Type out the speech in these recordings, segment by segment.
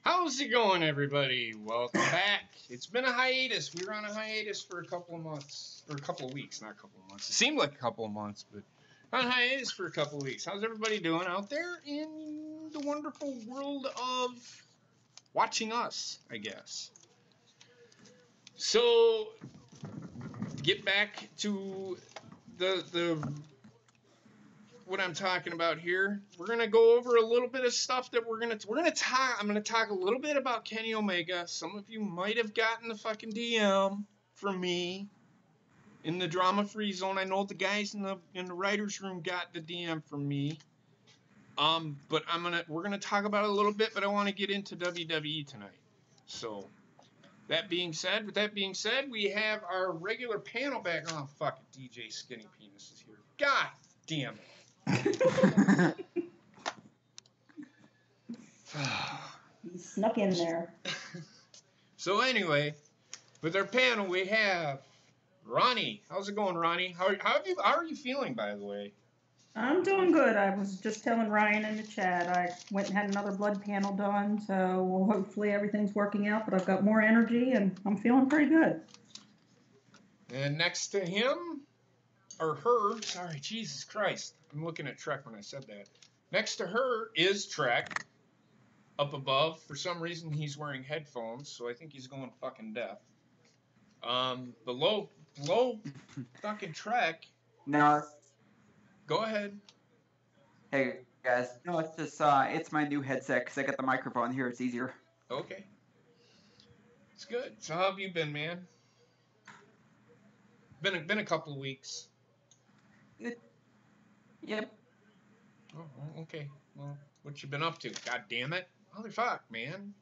How's it going, everybody? Welcome back. It's been a hiatus. We were on a hiatus for a couple of months, or a couple of weeks, not a couple of months. It seemed like a couple of months, but on hiatus for a couple of weeks. How's everybody doing out there in the wonderful world of watching us, I guess? So, get back to the what I'm talking about here. We're gonna go over a little bit of stuff that I'm gonna talk a little bit about Kenny Omega. Some of you might have gotten the fucking DM from me in the drama-free zone. I know the guys in the writers' room got the DM from me. But we're gonna talk about it a little bit, but I want to get into WWE tonight. So, with that being said, we have our regular panel back. Oh fuck it, DJ Skinny Penis is here. God damn it. He snuck in there. So anyway, with our panel we have Ronnie. How's it going, Ronnie? How are you feeling, by the way? I'm doing good. I was just telling Ryan in the chat. I went and had another blood panel done, so hopefully everything's working out. But I've got more energy and I'm feeling pretty good. And next to him, or her, sorry, Jesus Christ. I'm looking at Trek when I said that. Next to her is Trek. Up above, for some reason, he's wearing headphones, so I think he's going fucking deaf. Below fucking Trek. No. Go ahead. Hey, guys. No, it's just, it's my new headset, because I got the microphone here. It's easier. Okay. It's good. So how have you been, man? Been a couple of weeks. Good. Yep. Oh, okay. Well, what you been up to? God damn it. Motherfuck, man.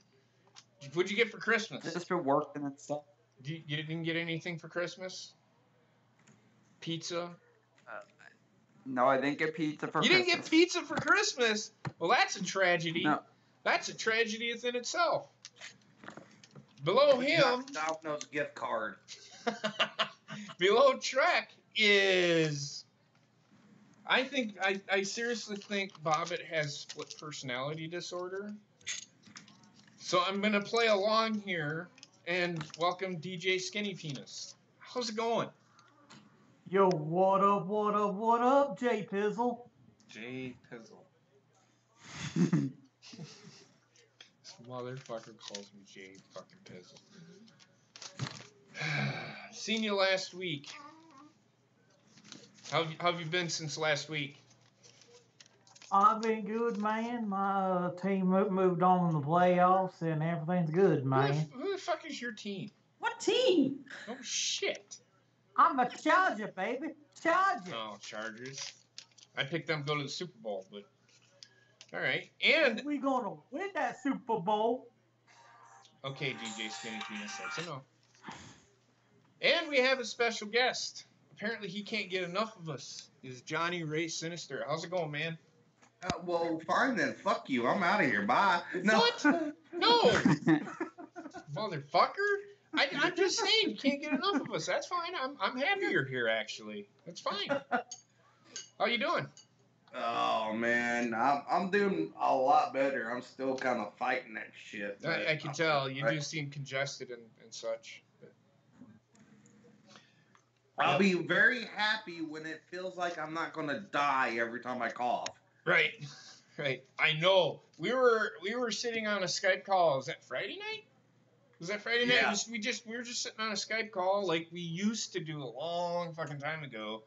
What'd you get for Christmas? Just for work and stuff. You didn't get anything for Christmas? Pizza? No, I didn't get pizza for Christmas. You didn't get pizza for Christmas? Well, that's a tragedy. No. That's a tragedy within itself. Below him... Domino's gift card. Below Trek is... I seriously think Bobbit has split personality disorder. So I'm going to play along here and welcome DJ Skinny Penis. How's it going? Yo, what up, J Pizzle? J Pizzle. This motherfucker calls me J fucking Pizzle. Seen you last week. How have you been since last week? I've been good, man. My team moved on in the playoffs, and everything's good, man. Who the fuck is your team? What team? Oh, shit. I'm a Charger, baby. Charger. Oh, Chargers. I picked them to go to the Super Bowl, but... All right. And... we gonna win that Super Bowl. Okay, DJ Skinny Penis, that's enough. And we have a special guest. Apparently he can't get enough of us. Is Johnny Ray Sinister. How's it going, man? Well, fine then. Fuck you. I'm out of here. Bye. No. What? No. Motherfucker. I'm just saying you can't get enough of us. That's fine. I'm happy you're here, actually. That's fine. How you doing? Oh, man. I'm doing a lot better. I'm still kind of fighting that shit. I can tell. You do seem congested and such. I'll be very happy when it feels like I'm not going to die every time I cough. Right. Right. I know. We were sitting on a Skype call. Was that Friday night? Was that Friday night? Yeah. We were just sitting on a Skype call like we used to do a long fucking time ago.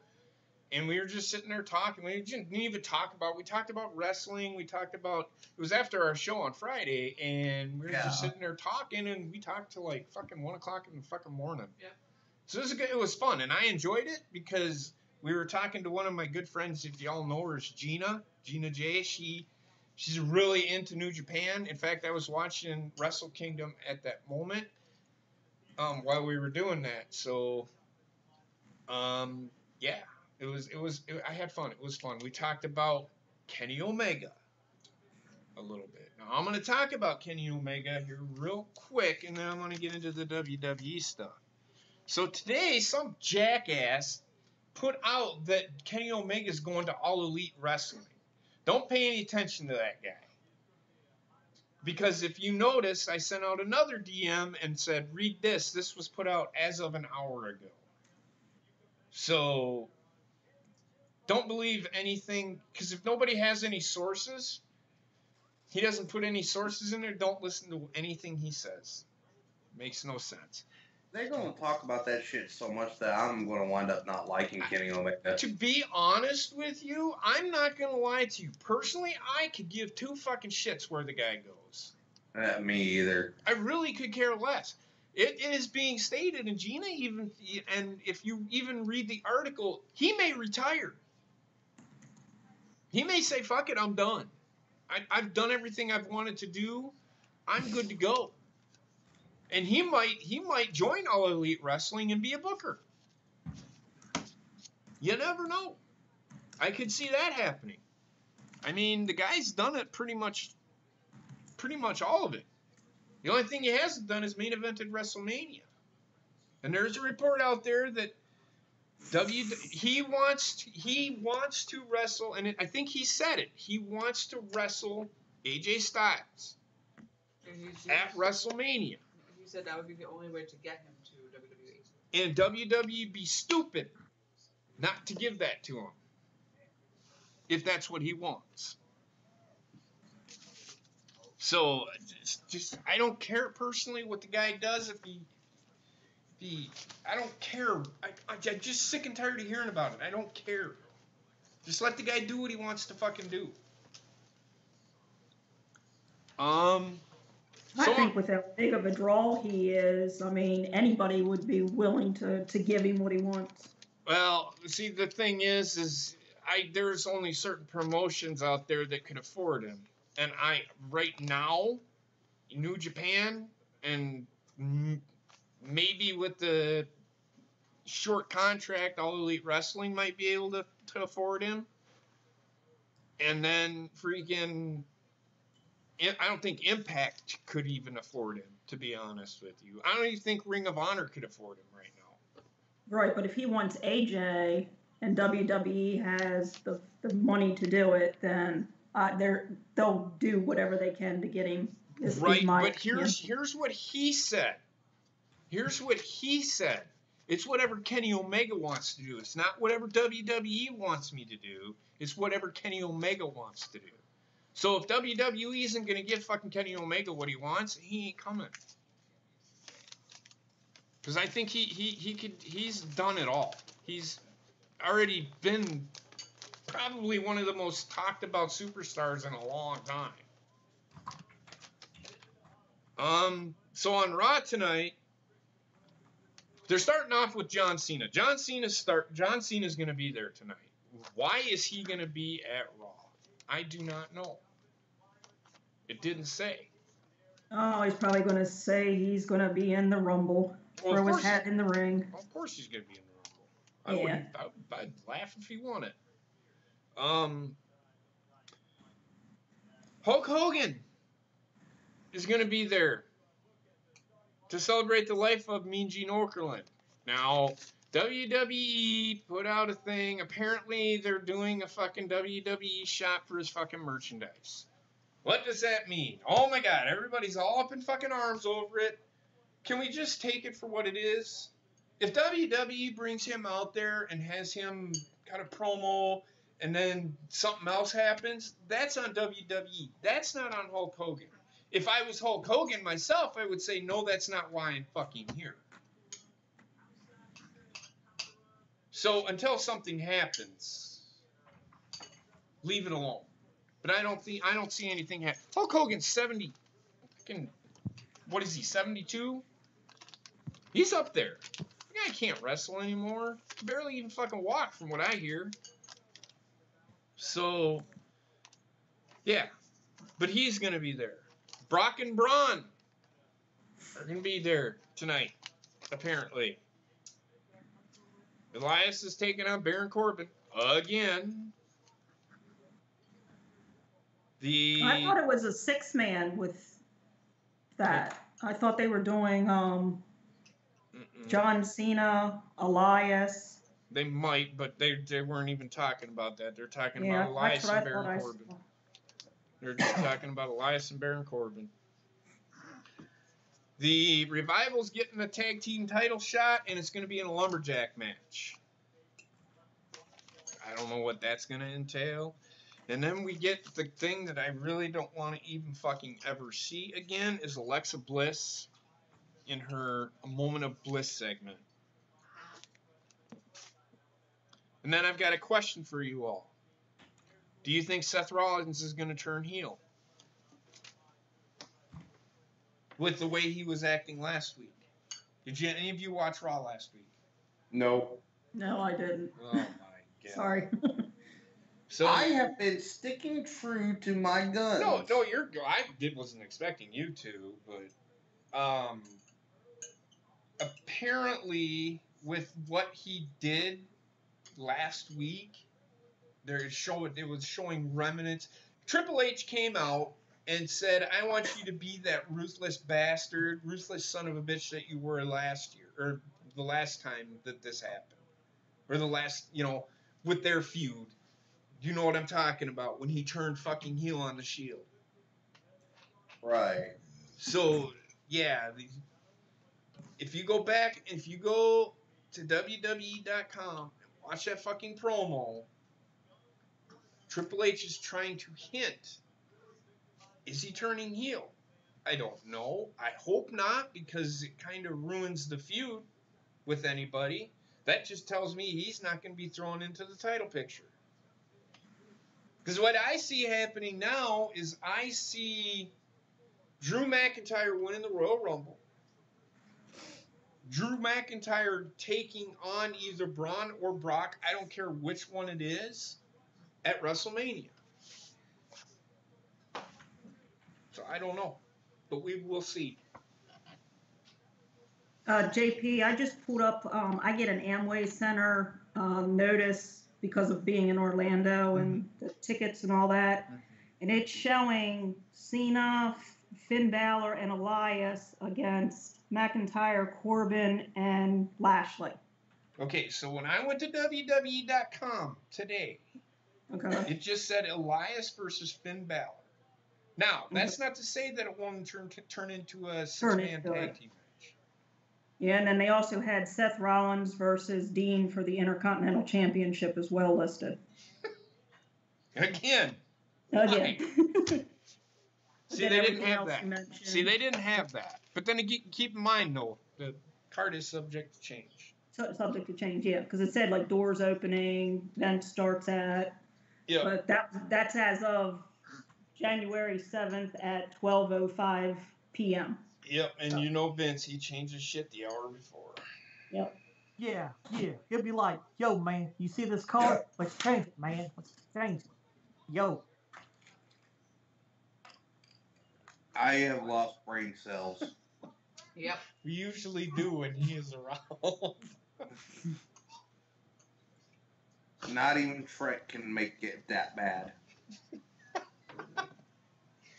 And we were just sitting there talking. We didn't even talk about... We talked about wrestling. We talked about... It was after our show on Friday. And we were just sitting there talking. And we talked till like fucking 1 o'clock in the fucking morning. Yeah. So it was fun. And I enjoyed it because we were talking to one of my good friends. If y'all know her, is Gina J. She She's really into New Japan. In fact, I was watching Wrestle Kingdom at that moment while we were doing that. So, yeah, I had fun. It was fun. We talked about Kenny Omega a little bit. Now, I'm going to talk about Kenny Omega here real quick, and then I'm going to get into the WWE stuff. So today, some jackass put out that Kenny Omega is going to All Elite Wrestling. Don't pay any attention to that guy. Because if you notice, I sent out another DM and said, read this. This was put out as of an hour ago. So don't believe anything, because if nobody has any sources, he doesn't put any sources in there, don't listen to anything he says. Makes no sense. They're going to talk about that shit so much that I'm going to wind up not liking Kenny Omega. To be honest with you, I'm not going to lie to you. Personally, I could give two fucking shits where the guy goes. Me either. I really could care less. It is being stated, and Gina even, and if you even read the article, he may retire. He may say, fuck it, I'm done. I've done everything I've wanted to do. I'm good to go. And he might join All Elite Wrestling and be a booker. You never know. I could see that happening. I mean, the guy's done it pretty much all of it. The only thing he hasn't done is main evented WrestleMania. And there's a report out there that he wants to wrestle, and I think he said it. He wants to wrestle AJ Styles at WrestleMania. He said that would be the only way to get him to WWE. And WWE be stupid not to give that to him if that's what he wants. So just I don't care personally what the guy does. If he I don't care. I'm just sick and tired of hearing about it. I don't care. Just let the guy do what he wants to fucking do. I think with how big of a draw he is, I mean, anybody would be willing to give him what he wants. Well, see, the thing is there's only certain promotions out there that could afford him. And right now, New Japan, and maybe with the short contract, All Elite Wrestling might be able to afford him. And then freaking, I don't think Impact could even afford him, to be honest with you. I don't even think Ring of Honor could afford him right now. Right, but if he wants AJ and WWE has the money to do it, then they'll do whatever they can to get him. Right, but here's what he said. Here's what he said. It's whatever Kenny Omega wants to do. It's not whatever WWE wants me to do. It's whatever Kenny Omega wants to do. So if WWE isn't going to give fucking Kenny Omega what he wants, he ain't coming. Because I think he's done it all. He's already been probably one of the most talked about superstars in a long time. So on Raw tonight, they're starting off with John Cena. John Cena's going to be there tonight. Why is he going to be at Raw? I do not know. It didn't say. Oh, he's probably going to say he's going to be in the Rumble. Throw his hat in the ring. Of course he's going to be in the Rumble. I'd laugh if he won it. Hulk Hogan is going to be there to celebrate the life of Mean Gene Okerlund. Now, WWE put out a thing. Apparently, they're doing a fucking WWE shop for his fucking merchandise. What does that mean? Oh my God, everybody's all up in fucking arms over it. Can we just take it for what it is? If WWE brings him out there and has him cut a promo and then something else happens, that's on WWE. That's not on Hulk Hogan. If I was Hulk Hogan myself, I would say, no, that's not why I'm fucking here. So until something happens, leave it alone. But I don't see anything happen. Hulk Hogan's 70. What is he, 72? He's up there. The guy can't wrestle anymore. Barely even fucking walk from what I hear. So, yeah. But he's going to be there. Brock and Braun are going to be there tonight, apparently. Elias is taking on Baron Corbin again. I thought it was a 6-man with that. I thought they were doing John Cena, Elias. They might, but they weren't even talking about that. They're talking about Elias and Baron Corbin. They're just talking about Elias and Baron Corbin. The Revival's getting a tag team title shot, and it's going to be in a lumberjack match. I don't know what that's going to entail. And then we get the thing that I really don't want to even fucking ever see again is Alexa Bliss in her A Moment of Bliss segment. And then I've got a question for you all. Do you think Seth Rollins is going to turn heel? With the way he was acting last week. Did any of you watch Raw last week? No. No, I didn't. Oh my god. Sorry. So I have been sticking true to my guns. No, I wasn't expecting you to, but apparently with what he did last week, it was showing remnants. Triple H came out and said, I want you to be that ruthless bastard, ruthless son of a bitch that you were last year, or the last time that this happened. Or the last, with their feud. You know what I'm talking about, when he turned fucking heel on the Shield. Right. So, yeah, if you go to WWE.com and watch that fucking promo, Triple H is trying to hint, is he turning heel? I don't know. I hope not, because it kind of ruins the feud with anybody. That just tells me he's not going to be thrown into the title picture. Because what I see happening now is I see Drew McIntyre winning the Royal Rumble. Drew McIntyre taking on either Braun or Brock, I don't care which one it is, at WrestleMania. So I don't know, but we will see. JP, I just pulled up, I get an Amway Center notice because of being in Orlando and the tickets and all that. And it's showing Cena, Finn Balor, and Elias against McIntyre, Corbin, and Lashley. Okay, so when I went to WWE.com today, it just said Elias versus Finn Balor. Now, that's not to say that it won't turn into a 6-man tag team match. Yeah, and then they also had Seth Rollins versus Dean for the Intercontinental Championship as well listed. Again. See, they didn't have that. They didn't have that. But then keep in mind, though, the card is subject to change. Subject to change, yeah, because it said, like, doors opening, event starts at. Yeah. But that's as of January 7th at 12:05 p.m. Yep, and Vince, he changes shit the hour before. Yep. Yeah. He'll be like, yo, man, you see this card? Let's change it, man. Let's change it. Yo. I have lost brain cells. Yep. We usually do when he is around. Not even Shrek can make it that bad.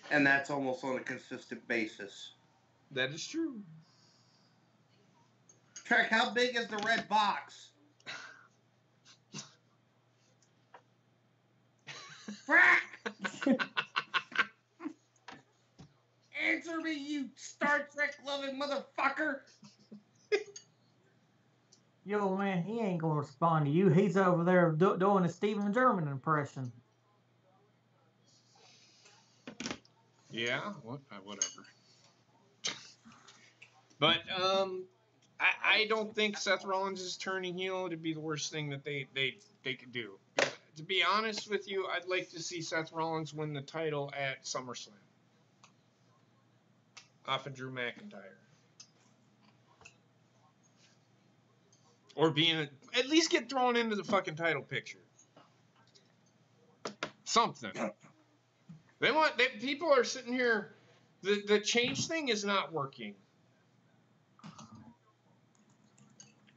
And that's almost on a consistent basis. That is true. Shrek, how big is the red box? Shrek! Answer me, you Star Trek loving motherfucker! Yo, man, he ain't gonna respond to you. He's over there doing a Stephen German impression. Yeah, whatever. But I don't think Seth Rollins is turning heel. It'd be the worst thing that they could do. To be honest with you, I'd like to see Seth Rollins win the title at SummerSlam off of Drew McIntyre. Or at least get thrown into the fucking title picture. Something. People are sitting here. The change thing is not working.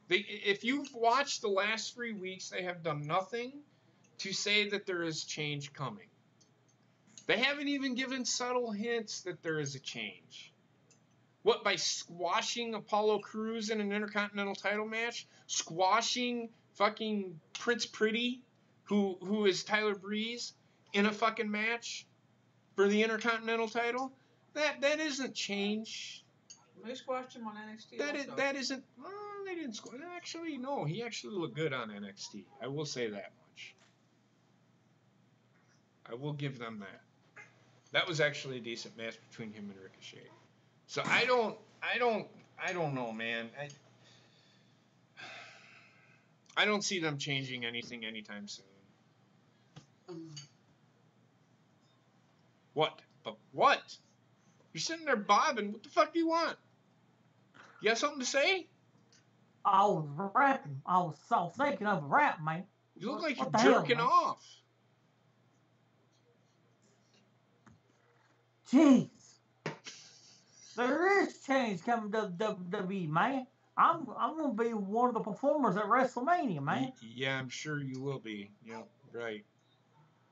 If you've watched the last 3 weeks, they have done nothing to say that there is change coming. They haven't even given subtle hints that there is a change. What, by squashing Apollo Crews in an Intercontinental title match? Squashing fucking Prince Pretty, who is Tyler Breeze, in a fucking match for the Intercontinental title? That isn't change. They squashed him on NXT. That isn't. Well, they didn't squash. Actually, no. He actually looked good on NXT. I will say that much. I will give them that. That was actually a decent match between him and Ricochet. So I don't know, man. I don't see them changing anything anytime soon. What? But what? You're sitting there bobbing. What the fuck do you want? You got something to say? I was rapping. I was thinking of a rap, man. You look like What you're the hell, jerking man? off. Jeez. There is change coming to WWE, man. I'm gonna be one of the performers at WrestleMania, man. Yeah, I'm sure you will be. Yeah, right.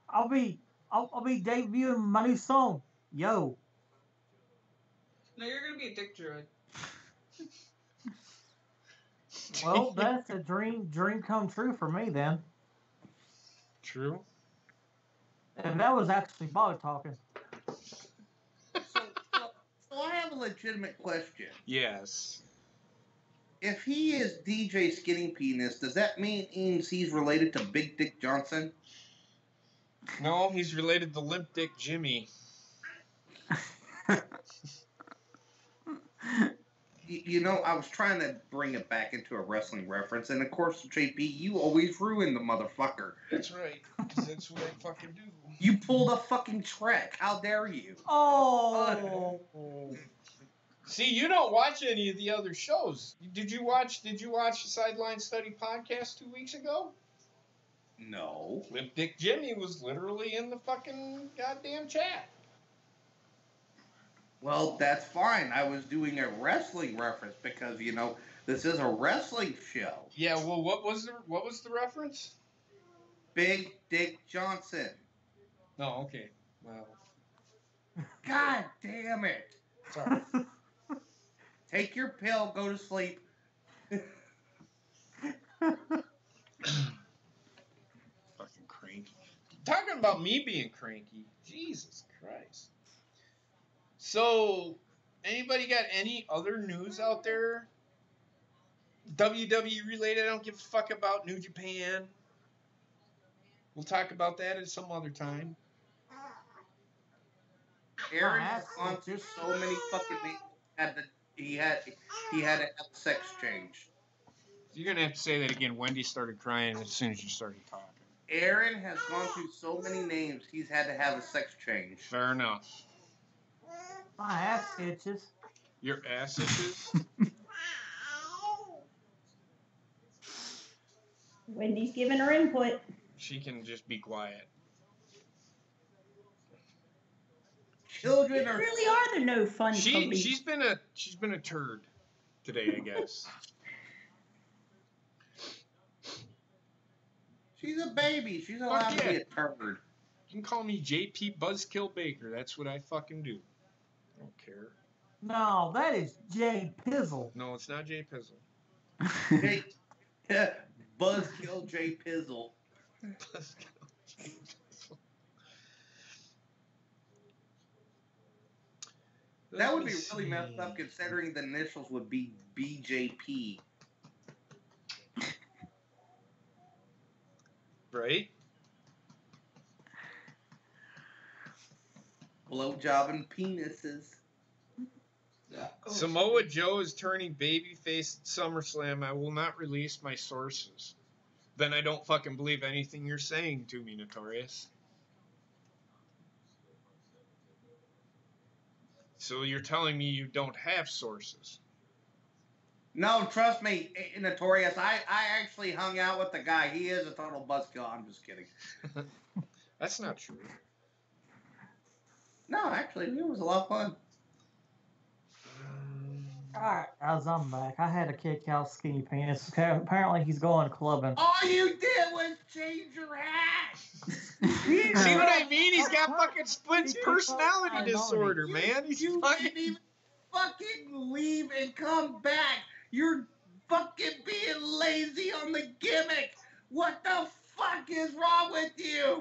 I'll be debuting my new song, Yo. No, you're gonna be a dick druid. Well, that's a dream come true for me then. True. Uh-huh. And that was actually Bobby talking. So I have a legitimate question. Yes. If he is DJ Skinny Penis, does that mean he's related to Big Dick Johnson? No, he's related to Limp Dick Jimmy. You know, I was trying to bring it back into a wrestling reference, and of course, JP, you always ruin the motherfucker. That's right. 'Cause that's what I fucking do. You pulled a fucking Trek. How dare you? Oh. See, you don't watch any of the other shows. Did you watch the Sideline Study podcast 2 weeks ago? No. Limp Dick Jimmy was literally in the fucking goddamn chat. Well, that's fine. I was doing a wrestling reference because, you know, this is a wrestling show. Yeah, well, what was the reference? Big Dick Johnson. No, okay. Well, God damn it. sorry. Take your pill, go to sleep. Fucking cranky. Talking about me being cranky. Jesus Christ. So, anybody got any other news out there? WWE related, I don't give a fuck about New Japan. We'll talk about that at some other time. Aaron has gone through so many fucking things. He had to have sex change. You're going to have to say that again. Wendy started crying as soon as you started talking. Aaron has gone through so many names, he's had to have a sex change. Fair enough. My ass itches. Your ass itches? Wendy's giving her input. She can just be quiet. Children are Really are there no fun police? She's been a turd today, I guess. She's a baby. She's allowed to be a turd. You can call me JP Buzzkill Baker. That's what I fucking do. I don't care. No, that is Jay Pizzle. No, it's not Jay Pizzle. Buzzkill J Pizzle. Buzzkill J Pizzle. That would be really messed up considering the initials would be BJP. Right? Blowjobbing penises. Samoa Joe is turning babyface at SummerSlam. I will not release my sources. Then I don't fucking believe anything you're saying to me, Notorious. So you're telling me you don't have sources? No, trust me, Notorious. I actually hung out with the guy. He is a total buzzkill. I'm just kidding. That's not true. No, actually, it was a lot of fun. Alright, guys, I'm back. I had to kick out Skinny Penis. Apparently, he's going clubbing. All you did was change your hat. See what I mean? He's got fucking split personality I know. disorder, man. He's You fucking. didn't even fucking leave and come back. You're fucking being lazy on the gimmick. What the fuck is wrong with you?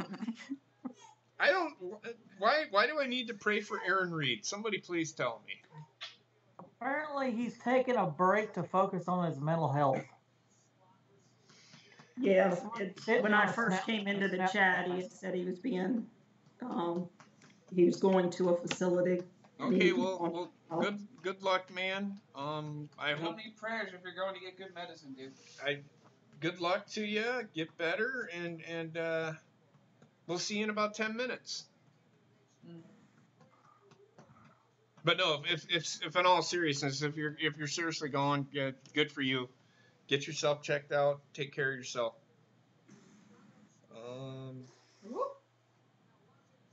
I don't. Why do I need to pray for Aaron Reed? Somebody please tell me. Apparently, he's taking a break to focus on his mental health. Yeah, It when I was first snap- came into the snap- chat, he had said he was being, he was going to a facility. Okay, well, good luck, man. I You hope. don't need prayers if you're going to get good medicine, dude. Good luck to you. Get better, and we'll see you in about 10 minutes. Mm. But no, if in all seriousness, if you're seriously going, good for you. Get yourself checked out. Take care of yourself.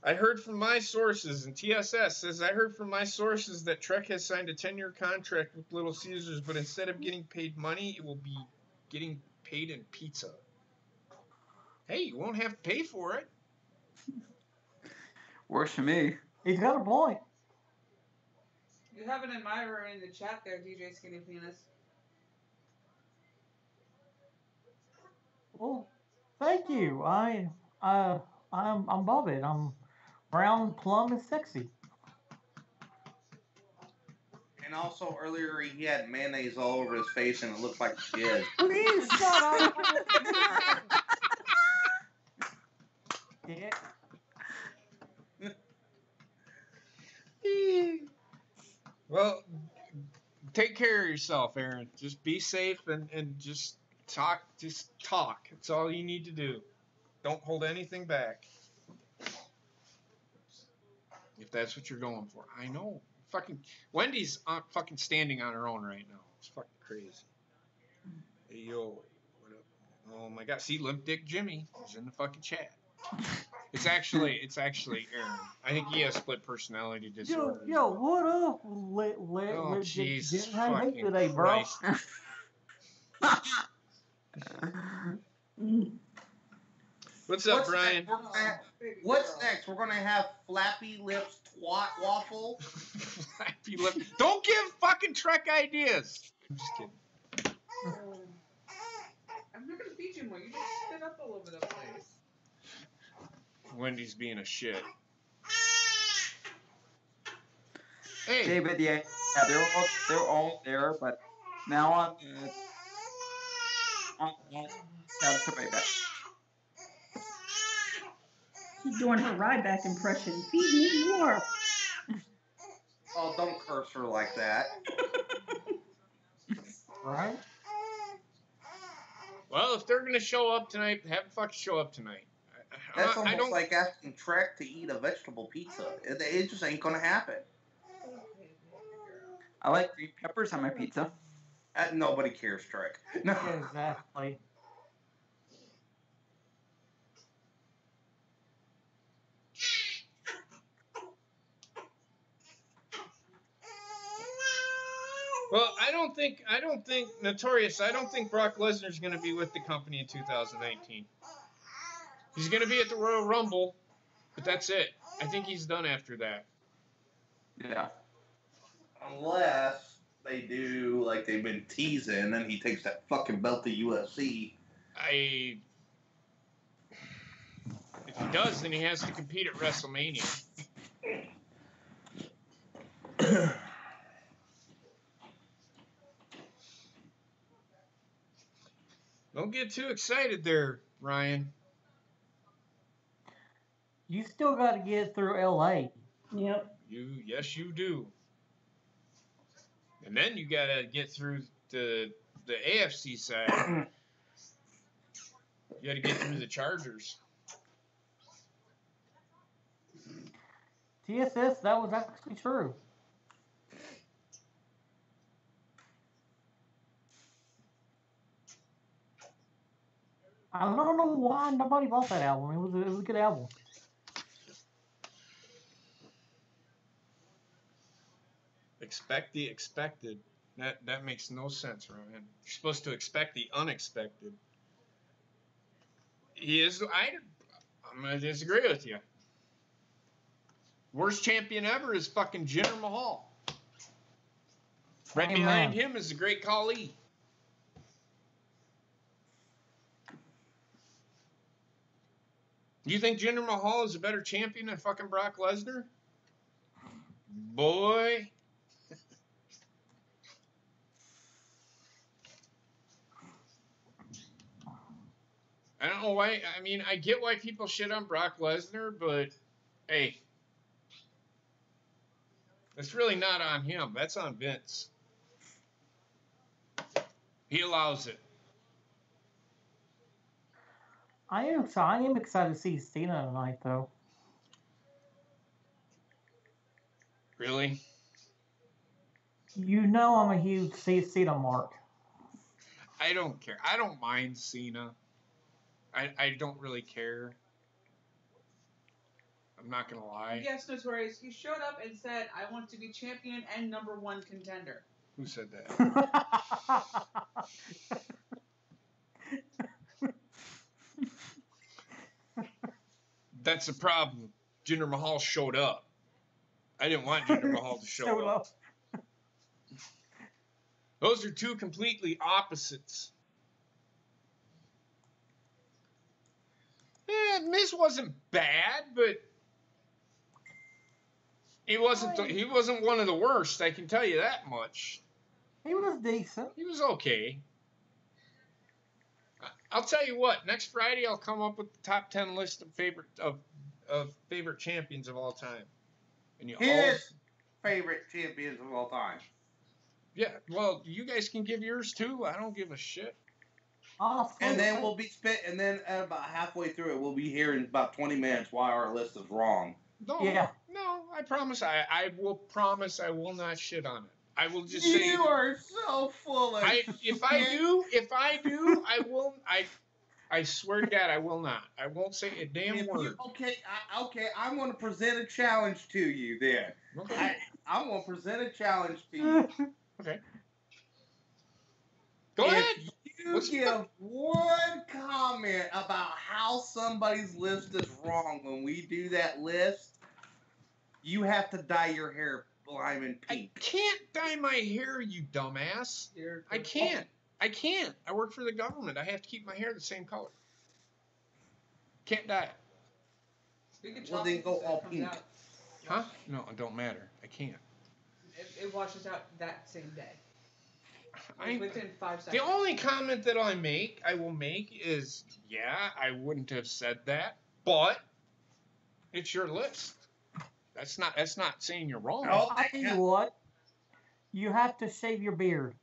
I heard from my sources, and TSS says I heard from my sources that Trek has signed a 10-year contract with Little Caesars, but instead of getting paid money, it will be getting paid in pizza. Hey, you won't have to pay for it. Works for me. He's got a point. You have an admirer in the chat there, DJ Skinny Penis. Well, thank you. I'm above it. I'm brown, plum, and sexy. And also earlier he had mayonnaise all over his face and it looked like jizz. Please shut up. Yeah. Well, take care of yourself, Aaron. Just be safe and just talk. Just talk. That's all you need to do. Don't hold anything back. If that's what you're going for. I know. Fucking Wendy's fucking standing on her own right now. It's fucking crazy. Hey, yo. What up? Oh my god. See, Limp Dick Jimmy is in the fucking chat. It's actually Aaron. I think he has split personality disorder. Yo, what up? Oh, Jesus How you fucking today, bro? Christ. What's up, Brian? What's next? We're gonna have Flappy Lips Twat Waffle. Flappy lip. Don't give fucking Trek ideas. I'm just kidding. I'm not gonna feed you more. You just spit up all over the place. Wendy's being a shit. Hey, David, yeah, they're all there, but now on somebody back. She's doing her Ryback impression. Feed me more. Oh, don't curse her like that. Right? well, if they're gonna show up tonight, have them fucking show up tonight. That's I almost don't. like asking Trek to eat a vegetable pizza. It just ain't gonna happen. I like green peppers on my pizza. Nobody cares, Trek. No. Exactly. Well, I don't think Notorious. I don't think Brock Lesnar's gonna be with the company in 2019. He's gonna be at the Royal Rumble, but that's it. I think he's done after that. Yeah. Unless they do like they've been teasing, and he takes that fucking belt to UFC. If he does, then he has to compete at WrestleMania. Don't get too excited there, Ryan. You still got to get through LA. Yep. Yes, you do. And then you gotta get through the AFC side. You gotta get through the Chargers. TSS, that was actually true. I don't know why nobody bought that album. It was a good album. Expect the expected. That makes no sense, Ryan. You're supposed to expect the unexpected. He is. I'm gonna disagree with you. Worst champion ever is fucking Jinder Mahal. Right Amen. behind him is the Great Khali. You think Jinder Mahal is a better champion than fucking Brock Lesnar? Boy. I don't know why. I mean, I get why people shit on Brock Lesnar, but hey, it's really not on him. That's on Vince. He allows it. I am excited to see Cena tonight, though. Really? You know I'm a huge Cena mark. I don't care. I don't mind Cena. I don't really care. I'm not gonna lie. Yes, Notorious. He showed up and said, "I want to be champion and #1 contender." Who said that? That's the problem. Jinder Mahal showed up. I didn't want Jinder Mahal to show up. Those are two completely opposites. Miz wasn't bad, but he wasn't one of the worst. I can tell you that much. He was decent. He was okay. I'll tell you what. Next Friday, I'll come up with the top 10 list of favorite champions of all time. And His favorite champions of all time. Yeah. Well, you guys can give yours too. I don't give a shit. And then we'll be and then at about halfway through it, we'll be here in about 20 minutes why our list is wrong. No, yeah. No, I promise. I will promise I will not shit on it. I will just say you are so full of if I do, I will. I swear to God, I will not. I won't say a damn word. Okay, I'm going to present a challenge to you then. Okay. I'm going to present a challenge to you. Okay. Go ahead. If you give one comment about how somebody's list is wrong when we do that list, you have to dye your hair lime and pink. I can't dye my hair, you dumbass. I can't. I can't. I work for the government. I have to keep my hair the same color. Can't dye it. Well, then go all pink. Huh? No, it don't matter. I can't. It washes out that same day. Within 5 seconds. The only comment that I will make is, yeah, I wouldn't have said that, but it's your list. That's not saying you're wrong. Oh, I tell you what, you have to shave your beard.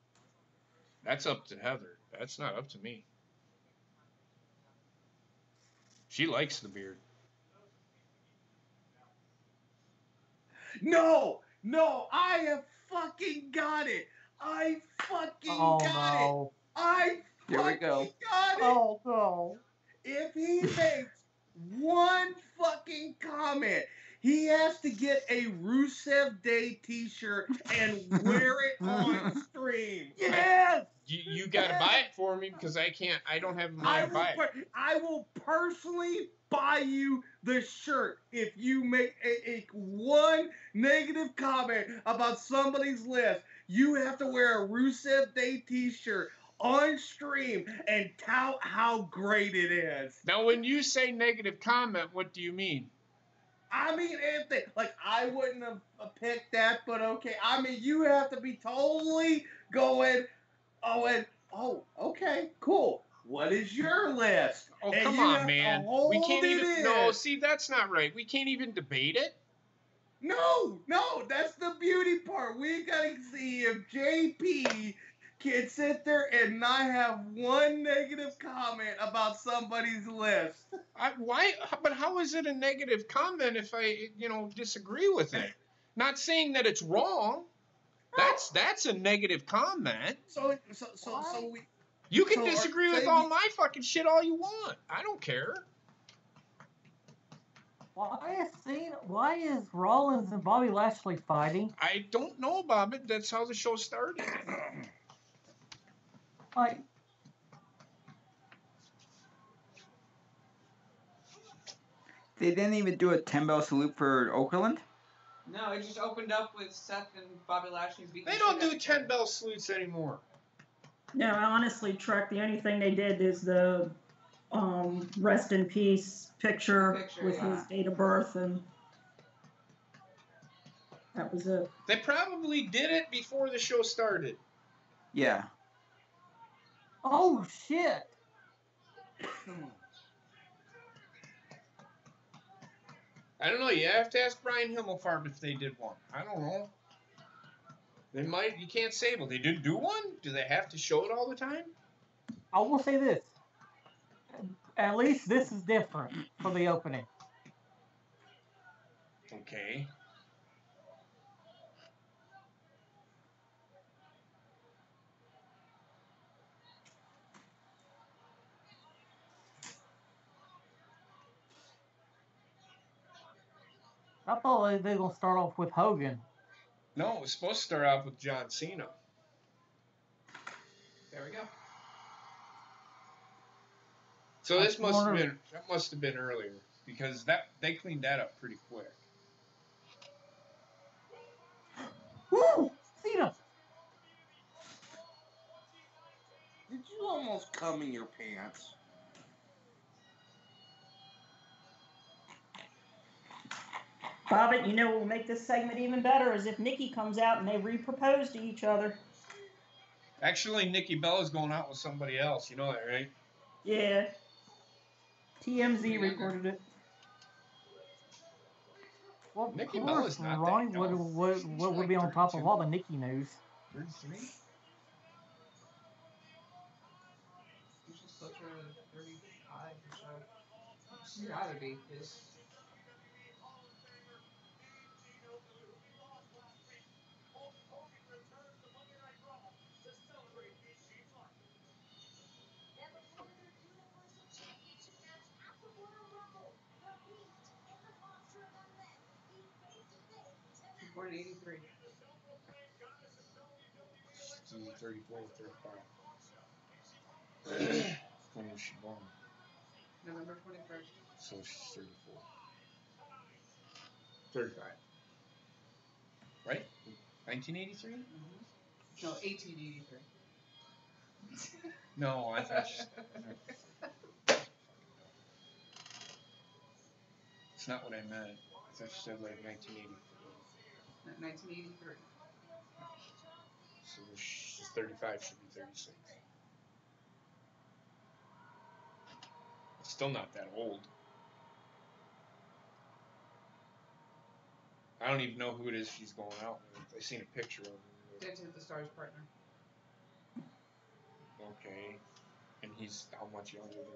That's up to Heather. That's not up to me. She likes the beard. No, I have fucking got it. I fucking got it. I fucking got it. Oh, no. If he makes one fucking comment, he has to get a Rusev Day t-shirt and wear it on stream. Yes! You gotta buy it for me because I don't have money to buy it. I will personally buy you the shirt if you make a one negative comment about somebody's list. You have to wear a Rusev Day t-shirt on stream and tout how great it is. Now, when you say negative comment, what do you mean? I mean, anything. Like, I wouldn't have picked that, but okay. I mean, you have to be totally going, oh, okay, cool. What is your list? Oh, and come you on, have man. to hold We can't it even. in. No, see, that's not right. We can't even debate it. No, that's the beauty part. We gotta see if JP can sit there and not have one negative comment about somebody's list. Why? But how is it a negative comment if I, disagree with it? Not saying that it's wrong. That's a negative comment. So we. You can disagree with all my fucking shit all you want. I don't care. Why is Rollins and Bobby Lashley fighting? I don't know, Bob. That's how the show started. Like, They didn't even do a 10-bell salute for Okerlund? No, it just opened up with Seth and Bobby Lashley beating. They don't do 10-bell salutes anymore. No, honestly, Truck, the only thing they did is the rest in peace picture with his date of birth, and that was it. They probably did it before the show started. Yeah. oh shit! I don't know. You have to ask Brian Himmelfarb if they did one. I don't know. They might. You can't say. Well, they did do one. Do they have to show it all the time? I will say this. At least this is different for the opening. Okay. I thought they were gonna start off with Hogan. No, it was supposed to start off with John Cena. There we go. So this must have been earlier because they cleaned that up pretty quick. Woo! Cena! Did you almost cum in your pants? Bobbit, you know what will make this segment even better is if Nikki comes out and they re-propose to each other. Actually, Nikki Bella's going out with somebody else. You know that, right? Yeah. TMZ recorded it. Well, Nikki of Bella's course, not Ronnie that young. would like be on top 32. of all the Nikki news. 33? She's closer to 35 or so. She's gotta be, because. Born in 83. 34, 35. When was she born? November 21st. So she's 34. 35. Right? 1983? No, 1883. No, I thought she... It's not what I meant. I thought you said like 1984. 1983. So she's 35, she'll be 36. Still not that old. I don't even know who it is she's going out with. I seen a picture of her. Dancing with the Stars partner. Okay. And he's how much younger than her?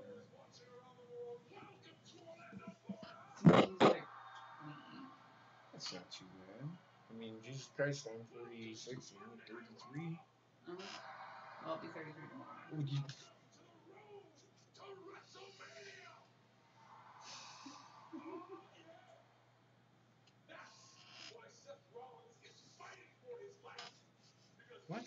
He's like 28. That's not too bad. I mean, Jesus Christ, I'm 36 and you're 33. Well, I'll be 33 tomorrow. Would you... What?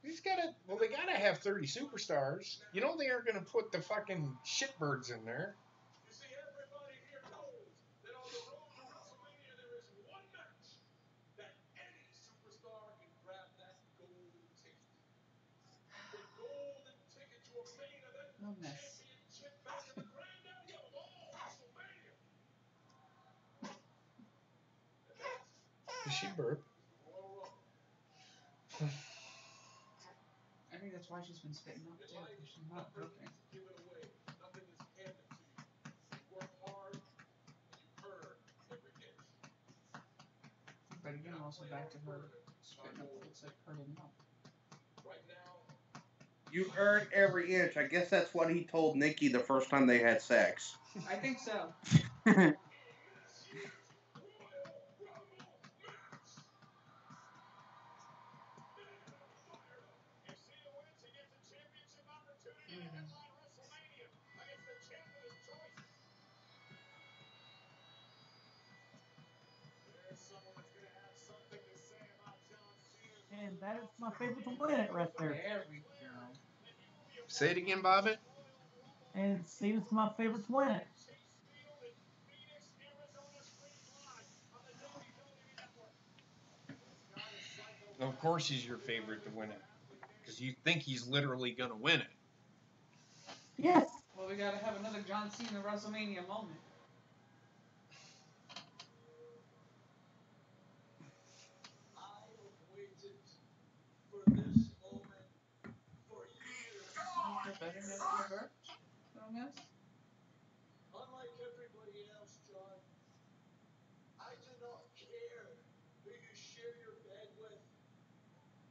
He's gotta, well, they gotta have 30 superstars. You know they aren't gonna put the fucking shitbirds in there. No mess. Is she burp? I think that's why she's been spitting up too, because she's not broken. But again, also back to her spitting up what looks like curdled milk. You've earned every inch. I guess that's what he told Nikki the first time they had sex. I think so. And that is my favorite to win it right there. There we go. Say it again, Bobbit. And Cena's my favorite to win it. Of course he's your favorite to win it. Because you think he's literally going to win it. Yes. Well, we gotta have another John Cena WrestleMania moment. You're better than ever. From us. Unlike everybody else, John, I do not care who you share your bed with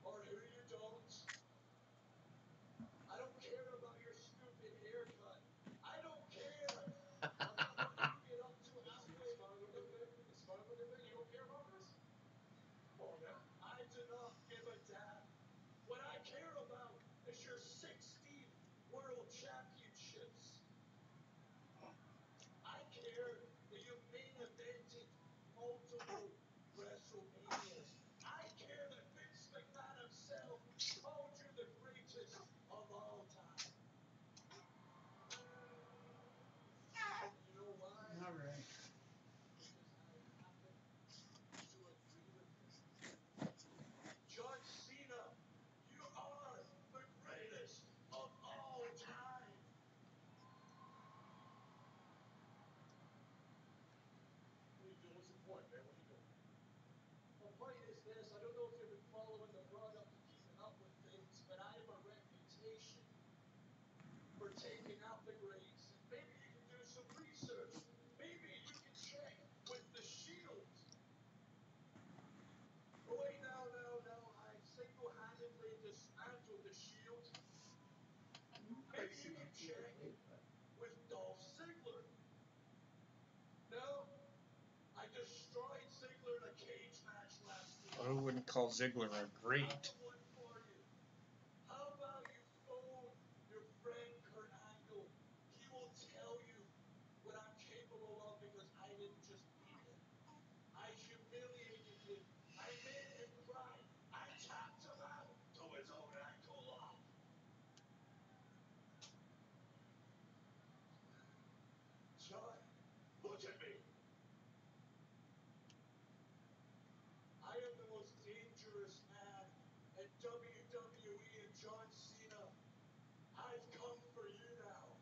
or who you don't. I don't care about your stupid haircut. I don't care about what you get up to halfway through the day. You don't care about this? Come on now. I do not give a damn. What I care about is your 16 world championships. I care that you main evented multiple WrestleManias. I care that Vince McMahon himself called you the greatest of all time. You know why? All right. Because I happen to agree with him. John Cena, you are the greatest of all time. What are you doing? What's the point, man? What are you doing? The point is this. I don't know if you've been following the product and keeping up with things, but I have a reputation for taking out the grades. Maybe you can do some research. Maybe you can check with the Shield. Oh, wait, no. I single-handedly dismantled the Shield. Maybe you can check with Dolph Ziggler. No, I destroyed Ziggler in a cage match last week. I wouldn't call Ziggler a great. I have one for you. How about you phone your friend Kurt Angle? He will tell you what I'm capable of because I didn't just beat him. I humiliated him. I made him cry. I tapped him out to his own ankle lock. John, look at me. I am the most dangerous man at WWE, and John Cena, I've come for you now.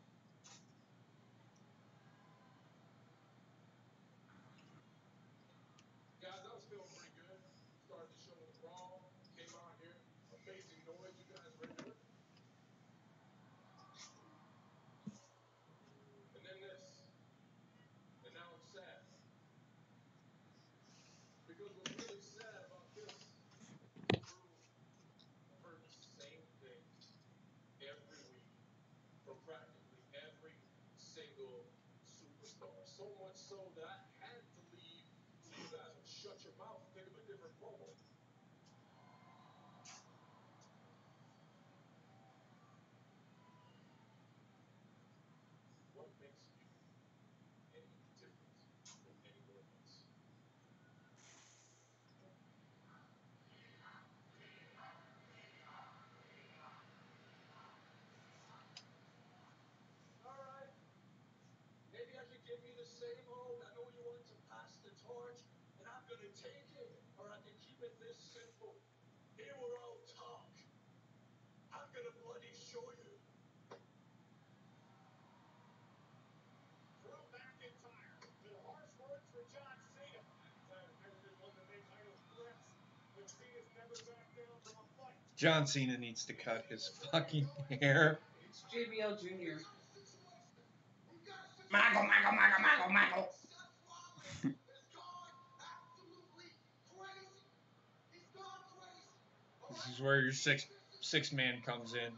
Guys, I was feeling pretty good. Started the show with Raw, came out here, amazing noise. You guys ready to do it? And then this. And now I'm sad. Because what's really sad about this, I've heard the same thing every week from practically every single superstar. So much so that I had to leave so you guys would shut your mouth and think of a different promo. What makes you any different from anyone else? All right. Maybe I could give you the same old. I know you want to pass the torch, and I'm going to take it. Or I can keep it this simple. Here we're all talk. I'm going to bloody show you. Throw back in tire. The harsh words for John Cena. That never been one to make idle threats, but Cena's never backed down from a fight. John Cena needs to cut his fucking hair. It's JBL Jr. Michael. This is where your six man comes in.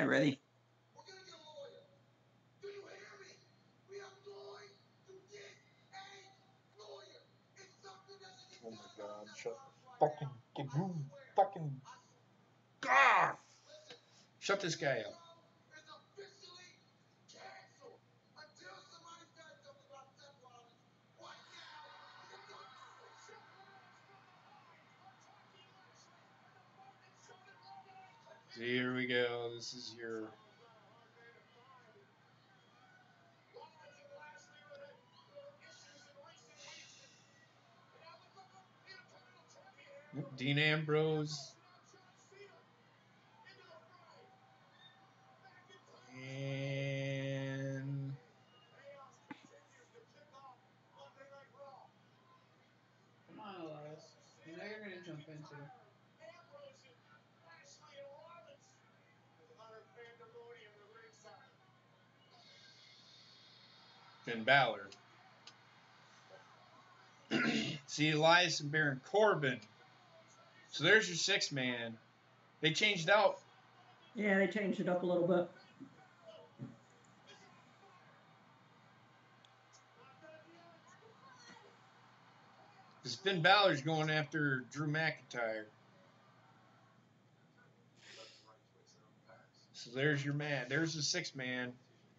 Hi, ready. We're gonna get a lawyer. Do you hear me? We are going to get a lawyer. It's something that the Oh my NFL God! never Shut allows right fucking now. get I room. swear. Fucking God! Listen, Shut this guy up. is officially canceled until somebody says something about Seth Rollins. Right now, the So here we go. This is your Dean Ambrose. And Come on, Elias. You know you're gonna jump into. Finn Balor. See, Elias and Baron Corbin. So there's your 6-man. They changed out. Yeah, they changed it up a little bit. Because Finn Balor's going after Drew McIntyre. So there's your man. There's the 6-man,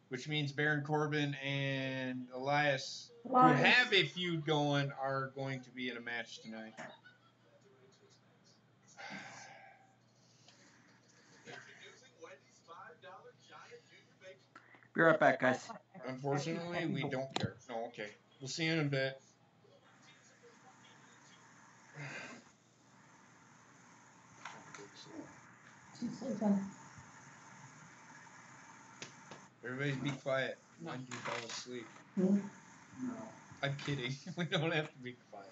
which means Baron Corbin and Elias, who have a feud going, are going to be in a match tonight. Be right back, guys. Unfortunately, we don't care. No, okay. We'll see you in a bit. Everybody be quiet. Mind you fall asleep. Hmm? No. I'm kidding. We don't have to be quiet.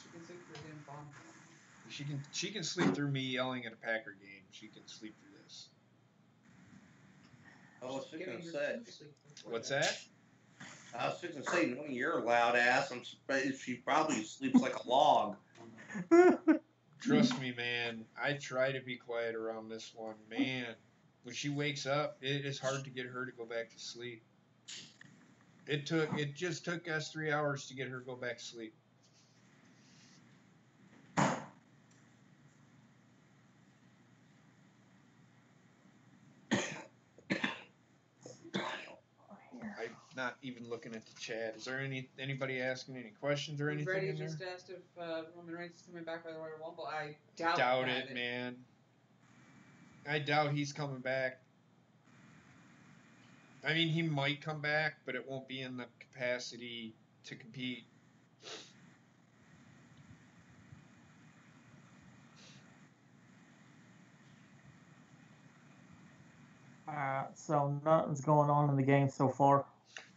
She can sleep through the damn bomb. She can sleep through me yelling at a Packer game. She can sleep through this. I was just Giving gonna her say. two sleep before What's that. that? I was just gonna say, knowing you're a loud ass, she probably sleeps like a log. Trust me, man. I try to be quiet around this one. Man, when she wakes up, it is hard to get her to go back to sleep. It just took us 3 hours to get her to go back to sleep. I'm not even looking at the chat. Is there anybody asking any questions or anything Reddy in there? just asked if Roman Reigns is coming back by the Royal Rumble. I doubt It, man. I doubt he's coming back. I mean, he might come back, but it won't be in the capacity to compete. So nothing's going on in the game so far.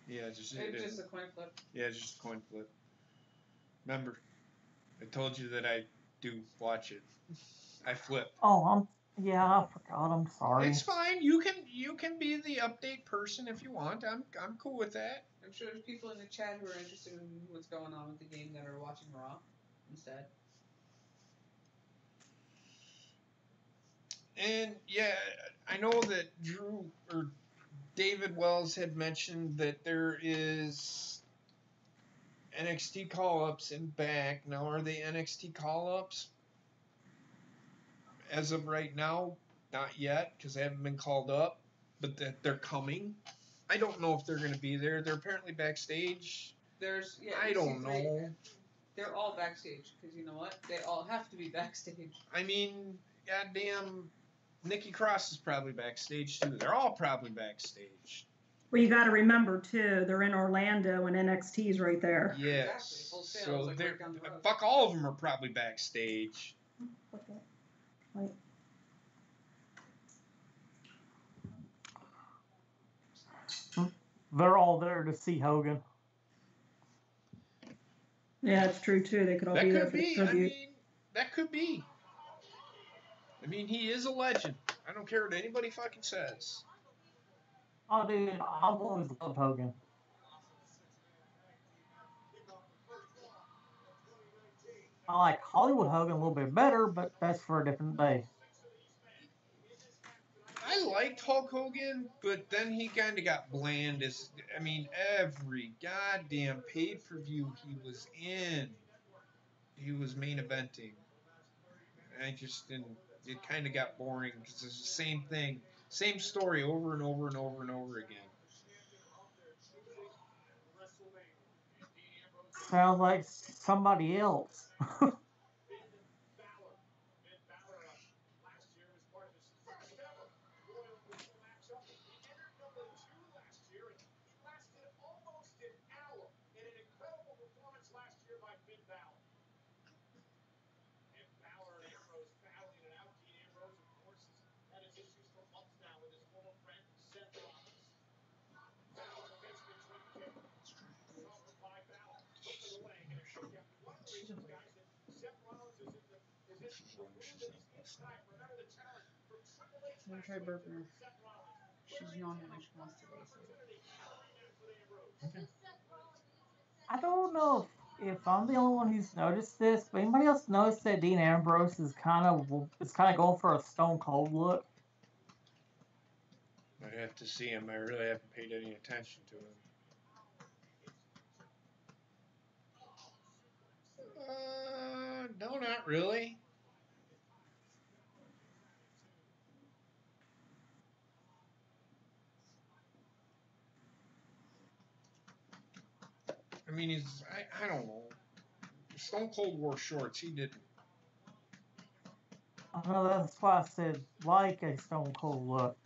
Yeah, It's just a coin flip. Yeah, it's just a coin flip. Remember, I told you that I do watch it. I flip. Oh, I forgot. I'm sorry. It's fine. You can be the update person if you want. I'm cool with that. I'm sure there's people in the chat who are interested in what's going on with the game that are watching Raw instead. And yeah, I know that Drew or David Wells had mentioned that there is NXT call-ups in back. Now, are they NXT call-ups? As of right now, not yet, because they haven't been called up, but that they're coming. I don't know if they're going to be there. They're apparently backstage. I don't know. They're all backstage, because you know what? They all have to be backstage. I mean, goddamn, Nikki Cross is probably backstage, too. They're all probably backstage. Well, you got to remember, too, they're in Orlando and NXT's right there. Yes. Exactly. Full Sail So is like they're, right down the road. fuck, all of them are probably backstage. Like, They're all there to see Hogan. yeah, it's true, too. They could all That be there could for the be. I tribute. mean, that could be. I mean, he is a legend. I don't care what anybody fucking says. Oh, dude, I've always loved Hogan. I like Hollywood Hogan a little bit better, but that's for a different day. I liked Hulk Hogan, but then he kind of got bland. I mean, every goddamn pay-per-view he was in, he was main eventing. I just didn't. It kind of got boring because it's the same thing, same story over and over and over and over again. Sounds like somebody else. Let me try burping her. She's yawning and she wants to go. I don't know if I'm the only one who's noticed this, but anybody else notice that Dean Ambrose is kind of going for a Stone Cold look? I have to see him. I really haven't paid any attention to him. No, not really. I mean, I don't know. Stone Cold wore shorts. He didn't. I know that's why I said like a Stone Cold look.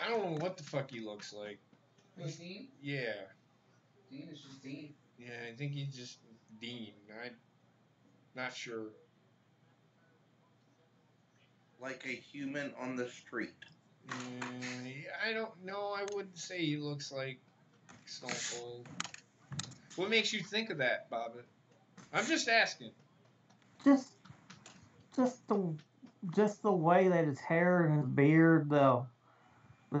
I don't know what the fuck he looks like. Who, Dean? Yeah. Dean is just Dean. Yeah, I think he's just Dean. I'm not sure. Like a human on the street. I don't know. I wouldn't say he looks like Stone Cold. What makes you think of that, Bobbin? I'm just asking. Just the way that his hair and his beard, the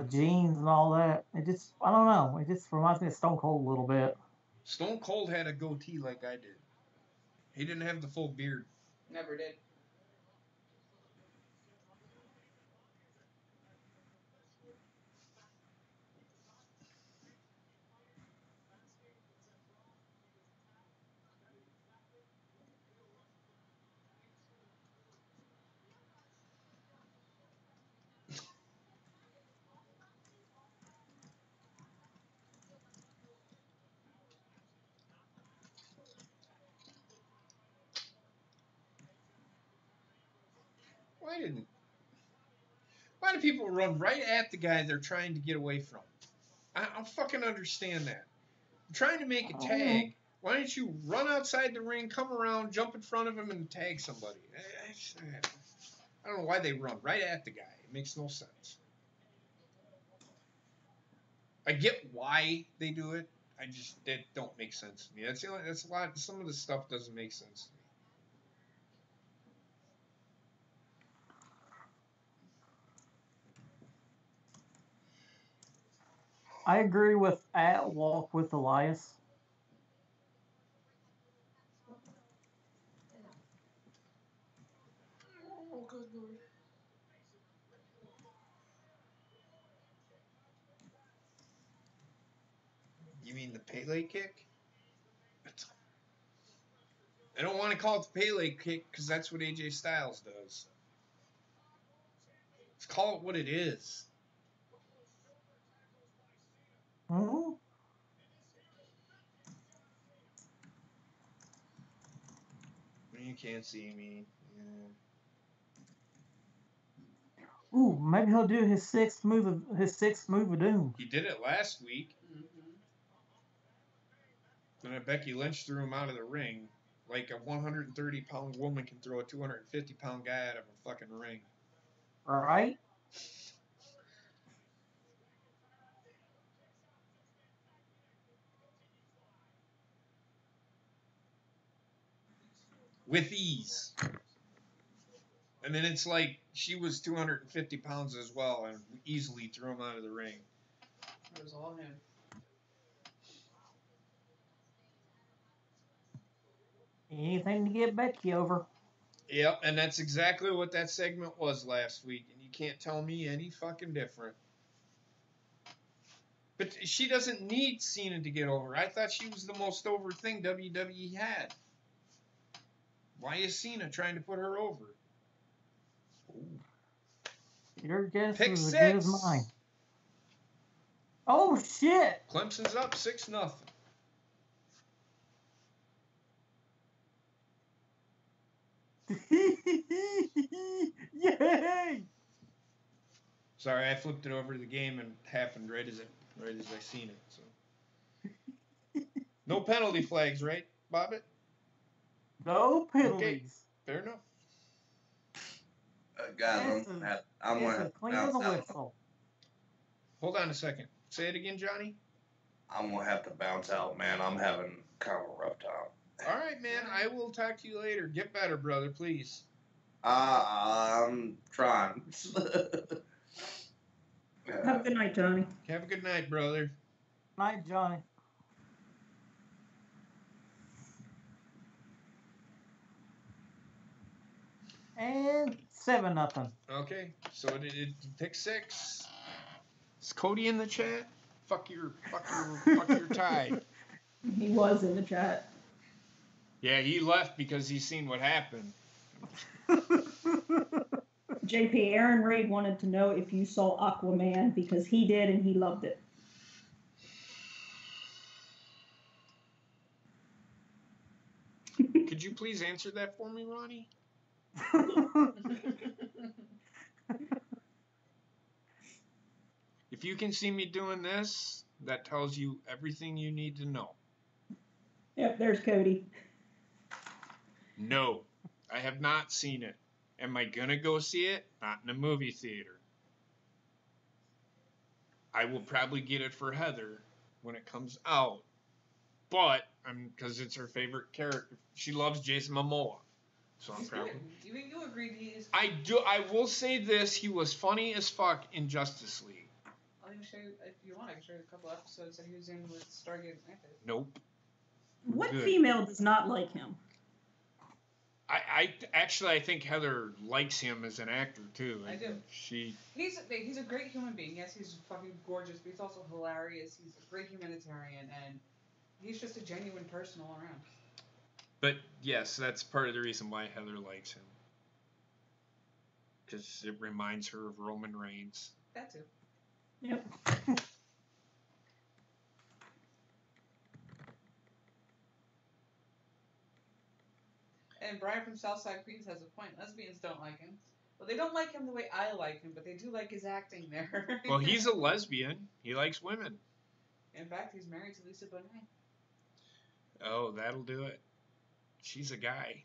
jeans and all that. I don't know. It just reminds me of Stone Cold a little bit. Stone Cold had a goatee like I did. He didn't have the full beard. Never did. Why do people run right at the guy they're trying to get away from? I don't fucking understand that. I'm trying to make a tag. Why don't you run outside the ring, come around, jump in front of him, and tag somebody? I don't know why they run right at the guy. It makes no sense. I get why they do it. That don't make sense to me. That's a lot. Some of the stuff doesn't make sense to me. I agree with at Walk with Elias. Oh, good lord. You mean the Pele kick? I don't want to call it the Pele kick because that's what AJ Styles does. Let's call it what it is. Hmm? You can't see me. Yeah. Ooh, maybe he'll do his sixth move of doom. He did it last week. Mm-hmm. Then Becky Lynch threw him out of the ring like a 130-pound woman can throw a 250-pound guy out of a fucking ring. Right? With ease. And then it's like she was 250 pounds as well and easily threw him out of the ring. It was all him. Anything to get Becky over. Yep, and that's exactly what that segment was last week. And you can't tell me any fucking different. But she doesn't need Cena to get over. I thought she was the most over thing WWE had. Why is Cena trying to put her over? Ooh. Your guess Pick is as good as 6. mine. Oh shit! Clemson's up 6-0. Yay! Sorry, I flipped it over to the game and happened right as I seen it. So no penalty flags, right, Bobbit? No penalties. Fair enough. Guys, I'm It's gonna a clean as a whistle. Hold on a second. Say it again, Johnny. I'm gonna have to bounce out, man. I'm having kind of a rough time. All right, man. I will talk to you later. Get better, brother, please. I'm trying. Have a good night, Johnny. Have a good night, brother. Night, Johnny. And 7-0. Okay, so it pick 6. Is Cody in the chat? Fuck your tie. He was in the chat. Yeah, he left because he's seen what happened. JP, Aaron Reed wanted to know if you saw Aquaman because he did and he loved it. Could you please answer that for me, Ronnie? If you can see me doing this, that tells you everything you need to know. Yep, there's Cody. No, I have not seen it. Am I gonna go see it? Not in a movie theater. I will probably get it for Heather when it comes out, but because it's her favorite character. She loves Jason Momoa, so I'm He's probably. good. Even you agreed he is. I will say this: he was funny as fuck in Justice League. I'll even show you if you want. I can show you a couple episodes that he was in with Stargate Atlantis. Nope. What Good. female does not like him? I think Heather likes him as an actor too. I do. She. He's a great human being. Yes, he's fucking gorgeous, but he's also hilarious. He's a great humanitarian, and he's just a genuine person all around. But yes, that's part of the reason why Heather likes him. Because it reminds her of Roman Reigns. That too. Yep. And Brian from Southside Queens has a point. Lesbians don't like him. Well, they don't like him the way I like him, but they do like his acting there. Well, he's a lesbian. He likes women. In fact, he's married to Lisa Bonet. Oh, that'll do it. She's a guy.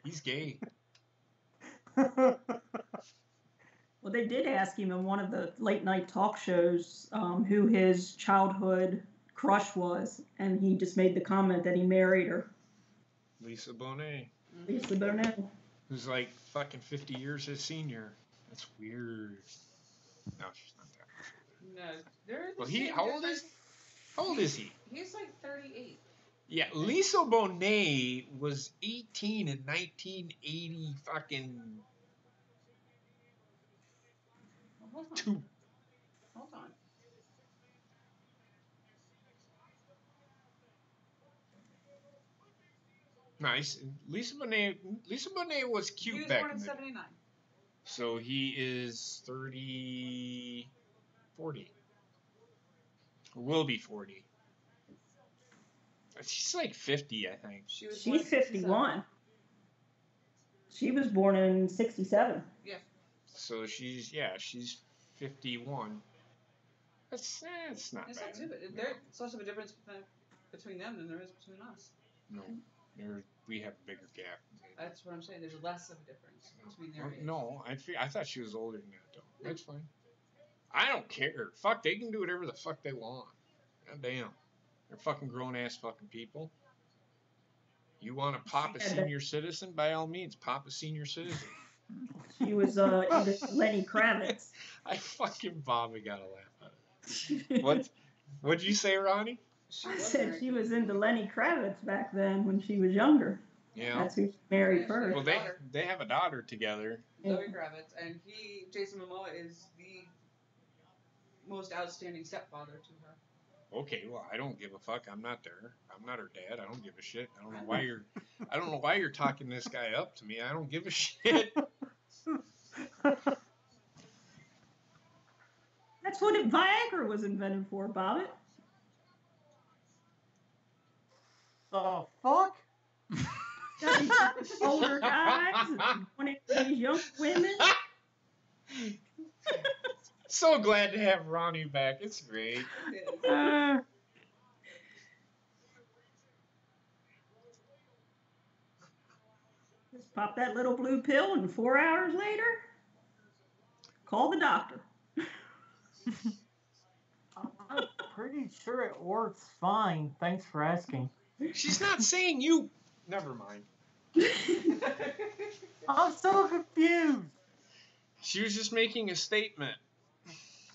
He's gay. Well, they did ask him in one of the late night talk shows who his childhood crush was, and he just made the comment that he married her. Lisa Bonet. Lisa Bonet. Who's like fucking 50 years his senior. That's weird. No, she's not that much older. No, they're the Well, same how old difference. is? How old is he? He's like 38. Yeah, Lisa Bonet was 18 in 1980 fucking Well, hold on. 2. Hold on. Nice. Lisa Bonet was He cute was back born in in the day. 79. So he is 40. Or will be 40. She's like 50, I think. She was born She's in 67. 51. She was born in 67. Yeah. So she's 51. That's not It's bad. not too bad. There's less of a difference between them than there is between us. No, we have a bigger gap. That's what I'm saying. There's less of a difference between their age. No, I thought she was older than that though. That's fine. I don't care. Fuck, they can do whatever the fuck they want. God damn. They're fucking grown ass fucking people. You want to pop a senior citizen? By all means, pop a senior citizen. She was into Lenny Kravitz. I fucking Bobby gotta laugh at it. What'd you say, Ronnie? I said she was into Lenny Kravitz back then when she was younger. Yeah. That's who she married Yeah, first. Well, they have a daughter together. Zoe Kravitz, and Jason Momoa, is the most outstanding stepfather to her. Okay, well, I don't give a fuck. I'm not there. I'm not her dad. I don't give a shit. I don't know why you're talking this guy up to me. I don't give a shit. That's what Viagra was invented for, Bobbit. The fuck? Older guys, wanting these young women. So glad to have Ronnie back. It's great. Just pop that little blue pill, and 4 hours later, call the doctor. I'm pretty sure it works fine. Thanks for asking. She's not saying you. Never mind. I'm so confused. She was just making a statement.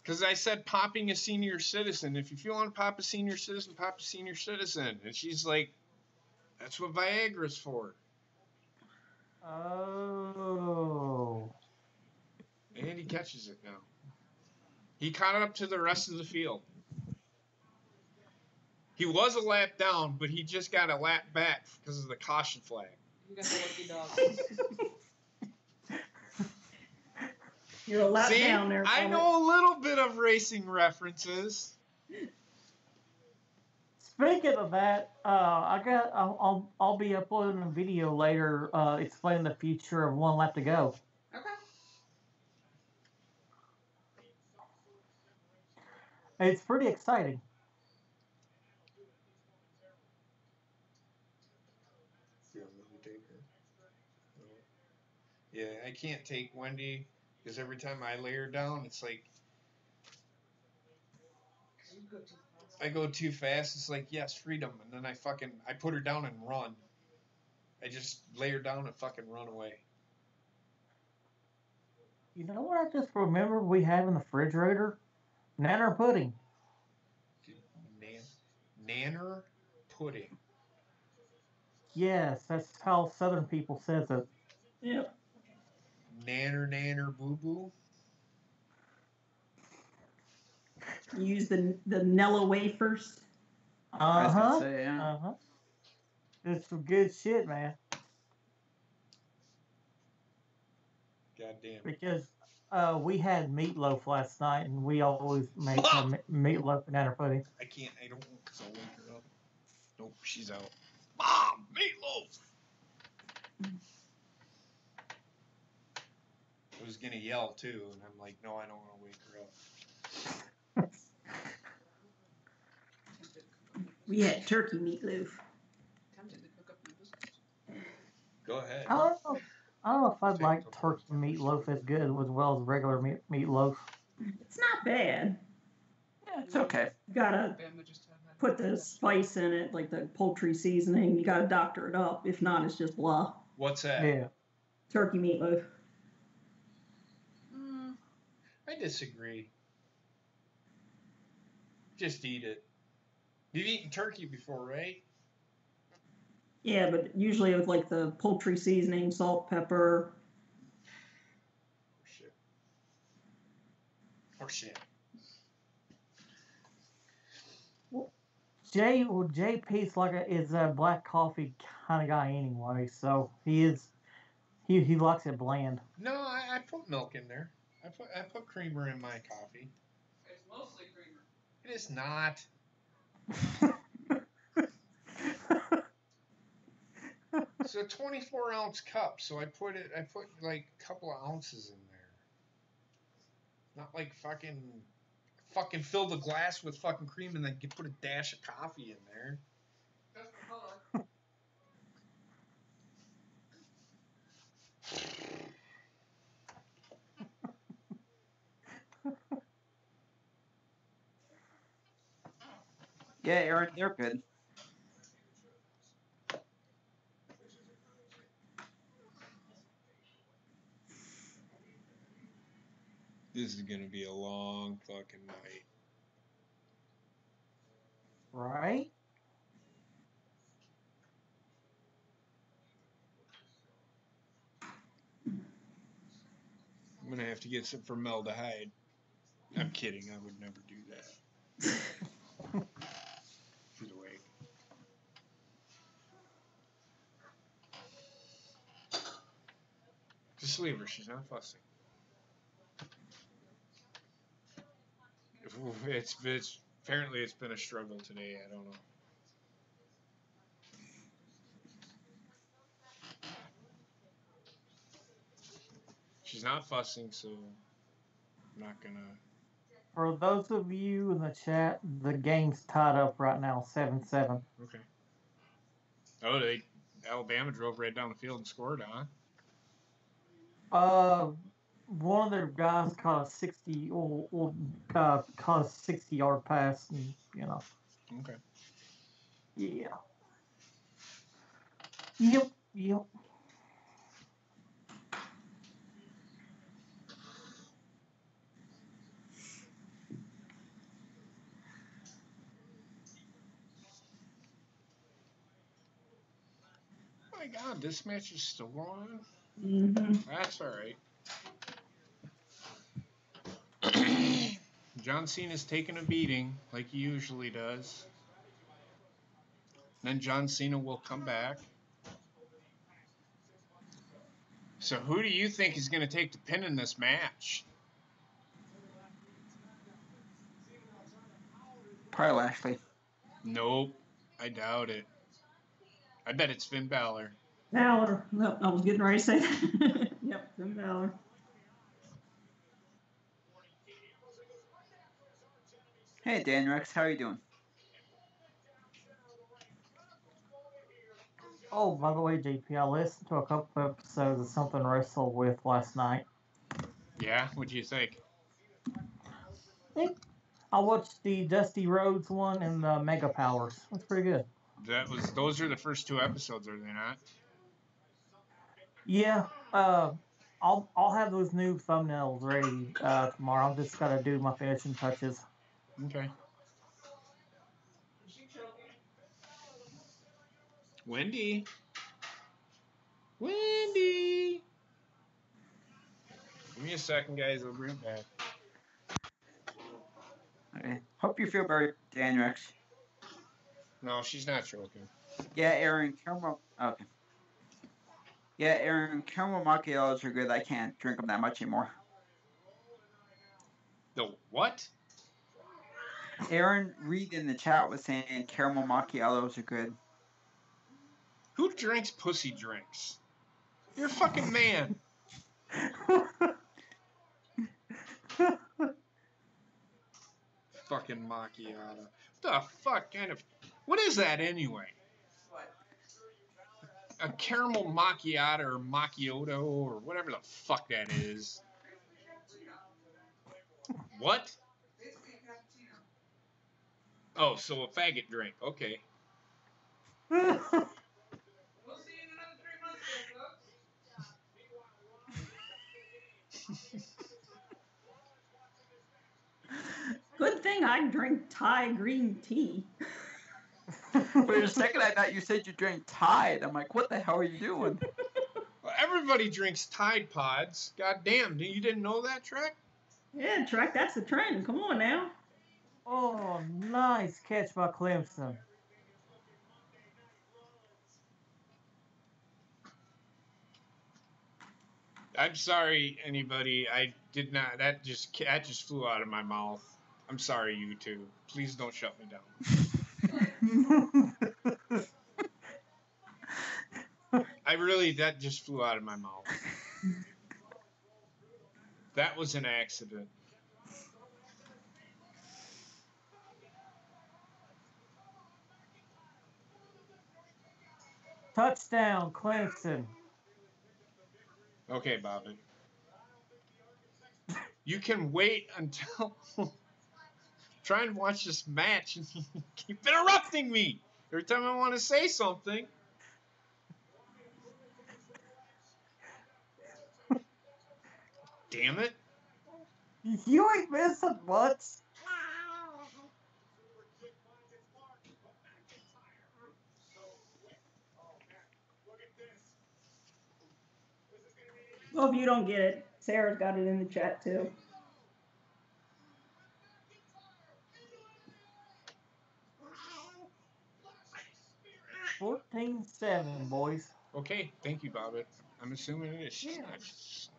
Because I said popping a senior citizen. If you want to pop a senior citizen, pop a senior citizen. And she's like, that's what Viagra's for. Oh. And he catches it now. He caught up to the rest of the field. He was a lap down, but he just got a lap back because of the caution flag. You got the lucky dog. You're a lap See, down there. I Bobbit. know a little bit of racing references. Speaking of that, I'll be uploading a video later explaining the future of One Lap to Go. Okay. It's pretty exciting. Yeah, I can't take Wendy because every time I lay her down, it's like I go too fast. It's like, yes, freedom, and then I put her down and run. I just lay her down and fucking run away. You know what I just remembered we have in the refrigerator? Nanner pudding. Nanner pudding. Yes, that's how Southern people says it. Yep. Nanner boo boo. Use the Nella wafers. I was gonna Uh-huh. say, yeah. Uh-huh. It's some good shit, man. Goddamn. Because we had meatloaf last night, and we always make meatloaf and nanner pudding. I don't because I'll wake her up. Nope, she's out. Mom, meatloaf! I was gonna yell too, and I'm like, no, I don't want to wake her up. We had turkey meatloaf. Tempted to cook up my biscuits. Go ahead. I don't know if I'd Take like the- turkey meatloaf as good as well as regular meatloaf. It's not bad. Yeah, it's okay. You gotta Bama just had that. put the spice in it, like the poultry seasoning. You gotta doctor it up. If not, it's just blah. What's that? Yeah. Turkey meatloaf. I disagree. Just eat it. You've eaten turkey before, right? Yeah, but usually with like the poultry seasoning, salt, pepper. Shit. Or shit. JP's is a black coffee kind of guy anyway, so he likes it bland. No, I put milk in there. I put creamer in my coffee. It's mostly creamer. It is not. It's a 24-ounce cup, so I put like a couple of ounces in there. Not like fucking fill the glass with fucking cream and then put a dash of coffee in there. Just for color. Yeah, Aaron, they're good. This is gonna be a long fucking night. Right? have to get some formaldehyde. I'm kidding. I would never do that. She's awake. Just leave her. She's not fussing. It's apparently it's been a struggle today. I don't know. She's not fussing, so I'm not gonna. For those of you in the chat, the game's tied up right now, 7-7. Okay. Oh, Alabama drove right down the field and scored, huh? One of their guys caught a 60-yard pass, and Okay. yeah. Yep. Oh my God, this match is still going on? Mm-hmm. That's all right. John Cena's taking a beating like he usually does. Then John Cena will come back. So who do you think is going to take the pin in this match? Probably Lashley. Nope. I doubt it. I bet it's Finn Balor. Balor. No, I was getting ready to say that. Yep, Finn Balor. Hey, Dan Rex, how are you doing? Oh, by the way, JP, I listened to a couple episodes of Something to Wrestle With last night. Yeah? What'd you think? I watched the Dusty Rhodes one and the Mega Powers. That's pretty good. Those are the first 2 episodes, are they not? Yeah. I'll have those new thumbnails ready tomorrow. I've just got to do my finishing touches. Okay. Wendy. Wendy. Give me a second, guys. I'll bring it back. Okay. Hope you feel better, Dan Rex. No, she's not choking. Yeah, Aaron, caramel. Okay. Yeah, Aaron, caramel macchiatos are good. I can't drink them that much anymore. The what? Aaron Reed in the chat was saying caramel macchiatos are good. Who drinks pussy drinks? You're a fucking man. Fucking macchiato. The fuck kind of... What is that anyway? What? A caramel macchiato or macchiato or whatever the fuck that is. What? Basically a cappuccino. Oh, so a faggot drink. Okay. We'll see you in another 3 months, folks. Good thing I drink Thai green tea. Wait a second, I thought you said you drank Tide. I'm like, what the hell are you doing? Well, everybody drinks Tide Pods. God damn, you didn't know that, Trek? Yeah, Trek, that's the trend. Come on now. Oh, nice catch by Clemson. I'm sorry, anybody. I did not. That just flew out of my mouth. I'm sorry, you two. Please don't shut me down. That just flew out of my mouth. That was an accident. Touchdown, Clemson. Okay, Bobby. You can wait until... Try and watch this match and you keep interrupting me every time I want to say something. Damn it. You ain't missing much. Well, if you don't get it, Sarah's got it in the chat too. $14-7, boys. Okay, thank you, Bobbit. I'm assuming it is. She's Yeah. not just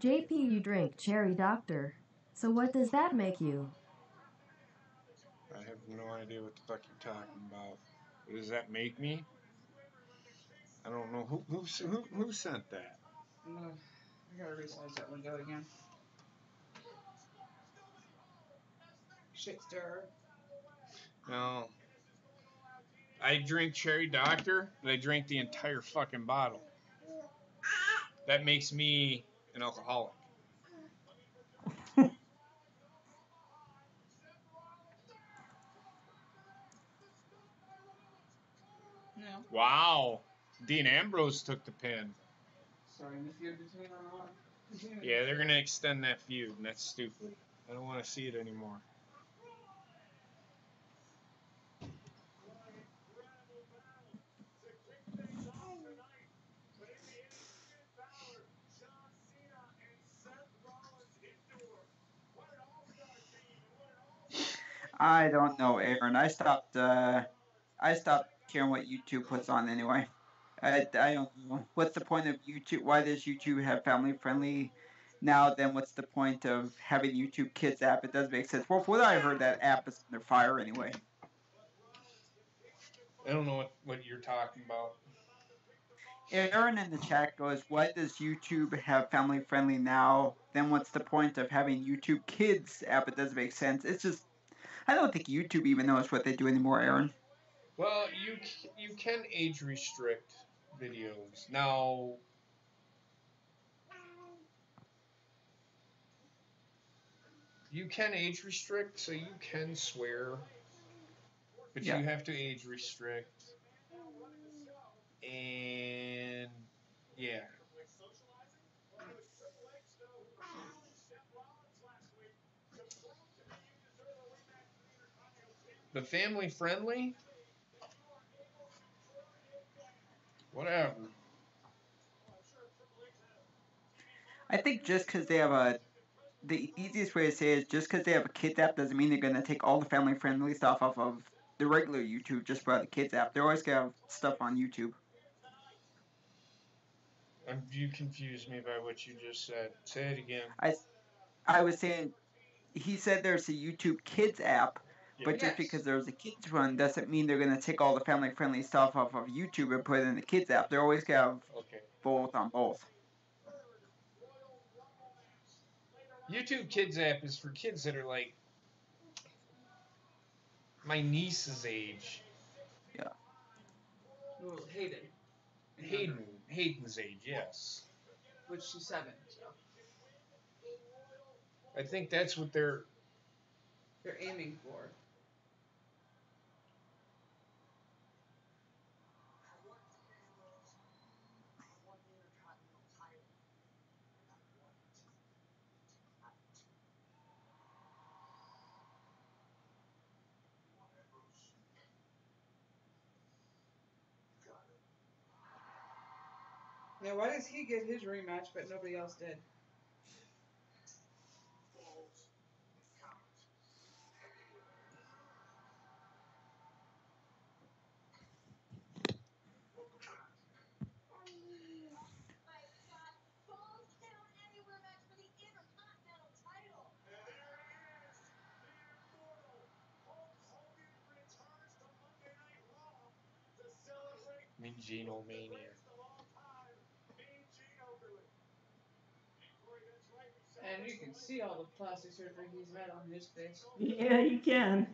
slamming. JP, you drink Cherry Doctor. So what does that make you? I have no idea what the fuck you're talking about. What does that make me? I don't know who sent that. I gotta resize that window again. Shit stir. No. I drink Cherry Doctor, but I drank the entire fucking bottle. That makes me an alcoholic. No. Wow. Dean Ambrose took the pin. Sorry, the feud between our Yeah, they're going to extend that feud, and that's stupid. I don't want to see it anymore. I don't know, Aaron. I stopped caring what YouTube puts on anyway. I don't know. What's the point of YouTube? Why does YouTube have family friendly now? Then what's the point of having YouTube Kids app? It doesn't make sense. Well, from what I heard, that app is under fire anyway. I don't know what you're talking about. Aaron in the chat goes, why does YouTube have family friendly now? Then what's the point of having YouTube Kids app? It doesn't make sense. It's just, I don't think YouTube even knows what they do anymore, Aaron. Well, you can age restrict videos. Now, you can age restrict, so you can swear, but Yeah. you have to age restrict. And yeah. The family friendly? Whatever. I think just because they have the easiest way to say it is just because they have a kids app doesn't mean they're going to take all the family friendly stuff off of the regular YouTube just for the kids app. They're always going to have stuff on YouTube. You confused me by what you just said. Say it again. I was saying, he said there's a YouTube Kids app, Yeah. but just because there's a kids one doesn't mean they're going to take all the family friendly stuff off of YouTube and put it in the kids app. They're always going to have both on both. YouTube Kids app is for kids that are like my niece's age. Yeah. Well, Hayden. Hayden's age, yes. Which she's 7, so. I think that's what they're aiming for. Now, why does he get his rematch, but nobody else did? Gino Mania. And you can see all the plastic surgery he's had on his face. Yeah, you can.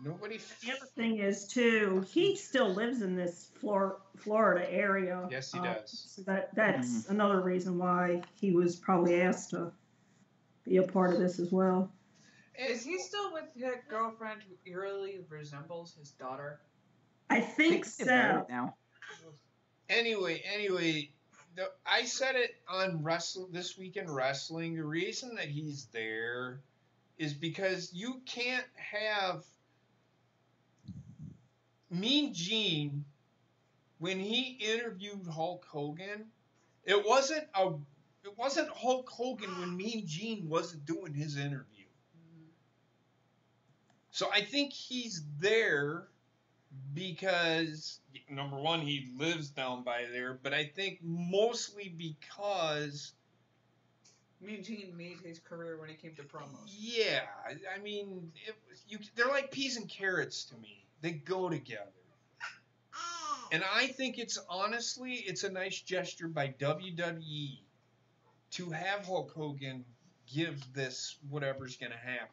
Nobody. The other thing is too, he still lives in this Florida area. Yes, he does. So that's another reason why he was probably asked to be a part of this as well. Is he still with his girlfriend who eerily resembles his daughter? I think so. Now. Anyway, I said it on This Week in Wrestling. The reason that he's there is because you can't have Mean Gene when he interviewed Hulk Hogan. It wasn't Hulk Hogan when Mean Gene wasn't doing his interview. So I think he's there because, number one, he lives down by there, but I think mostly because Mean Gene made his career when it came to promos. yeah, I mean, they're like peas and carrots to me. They go together. And I think it's a nice gesture by WWE to have Hulk Hogan give this whatever's going to happen.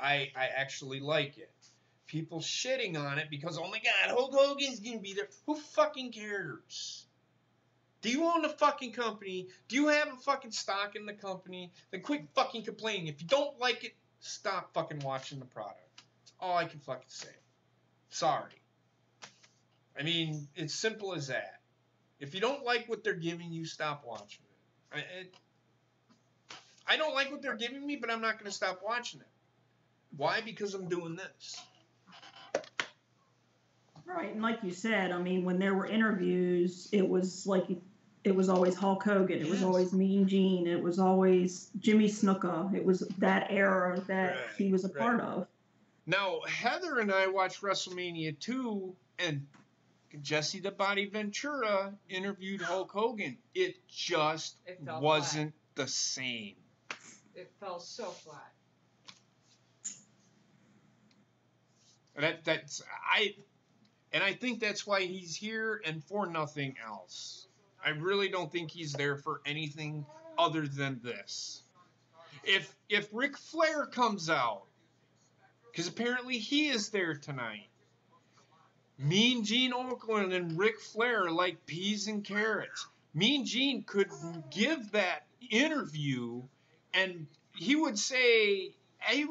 I actually like it. People shitting on it because, oh my God, Hulk Hogan's going to be there. Who fucking cares? Do you own the fucking company? Do you have a fucking stock in the company? Then quit fucking complaining. If you don't like it, stop fucking watching the product. That's all I can fucking say. Sorry. I mean, it's simple as that. If you don't like what they're giving you, stop watching it. I don't like what they're giving me, but I'm not going to stop watching it. Why? Because I'm doing this. Right, and like you said, I mean, when there were interviews, it was always Hulk Hogan, it was always Mean Gene, it was always Jimmy Snuka. It was that era that he was a part of. Now, Heather and I watched WrestleMania 2, and Jesse the Body Ventura interviewed Hulk Hogan. It just wasn't the same. It fell so flat. And I think that's why he's here and for nothing else. I really don't think he's there for anything other than this. If Ric Flair comes out, because apparently he is there tonight, Mean Gene Okerlund and Ric Flair are like peas and carrots. Mean Gene could give that interview and he would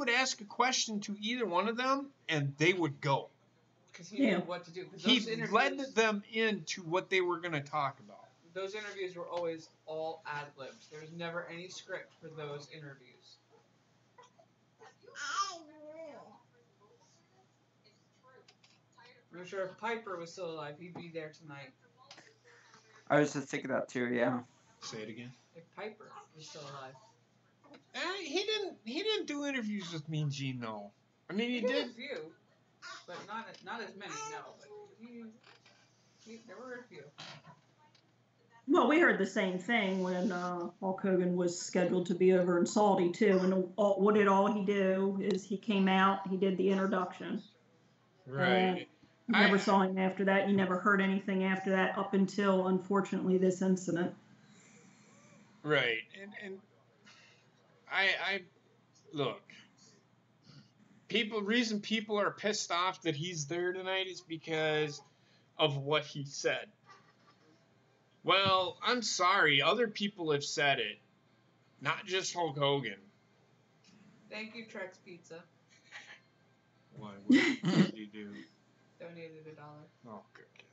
ask a question to either one of them and they would go. Because he knew what to do. He led them into what they were going to talk about. Those interviews were always all ad-libs. There was never any script for those interviews. I'm sure if Piper was still alive, he'd be there tonight. I was just thinking that too, yeah. Say it again. If Piper was still alive. He didn't do interviews with Mean Gene, though. I mean, he did a few, but not as many, no. But there were a few. Well, we heard the same thing when Hulk Hogan was scheduled to be over in Saudi, too. And what did he do is he came out, he did the introduction. Right. You never saw him after that. You never heard anything after that up until, unfortunately, this incident. Right. And I look, reason people are pissed off that he's there tonight is because of what he said. Well, I'm sorry. Other people have said it. Not just Hulk Hogan. Thank you, Trex Pizza. Why? What did you do? Donated $1. Oh, good God.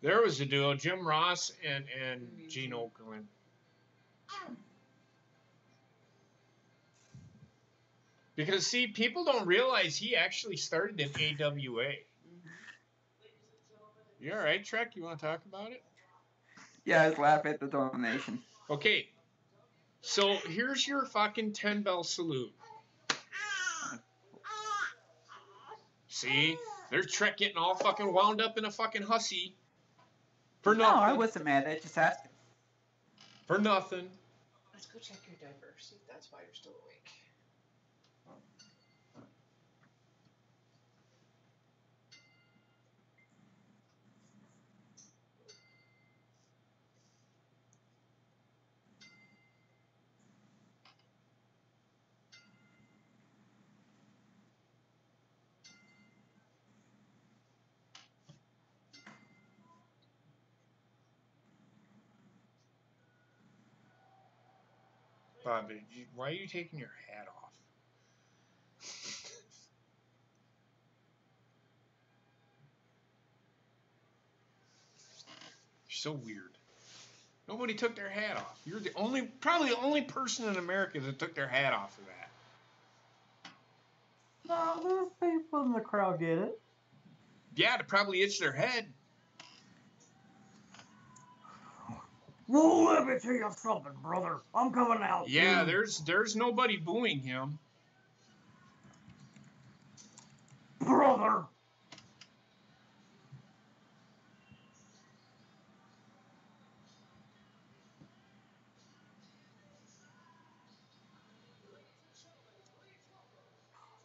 There was a duo. Jim Ross and Gene Okerlund. Because, see, people don't realize he actually started in AWA. You all right, Trek? You want to talk about it? Yeah, I was laughing at the donation. Okay. So, here's your fucking 10-bell salute. See? There's Trek getting all fucking wound up in a fucking hussy. For nothing. No, I wasn't mad. I just asked him. For nothing. Let's go check your diaper. See if that's why you're still awake. Bobby, why are you taking your hat off? You're so weird. Nobody took their hat off. You're probably the only person in America that took their hat off for that. No, there's people in the crowd get it. Yeah, to probably itch their head. Well, let me tell you something, brother. I'm coming out. Yeah, dude. there's nobody booing him. Brother.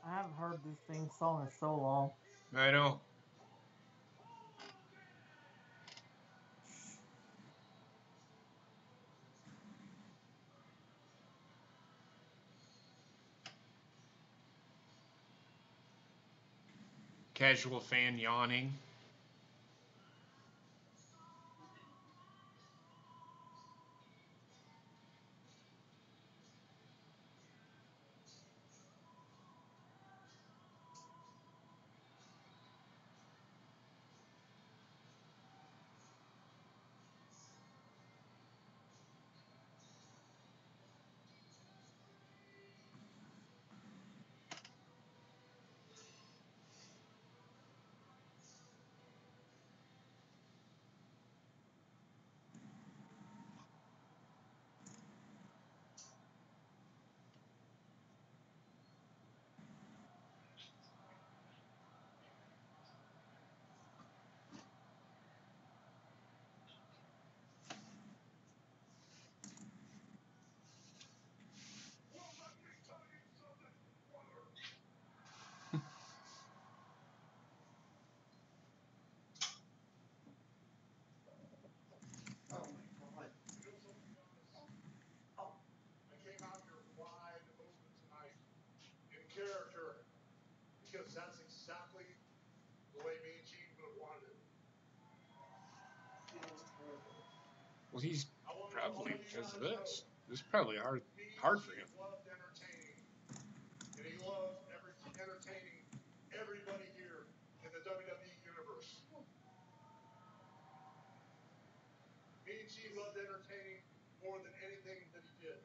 I haven't heard this theme song in so long. I know. Casual fan yawning. I came out here wide open tonight in character because that's exactly the way me and Gene would have wanted it. Well, he's I want probably all you because of guys this. know, This is probably hard me and for him. Gene loved entertaining, and he loved entertaining everybody here in the WWE universe. Me and Gene loved entertaining more than anything that he did.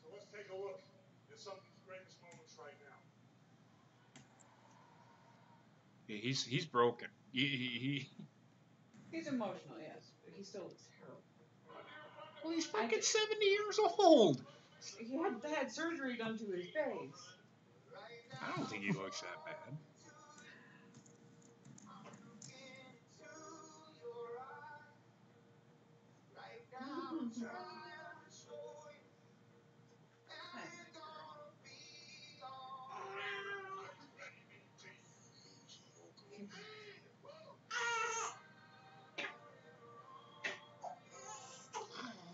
So let's take a look at some of his greatest moments right now. Yeah, he's broken. He's emotional, yes, but he still looks terrible. Well, he's fucking 70 years old. He had surgery done to his face. I don't think he looks that bad.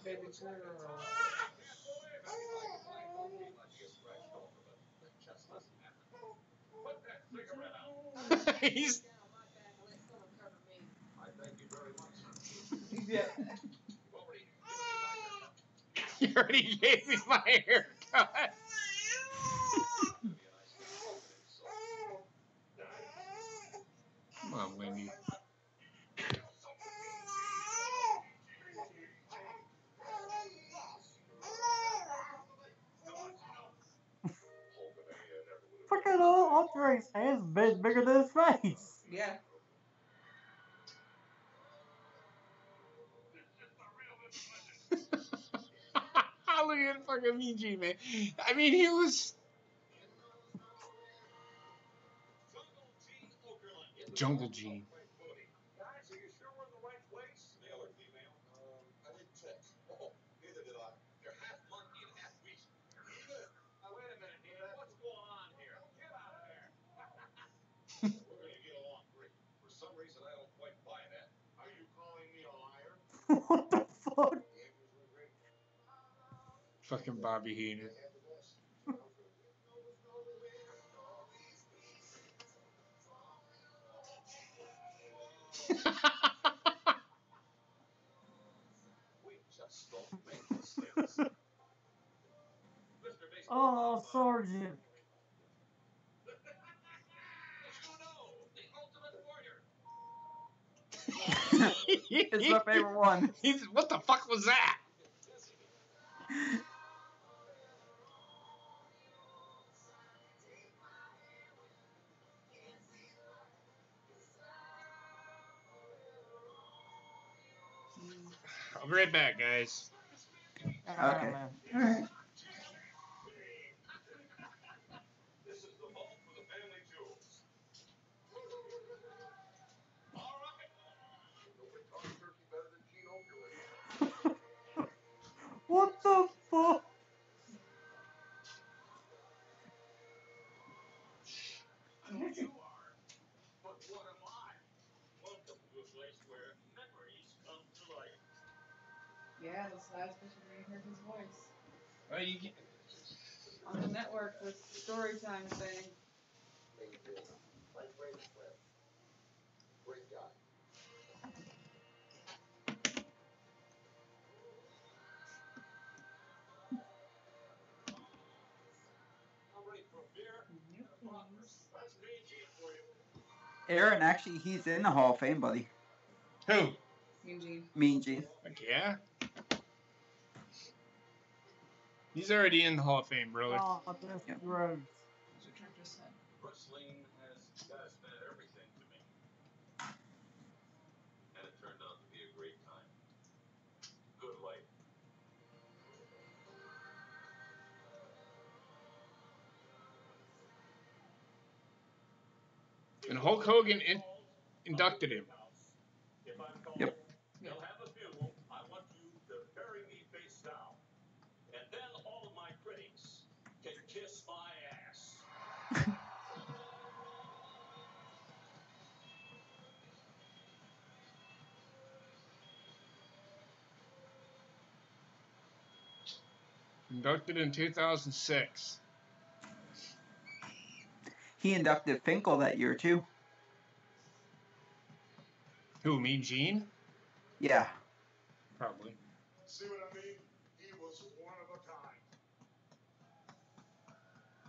Baby girl. He's Yeah. you already gave me my haircut. Come on, Wendy. Look at Andre's hand's bigger than his face. Yeah. Look at fucking Mean man. I mean, he was Jungle Gene. Guys, are you sure we're in the right place? Male or female? I didn't check. Oh, neither did I. You're half monkey and half beast. Nina! Wait a minute, Nina. What's going on here? Get out of there. We're going to get along great. For some reason, I don't quite buy that. Are you calling me a liar? What the fuck? Fucking Bobby Heenan. We just don't make mistakes. Oh, Sergeant. It's my favorite one. What the fuck was that? I'll be right back, guys. Okay. Man. All right. This is the vault for the family jewels. All right. Nobody talks turkey better than Gene Okerlund. What the fuck? I know what you are, but what am I? Welcome to a place where memories come to life. Yeah, this last person we heard his voice Well, you can, on the network with Storytime saying, Like great friend. Great guy. I'm ready for a beer. "Yep, please." That's Mean Gene for you. Aaron, actually, he's in the Hall of Fame, buddy. who? Eugene. Mean Gene. Like, yeah. He's already in the Hall of Fame, brother. Oh, Dusty Yep. Rhodes. That's what Trent just said. Wrestling has meant everything to me. And it turned out to be a great time. Good life. And Hulk Hogan inducted him. If I'm called, Yep. you'll have a funeral. I want you to bury me face down. And then all of my critics can kiss my ass. Inducted in 2006. He inducted Finkel that year, too. Who, Mean Gene? Yeah. Probably. See what I mean? He was one of a kind.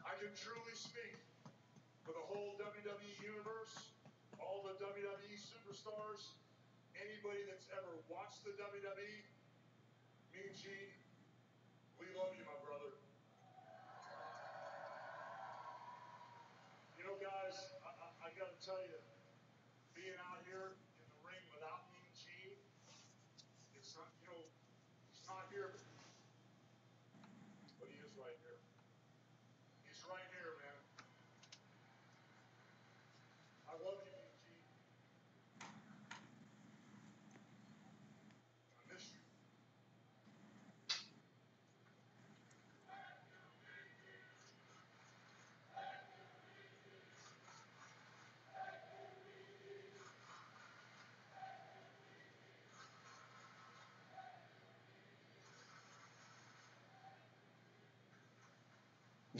I can truly speak for the whole WWE universe, all the WWE superstars, anybody that's ever watched the WWE. Mean Gene, we love you, my brother. You know, guys, I got to tell you, being out here in the ring without Mean Gene, it's not, you know, he's not here, but he is right here. He's right here, man. I love you, Mean Gene. I miss you.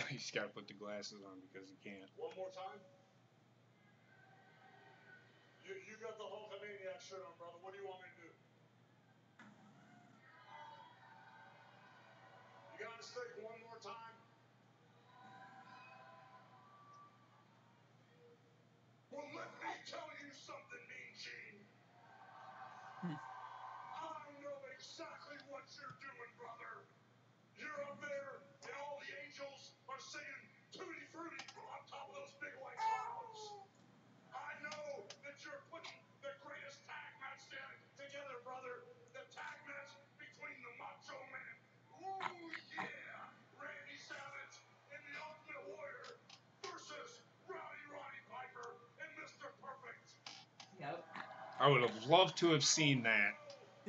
He's got to put the glasses on because he can't. One more time. You got the Hulkamaniac shirt on, brother. What do you want me to do? You got to stake one more time. Well, let me tell you something, Mean Gene. I know exactly what you're doing, brother. You're up there, and all the angels are singing Tutti Frutti on top of those big white clouds. I know that you're putting the greatest tag match together, brother. The tag match between the Macho Man, ooh yeah, Randy Savage, and the Ultimate Warrior versus Rowdy Roddy Piper and Mr. Perfect. Yep. I would have loved to have seen that.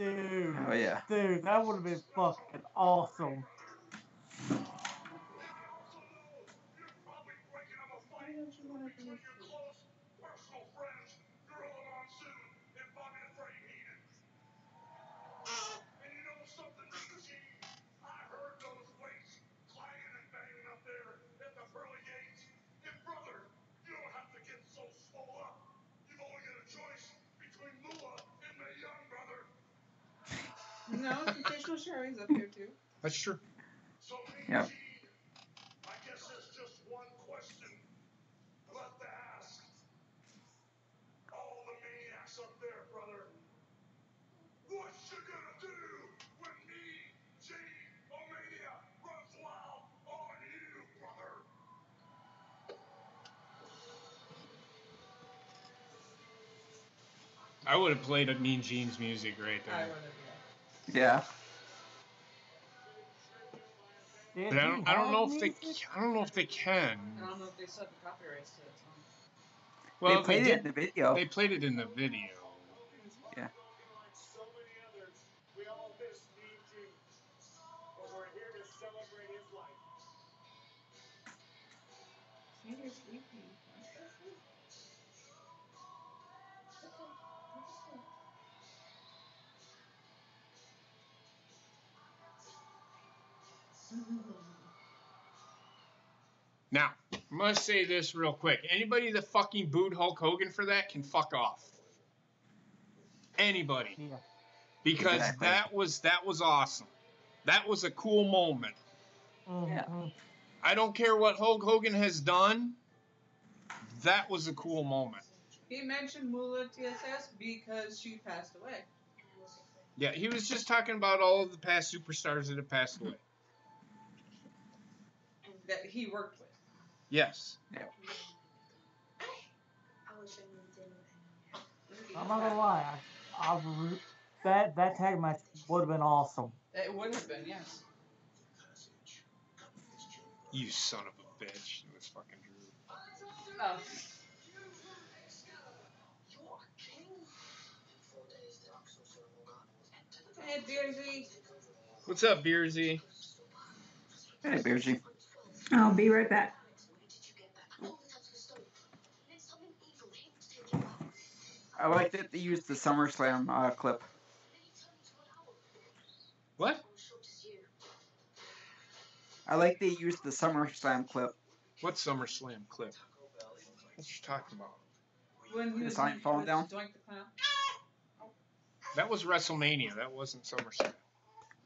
Dude. Oh, yeah. Dude, that would have been fucking awesome. I also know you're probably breaking up a fight between your close personal friends, Gorilla Monsoon and Bobby the Brain Heenan. And you know something, Mean Gene? I heard those weights clanging and banging up there at the pearly gates. And brother, you don't have to get so swole up. You've only got a choice between Moolah and Mae Young, brother. No, sensational Sherry's up here too. That's true. So Mean Yep. Gene, I would have played a Mean Gene's music right I there. would have. Yeah. Did But I he don't have know if they. music? I don't know if they can. I don't know if they still have the copyrights to that song. Well, they played it in did. the video. They played it in the video. Yeah. So many others, we all miss Mean Gene. But we're here to celebrate his life. See, you're sleepy. Why is that sleep? It's okay. Go to sleep. Now, I must say this real quick. Anybody that fucking booed Hulk Hogan for that can fuck off. Anybody. Yeah. Because Exactly. that was awesome. That was a cool moment. Mhm. I don't care what Hulk Hogan has done. That was a cool moment. He mentioned Moolah TSS because she passed away. Yeah, he was just talking about all of the past superstars that have passed away. That he worked with. Yes. I'm not gonna lie. That tag match would have been awesome. It would have been, yes. You son of a bitch. It was fucking Drew. Oh. Hey, Beersy. What's up, Beersy? Hey, Beargy. I'll be right back. I like that they used the SummerSlam clip. What? I like they used the SummerSlam clip. What SummerSlam clip? What you talking about? When he The was sign in- falling with down? Doink the Clown. That was WrestleMania. That wasn't SummerSlam.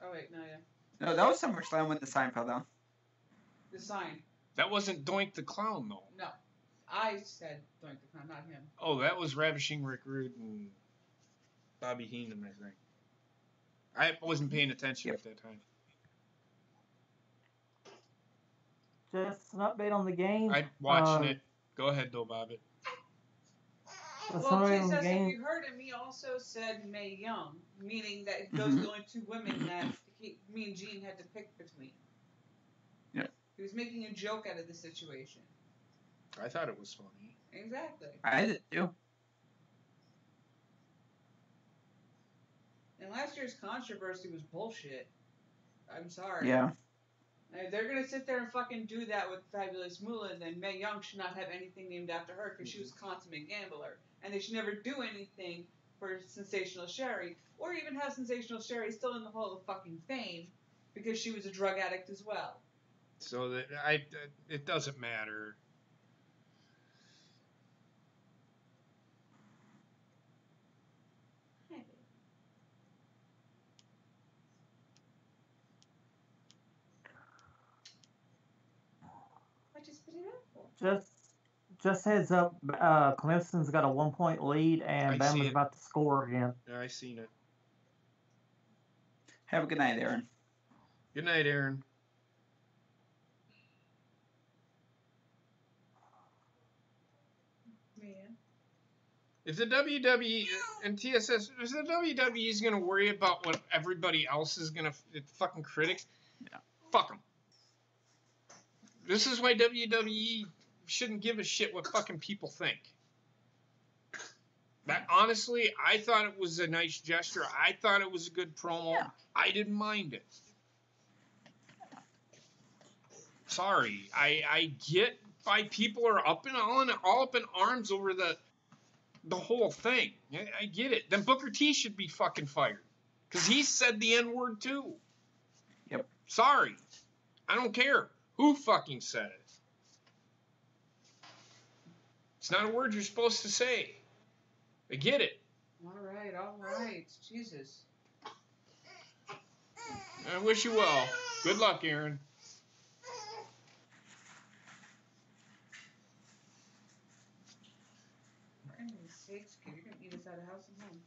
Oh, wait, no, yeah. No, that was SummerSlam when the sign fell down. The sign. That wasn't Doink the Clown, though. No. I said Doink the Clown, not him. Oh, that was Ravishing Rick Rude and Bobby Heenan, I think. I wasn't paying attention at that time. Just an update on the game. I'm watching it. Go ahead, though, Bobbit. Just Well, an update she on the says, if game. you heard him, he also said Mae Young, meaning that those are the only two women that me and Gene had to pick between. Yeah. He was making a joke out of the situation. I thought it was funny. Exactly. I did too. And last year's controversy was bullshit. I'm sorry. Yeah. If they're gonna sit there and fucking do that with Fabulous Moolah, then Mae Young should not have anything named after her because she was a consummate gambler. And they should never do anything for Sensational Sherry, or even have Sensational Sherry still in the Hall of fucking Fame because she was a drug addict as well. So that it doesn't matter. What you spit it out for? Just heads up, Clemson's got a 1-point lead, and I see Bama's it. about to score again. Yeah, I seen it. Have a good night, Aaron. Good night, Aaron. Man. If the WWE and TSS, if the WWE is going to worry about what everybody else is going to, fucking critics, Yeah. fuck them. This is why WWE shouldn't give a shit what fucking people think. That honestly, I thought it was a nice gesture. I thought it was a good promo. Yeah. I didn't mind it. Sorry, I get why people are all up in arms over the whole thing. I get it. Then Booker T should be fucking fired because he said the N-word too. Yep. Sorry, I don't care who fucking said it. It's not a word you're supposed to say. I get it. All right. Jesus. I wish you well. Good luck, Aaron. For goodness sakes, kid, you're gonna eat us out of house and home.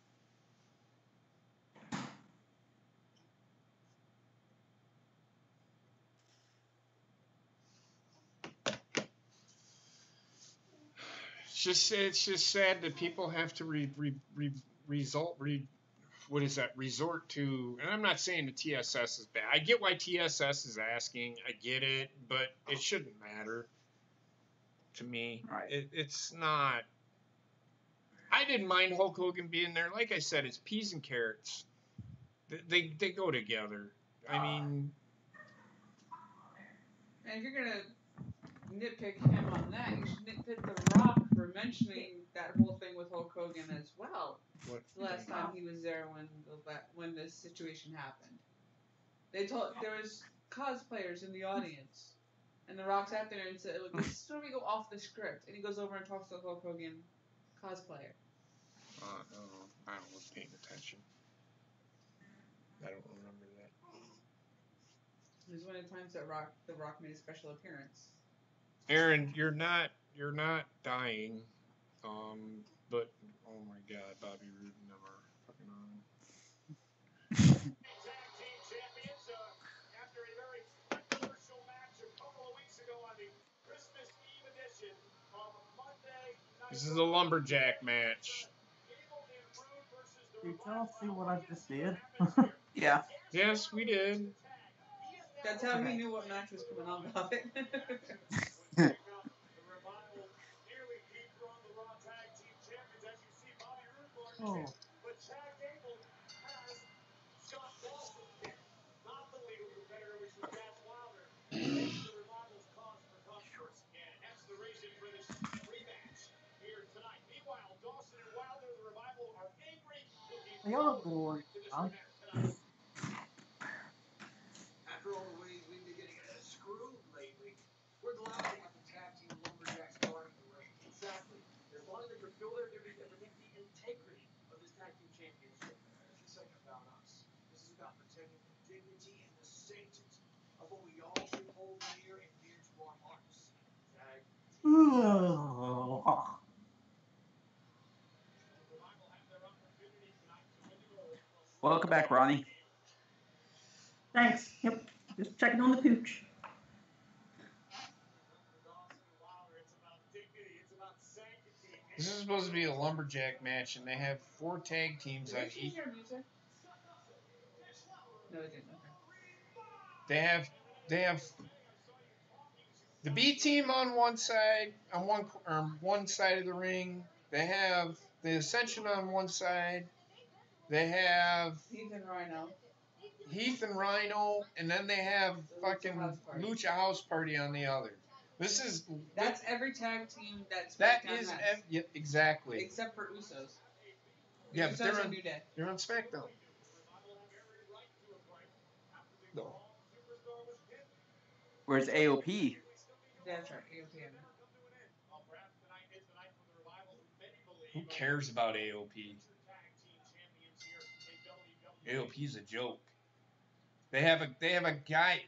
It's just sad that people have to what is that? Resort to, and I'm not saying the TSS is bad. I get why TSS is asking. I get it, but it shouldn't matter to me. Right. It's not. I didn't mind Hulk Hogan being there. Like I said, it's peas and carrots. They go together. I mean, And if you're gonna nitpick him on that, you should nitpick The Rock for mentioning that whole thing with Hulk Hogan as well. what? The last time he was there when this situation happened, there was cosplayers in the audience, and The Rock sat there and said, "Look, this is where we go off the script," and he goes over and talks to the Hulk Hogan cosplayer. No, I was paying attention. I don't remember that. It was one of the times that The Rock made a special appearance. Aaron, you're not dying. But oh my God, Bobby Roode never fucking on. Tag team champions after a very controversial match a couple of weeks ago on the Christmas Eve edition of Monday Night This is a lumberjack match. Did y'all see what I just did? Yeah. Yes, we did. That's how he knew what match was coming on, Bobby. Oh. But Chad Gable has Scott Dawson picked, not the legal competitor, which was Dash Wilder. It's the Revival's cause for controversy. And that's the reason for this rematch here tonight. Meanwhile, Dawson and Wilder, the Revival, are angry, looking They are forward bored. to this rematch tonight. After all the ways we've been getting screwed lately, we're glad to have the tag team Lumberjacks guarding the ring. Exactly. As long as they fulfill their duties and protect the integrity of this tag team championship. This ain't about us. This is about protecting the dignity and the sanctity of what we all should hold near and dear to our hearts. Tag team. Welcome back, Ronnie. Thanks. Yep. Just checking on the pooch. This is supposed to be a lumberjack match, and they have 4 tag teams on each. No, it didn't. Okay. They have the B team on one side, on one side of the ring. They have the Ascension on one side. They have Heath and Rhino, and then they have fucking Lucha House Party on the other. That's every tag team that's yeah, exactly. except for Usos. Yeah, but Usos and New Day. they're on SmackDown. No. Where's AOP? That's right, AOP. Who cares about AOP? AOP's a joke. They have a guy.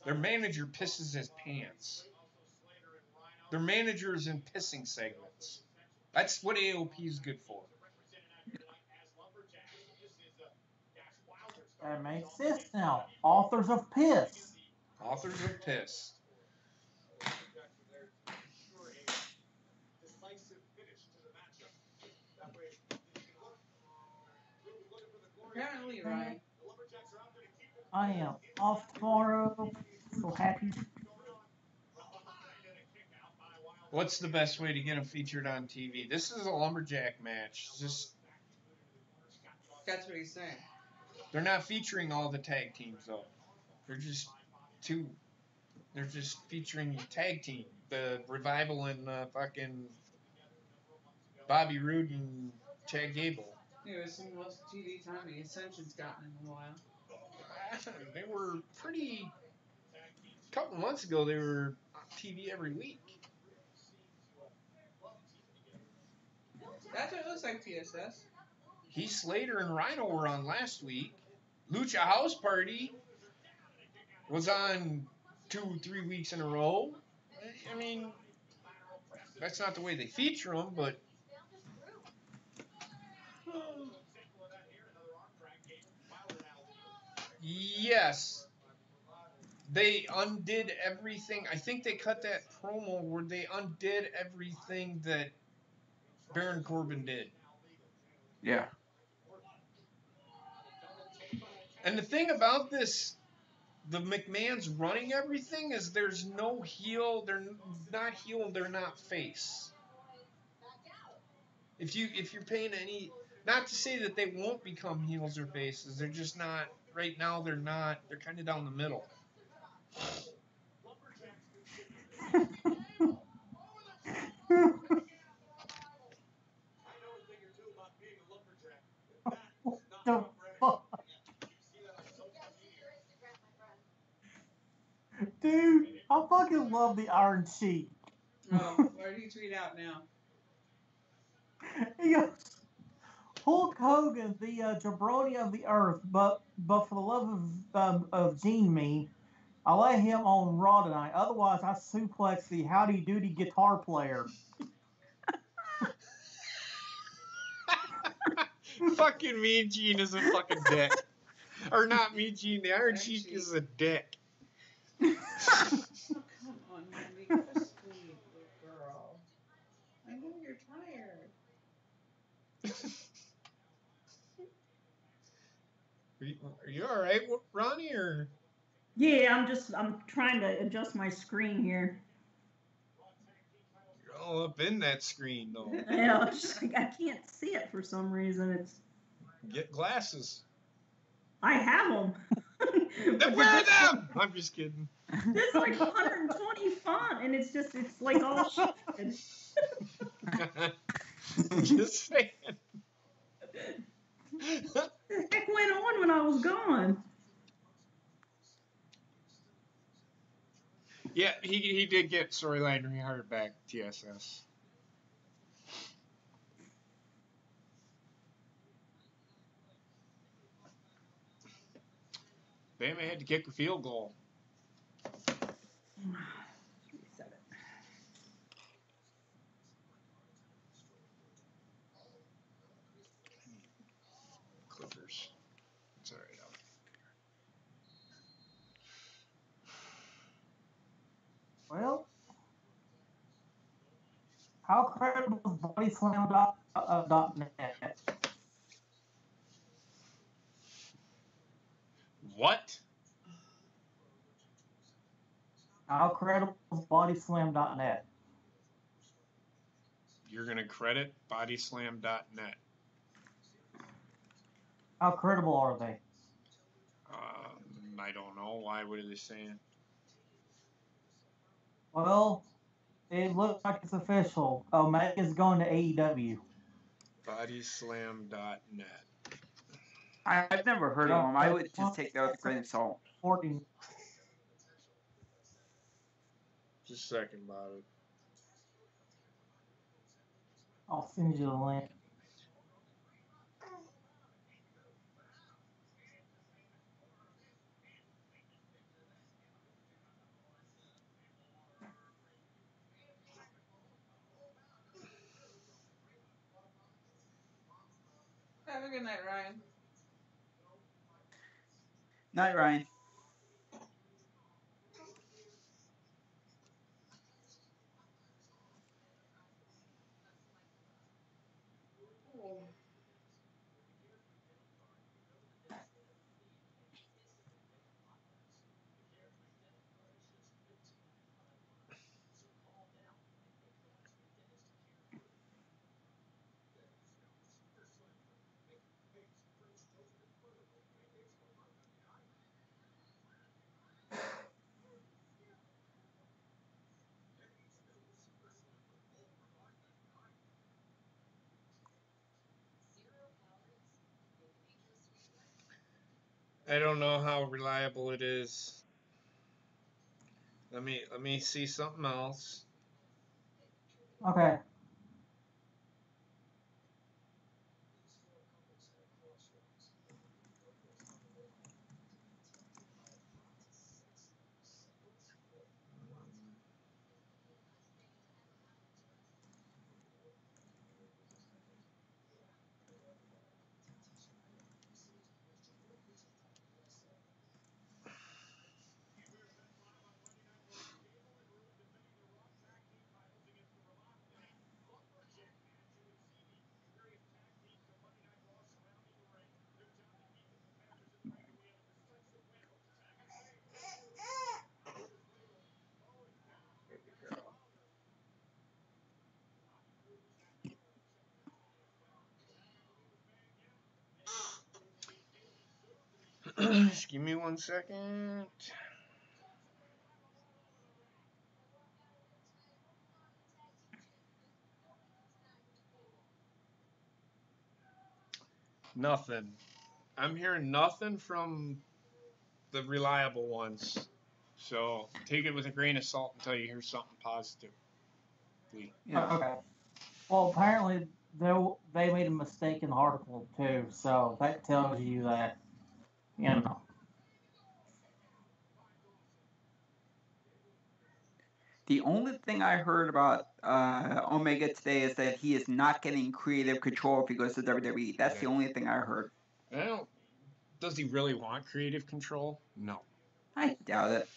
Their manager pisses his pants. Their manager is in pissing segments. That's what AOP is good for. That makes sense now. Authors of Piss. Authors of Piss. Apparently, Ryan. I am off tomorrow. So happy. What's the best way to get them featured on TV? This is a lumberjack match. That's what he's saying. They're not featuring all the tag teams though. They're just featuring tag team. The Revival and fucking Bobby Roode and Chad Gable. Yeah, it was some most TV time the Ascension's gotten in a while. They were pretty. A couple months ago, they were on TV every week. That's what it looks like, TSS. Heath Slater and Rhino were on last week. Lucha House Party was on 2-3 weeks in a row. I mean, that's not the way they feature them, but. Yes. they undid everything. I think they cut that promo where they undid everything that Baron Corbin did. Yeah. And the thing about this, the McMahon's running everything, is there's no heel. They're not heel. They're not face. If you're paying any, not to say that they won't become heels or faces, they're just not right now. They're not. They're kind of down the middle. What the fuck? Dude, I fucking love the Iron Sheik. Oh, where did he tweet out now? He goes, Hulk Hogan, the jabroni of the earth, but for the love of Gene Me, I lay him on Raw tonight. Otherwise, I suplex the howdy doody guitar player. Fucking Mean Gene is a fucking dick. Or not Mean Gene, the Iron Sheik is a dick. Oh, come on, Mandy. Go to sleep, little girl. I know you're tired. Are you all right, Ronnie? Or Yeah, I'm trying to adjust my screen here. you're all up in that screen though? Yeah, it's just like I can't see it for some reason. It's Get glasses. I have them. Then wear them. I'm just kidding. It's like 120 font, and it's like all shifted. Just saying. What the heck went on when I was gone? Yeah, he did get storyline rehired back TSS. Bama had to kick a field goal. Reset it. Clippers. It's all right. Well, how credible is bodyslam.net? What? How credible is bodyslam.net? You're gonna credit bodyslam.net. How credible are they? I don't know. Why? What are they saying? Well, it looks like it's official. Omega's going to AEW. Bodyslam.net. I've never heard of them. I would just take that with a grain of salt. 14. Just a second about it. I'll send you the link. Have a good night, Ryan. Night, Ryan. I don't know how reliable it is. Let me see something else. Okay. Just give me 1 second. Nothing. I'm hearing nothing from the reliable ones. So take it with a grain of salt until you hear something positive. Yeah. Okay. Well, apparently they made a mistake in the article too, so that tells you that, you know. The only thing I heard about Omega today is that he is not getting creative control if he goes to WWE. That's the only thing I heard. Does he really want creative control? No. I doubt it.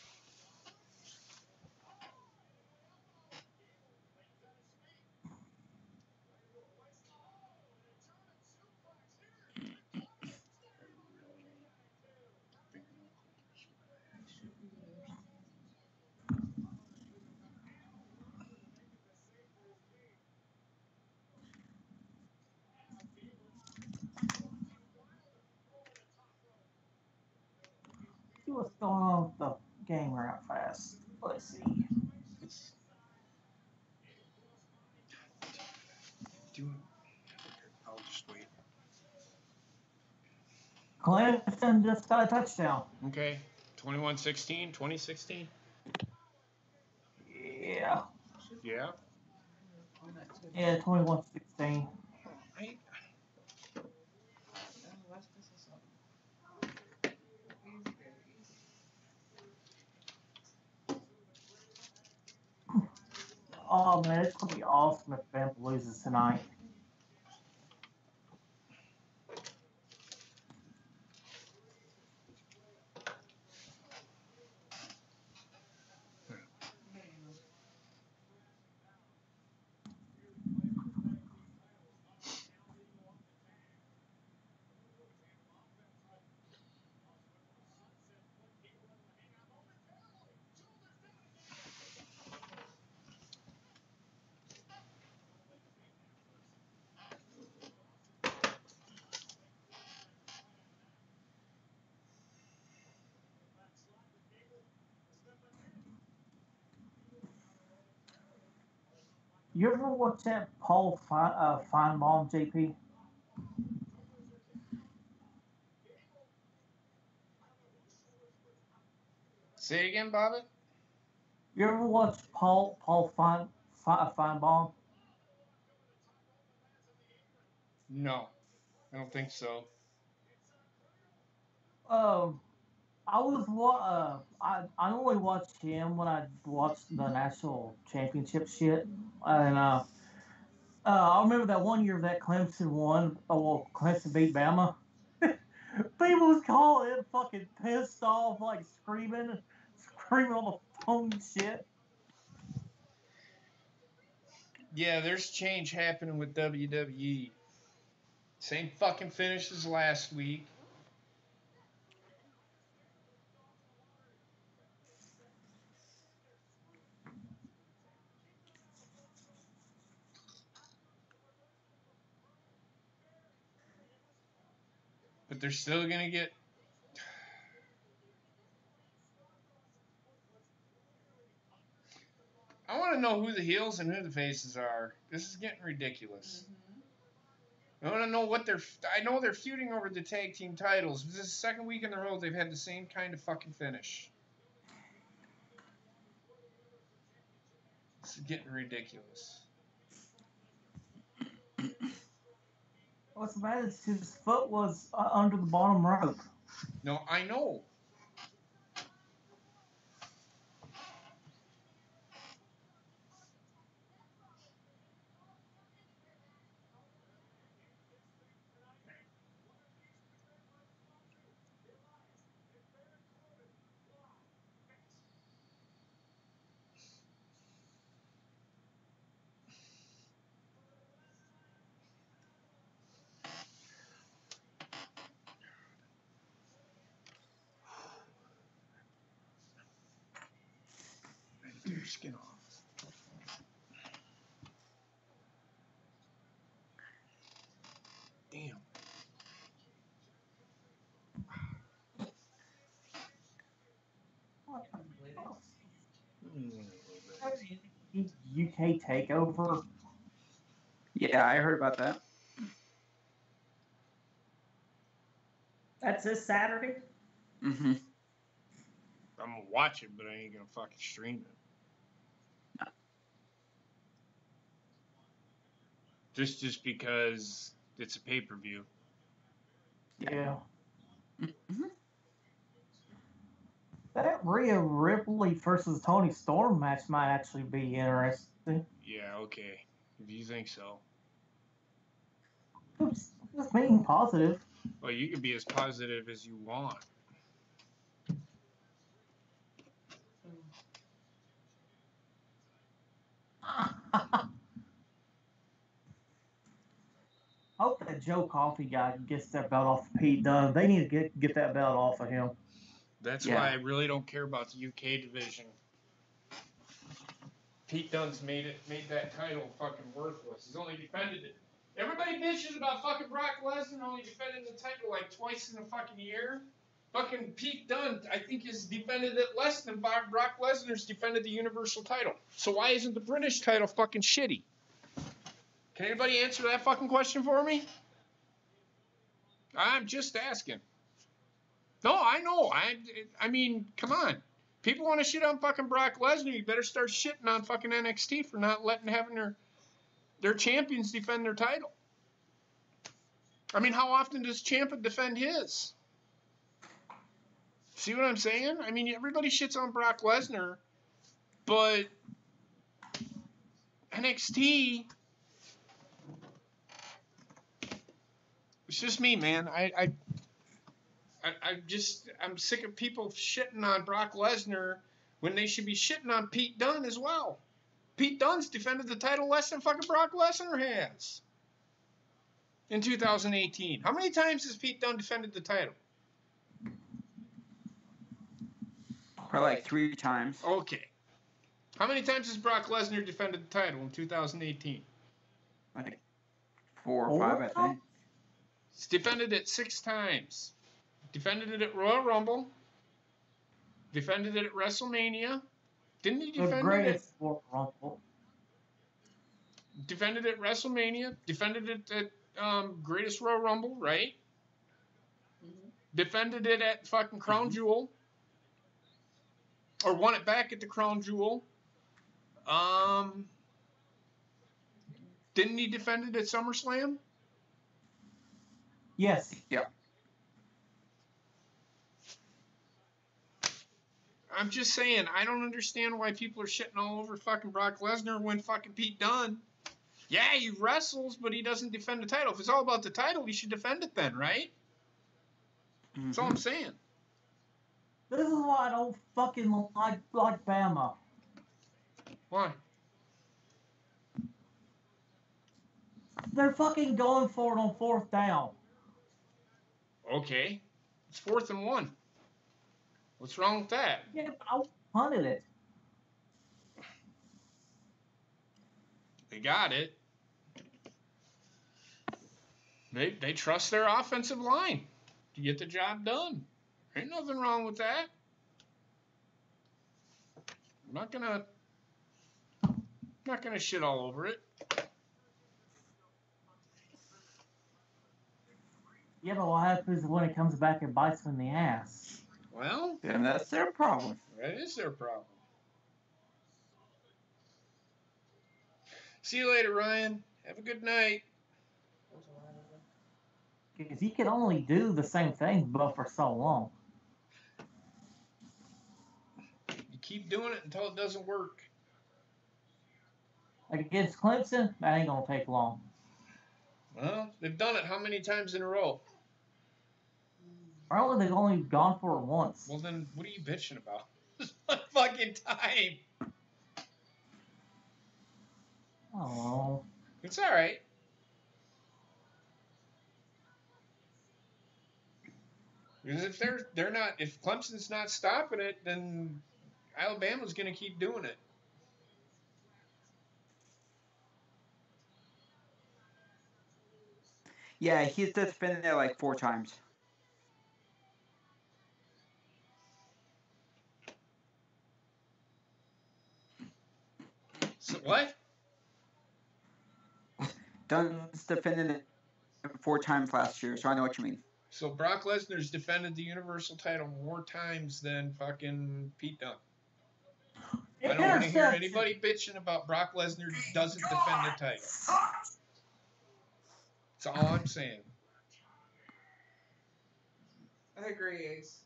See what's going on with the game real fast. Let's see. I'll just wait. Clemson just got a touchdown. Okay. 21-16, 2016? Yeah. Yeah. Yeah, 21-16. Oh man, it's gonna be awesome if Bama loses tonight. You ever watch that Paul Feinbaum, JP? Say again, Bobby? You ever watch Paul Feinbaum? No. I don't think so. I only watch him when I watch the national championship shit, and I remember that one year that Clemson won. Oh well, Clemson beat Bama. People was calling it fucking pissed off, like screaming on the phone and shit. Yeah, there's change happening with WWE. Same fucking finish as last week. But they're still going to get... I want to know who the heels and who the faces are. This is getting ridiculous. I want to know what they're... I know they're feuding over the tag team titles. This is the second week in a row they've had the same kind of fucking finish. This is getting ridiculous. What's the matter? His foot was under the bottom rope. No, I know. Get your skin off. Damn. UK takeover. Yeah, I heard about that. That's this Saturday. Mm-hmm. I'm gonna watch it, but I ain't gonna fucking stream it. Just because it's a pay-per-view. Yeah. Mm-hmm. That Rhea Ripley versus Tony Storm match might actually be interesting. Yeah, okay. If you think so. Just being positive. Well, you can be as positive as you want. Hope that Joe Coffey guy gets that belt off Pete Dunne. They need to get that belt off of him. That's why I really don't care about the UK division. Pete Dunne's made that title fucking worthless. He's only defended it. Everybody bitches about fucking Brock Lesnar only defending the title like twice in a fucking year. Fucking Pete Dunne, I think, has defended it less than Brock Lesnar's defended the Universal title. So why isn't the British title fucking shitty? Can anybody answer that fucking question for me? I'm just asking. No, I know. I mean, come on. People want to shit on fucking Brock Lesnar. You better start shitting on fucking NXT for not having their champions defend their title. I mean, how often does Ciampa defend his? See what I'm saying? I mean, everybody shits on Brock Lesnar, but NXT, it's just me, man. I'm sick of people shitting on Brock Lesnar when they should be shitting on Pete Dunne as well. Pete Dunne's defended the title less than fucking Brock Lesnar has in 2018. How many times has Pete Dunne defended the title? Probably like 3 times. Okay. How many times has Brock Lesnar defended the title in 2018? Like 4 or 5, I think. He's defended it 6 times. Defended it at Royal Rumble. Defended it at WrestleMania. Didn't he defend it? Royal Rumble. Defended it at WrestleMania. Defended it at Greatest Royal Rumble, right? Mhm. Defended it at fucking Crown Jewel. Or won it back at the Crown Jewel. Didn't he defend it at SummerSlam? Yes. Yeah. I'm just saying, I don't understand why people are shitting all over fucking Brock Lesnar when fucking Pete Dunne. Yeah, he wrestles, but he doesn't defend the title. If it's all about the title, he should defend it then, right? Mm-hmm. That's all I'm saying. This is why I don't fucking like Bama. Why? They're fucking going for it on 4th down. Okay. It's 4th and 1. What's wrong with that? Yeah, but I punted it. They got it. They trust their offensive line to get the job done. Ain't nothing wrong with that. I'm not gonna shit all over it. Yeah, but what happens when it comes back and bites them in the ass? Well, And that's their problem. that is their problem. See you later, Ryan. Have a good night. Because you can only do the same thing, but for so long. You keep doing it until it doesn't work. Like against Clemson, that ain't gonna take long. Well, they've done it how many times in a row? Apparently, they've only gone for it once. Well, then what are you bitching about? It's one fucking time. Oh. It's all right. Because if they're not, if Clemson's not stopping it, then Alabama's going to keep doing it. Yeah, he's just been there like 4 times. What? Dunn's defended it 4 times last year, so I know what you mean. So Brock Lesnar's defended the Universal title more times than fucking Pete Dunne. I don't want to hear anybody bitching about Brock Lesnar doesn't defend the title. That's all I'm saying. I agree, Ace.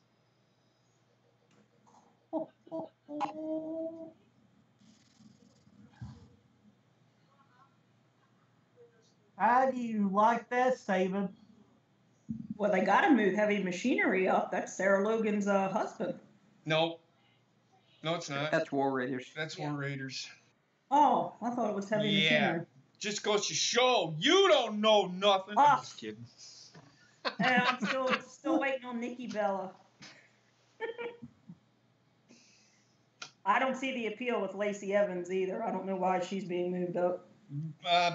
How do you like that, Saban? Well, they got to move Heavy Machinery up. That's Sarah Logan's husband. No. No, it's not. That's War Raiders. That's War Raiders. Oh, I thought it was Heavy Machinery. Just goes to show you don't know nothing. I'm just kidding. And I'm still waiting on Nikki Bella. I don't see the appeal with Lacey Evans either. I don't know why she's being moved up.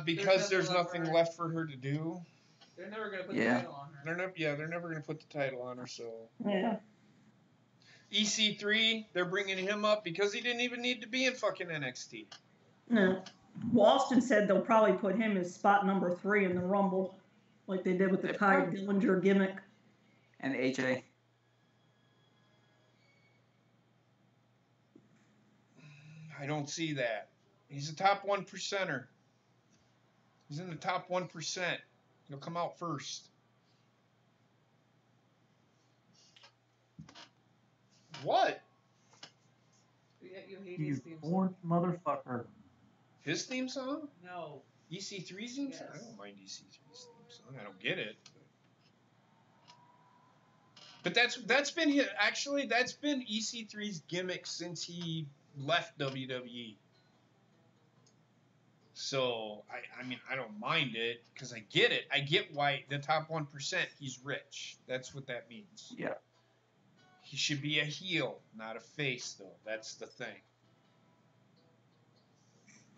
Because there's nothing left for her to do. They're never gonna put the title on her. They're never gonna put the title on her. So yeah. EC3, they're bringing him up because he didn't even need to be in fucking NXT. No. Well, Austin said they'll probably put him as spot number 3 in the Rumble, like they did with the Ty Dillinger gimmick. And AJ. I don't see that. He's a top 1%er. He's in the top 1%. He'll come out first. What? Yeah, you hate his You theme born motherfucker. His theme song? No. EC3's theme song? Yes. I don't mind EC3's theme song. I don't get it. But that's been his, actually that's been EC3's gimmick since he left WWE. So I mean I don't mind it because I get it. I get why the top 1%. He's rich. That's what that means. Yeah. He should be a heel, not a face, though. That's the thing.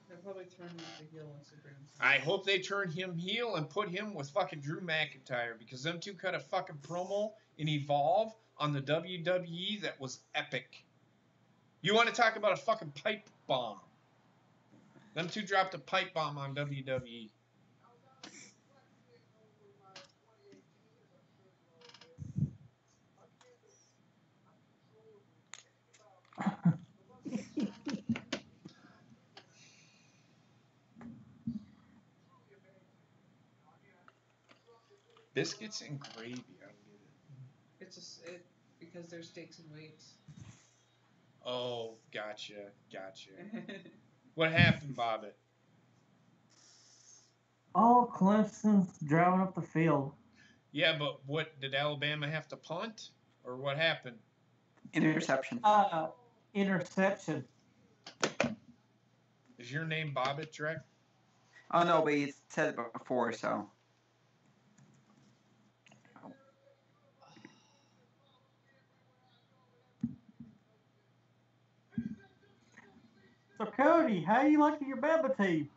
They'll probably turn him into heel once they bring him. I hope they turn him heel and put him with fucking Drew McIntyre because them two cut a fucking promo in Evolve on the WWE that was epic. You want to talk about a fucking pipe bomb? Them two dropped a pipe bomb on WWE. Biscuits and gravy. I don't get it. It's just because there's steaks and weights. Oh, gotcha. What happened, Bobbit? Oh, Clemson's driving up the field. Yeah, but what did Alabama have to punt, or what happened? Interception. Interception. Is your name Bobbit, Drek? Oh no, but he said it before, so. So Cody, how you liking your Bama team?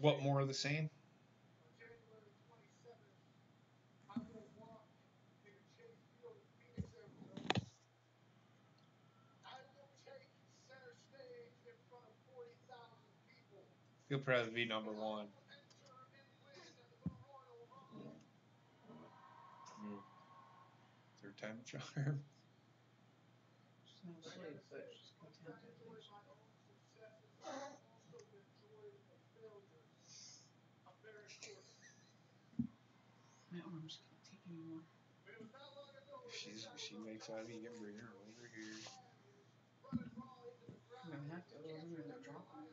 What more of the same? He'll probably be number 1. Third time charm. She's not asleep, but she's contented. My arms can't take anymore. She makes out, you can bring her over here. I'm gonna have to. Otherwise, I'm gonna end up dropping it.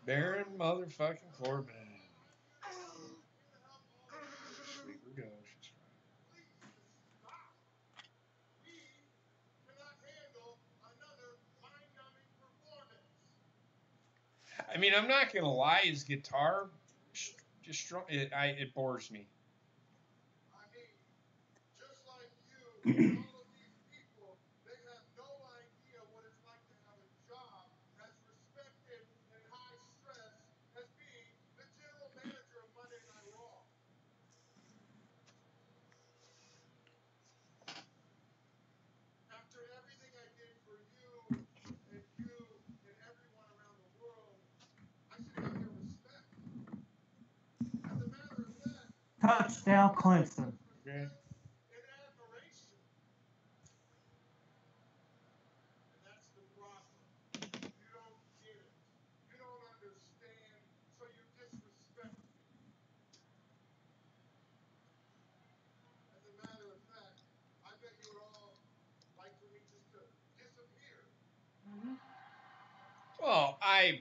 Baron motherfucking Corbin. Sleep her go. She's fine. I mean, I'm not gonna lie. His guitar, just strong. It bores me. Touchdown, Clemson. Okay. Well, I'm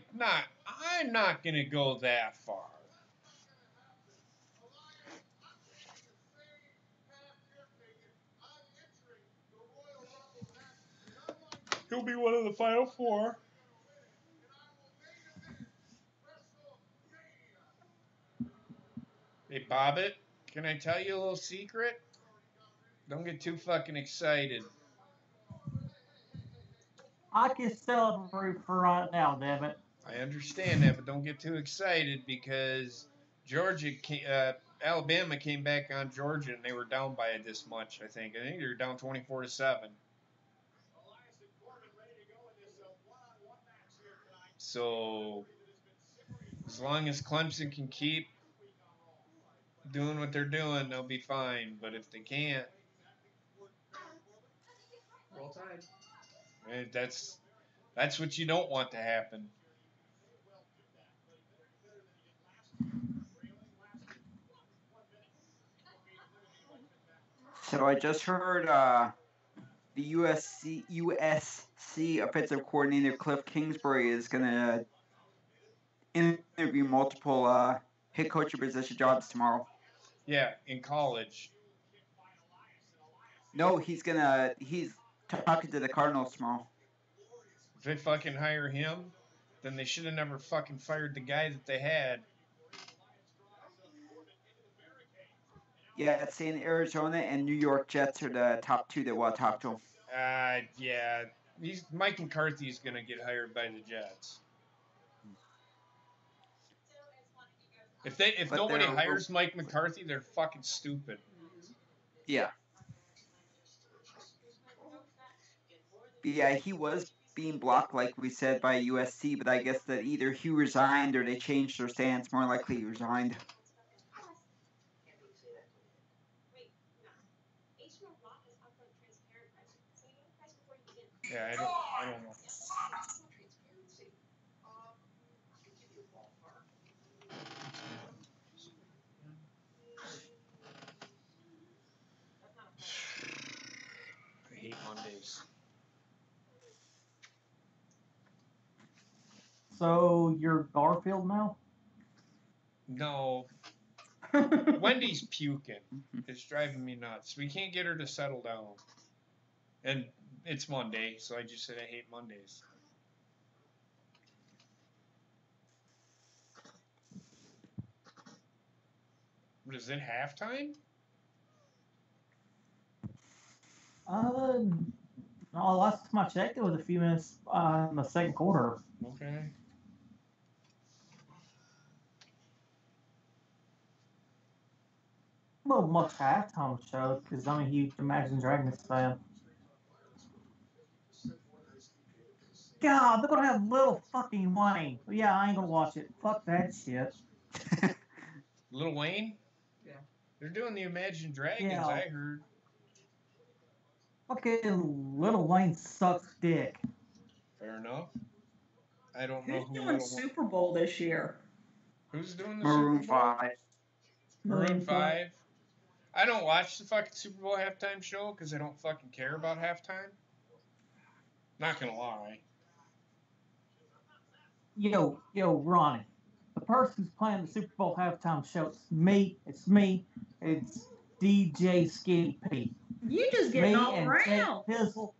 not gonna go that far. He'll be one of the final four. Hey, Bobbit, can I tell you a little secret? Don't get too fucking excited. I can celebrate for right now, damn it. I understand that, but don't get too excited because Alabama came back on Georgia and they were down by this much. I think they were down 24-7. So as long as Clemson can keep doing what they're doing, they'll be fine. But if they can't, Roll Tide. That's what you don't want to happen. So I just heard the USC offensive coordinator Cliff Kingsbury is going to interview multiple head coach position jobs tomorrow. Yeah, in college. No, he's talking to the Cardinals tomorrow. If they fucking hire him, then they should have never fucking fired the guy that they had. Yeah, it's saying Arizona and New York Jets are the top two that we'll talk to. Yeah. Mike McCarthy's going to get hired by the Jets. If nobody hires Mike McCarthy, they're fucking stupid. Yeah. Yeah, he was being blocked, like we said, by USC, but I guess that either he resigned or they changed their stance. More likely he resigned. Yeah, I don't know. I hate Mondays. So you're Garfield now? No. Wendy's puking. It's driving me nuts. We can't get her to settle down. And it's Monday, so I just said I hate Mondays. What is it, halftime? No, last time I checked, it was a few minutes in the second quarter. Okay. Well, much halftime show because I'm a huge Imagine Dragons fan. God, they're gonna have Little fucking Wayne. Yeah, I ain't gonna watch it. Fuck that shit. Lil Wayne? Yeah. They're doing the Imagine Dragons, Yeah. I heard. Fucking Little Wayne sucks dick. Fair enough. I don't know Who's who doing Lil Super Bowl this year? Who's doing the Maroon Super Bowl? 5. Maroon 5. I don't watch the fucking Super Bowl halftime show because I don't fucking care about halftime. Not gonna lie. Ronnie. The person who's playing the Super Bowl halftime show, it's me. It's DJ Skinny P. You just It's getting me all and Jake around. Pizzle.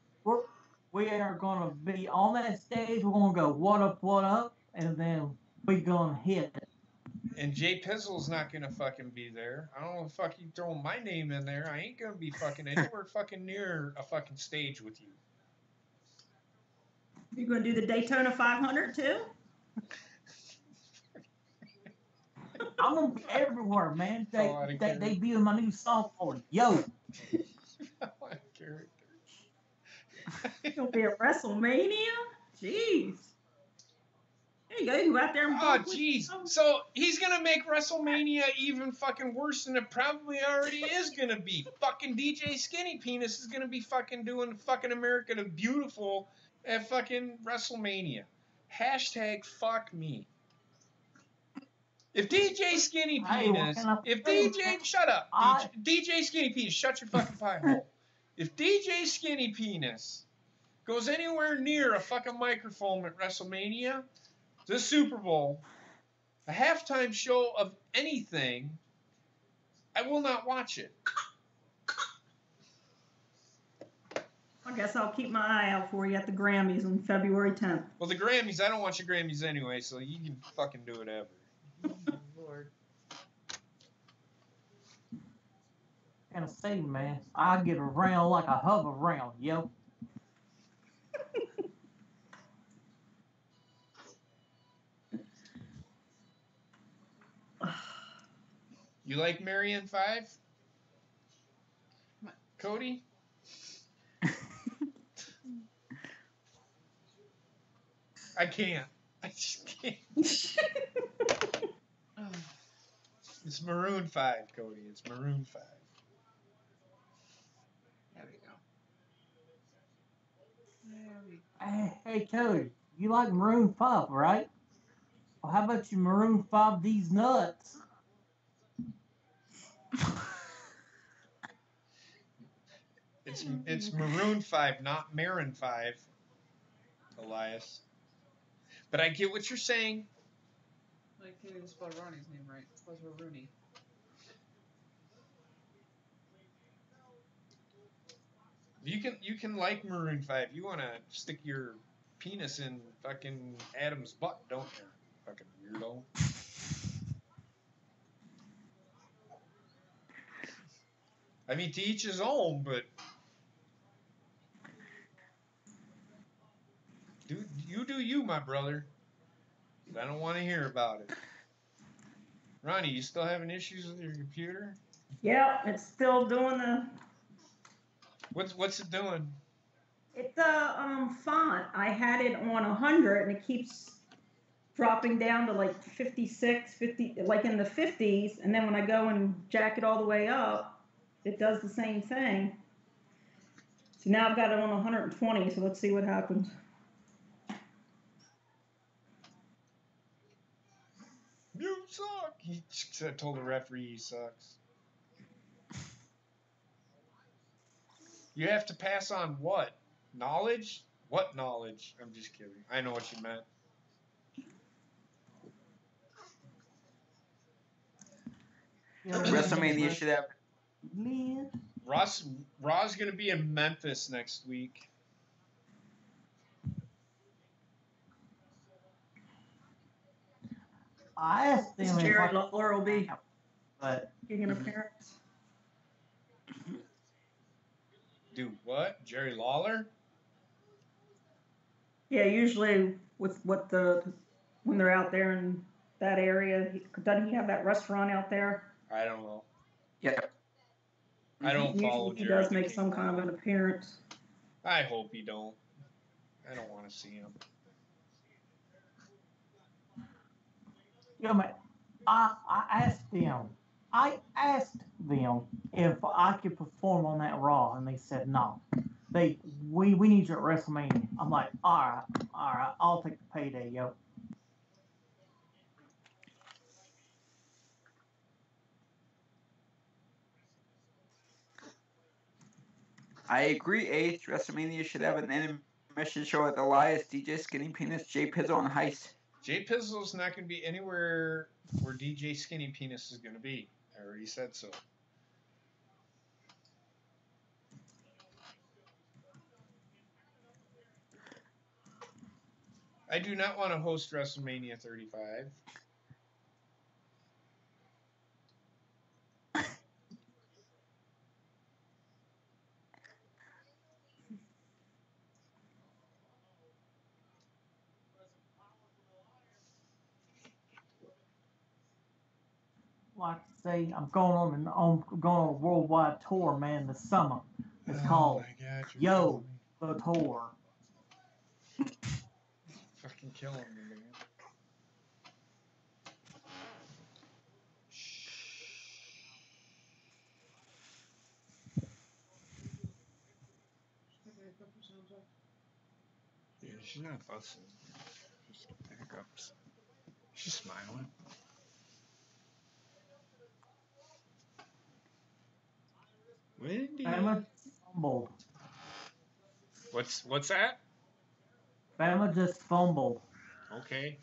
We are going to be on that stage. We're going to go, what up? And then we're going to hit it. And Jay Pizzle's not gonna fucking be there. I don't know if fuck you throwing my name in there. I ain't gonna be fucking anywhere fucking near a fucking stage with you. You gonna do the Daytona 500 too? I'm going to be everywhere, man. They debuted my new song for it. Yo. You're gonna be at WrestleMania? Jeez. There you go. You go out there and Oh, jeez. So he's gonna make WrestleMania even fucking worse than it probably already is gonna be. Fucking DJ Skinny Penis is gonna be fucking doing fucking America the Beautiful at fucking WrestleMania. Hashtag fuck me. If DJ Skinny Penis, shut up. DJ Skinny Penis, shut your fucking pie hole. If DJ Skinny Penis goes anywhere near a fucking microphone at WrestleMania, the Super Bowl, a halftime show of anything, I will not watch it. I guess I'll keep my eye out for you at the Grammys on February 10th. Well, the Grammys, I don't watch the Grammys anyway, so you can fucking do whatever. Oh, Lord. Gonna say, man, I get around like I hover around, yo. You like Marion 5? Cody? I can't. I just can't. It's Maroon 5, Cody. It's Maroon 5. There we go. Hey, Cody, you like Maroon 5, right? Well, how about you Maroon 5 these nuts? It's Maroon 5, not Marin 5, Elias. But I get what you're saying. I can't even spell Ronnie's name right. It spells Rooney. You can like Maroon 5. You want to stick your penis in fucking Adam's butt, don't you? Fucking weirdo. I mean, to each his own, but do you, my brother. I don't want to hear about it. Ronnie, you still having issues with your computer? Yeah, it's still doing the. What's it doing? It's the font. I had it on 100 and it keeps dropping down to like 56, 50, like in the 50s, and then when I go and jack it all the way up, it does the same thing. So now I've got it on 120, so let's see what happens. You suck. He told the referee he sucks. You have to pass on what? Knowledge? What knowledge? I'm just kidding. I know what you meant. WrestleMania should have. Raw's gonna be in Memphis next week. I asked them if Jared Lawler will be making an Mhm. appearance. Dude, what? Jerry Lawler? Yeah, usually with when they're out there in that area, doesn't he have that restaurant out there? I don't know. Yeah. I don't follow Usually he Jerry does the make King some kind of Lawler. an appearance. I hope he don't. I don't want to see him. Yeah, man, I asked them. If I could perform on that Raw, and they said no. We need you at WrestleMania. I'm like, all right, I'll take the payday, yo. I agree, WrestleMania should have an intermission show with Elias, DJ Skinny Penis, Jay Pizzle, and Heist. Jay Pizzle's not going to be anywhere where DJ Skinny Penis is going to be. I already said so. I do not want to host WrestleMania 35. Like I say, I'm going on a worldwide tour, man, this summer. It's called my God, Yo, the Tour. Fucking killing me, man. Yeah, she's not fussing. Just hiccups. She's smiling. Wendy. Bama fumbled. What's that? Bama just fumbled. Okay.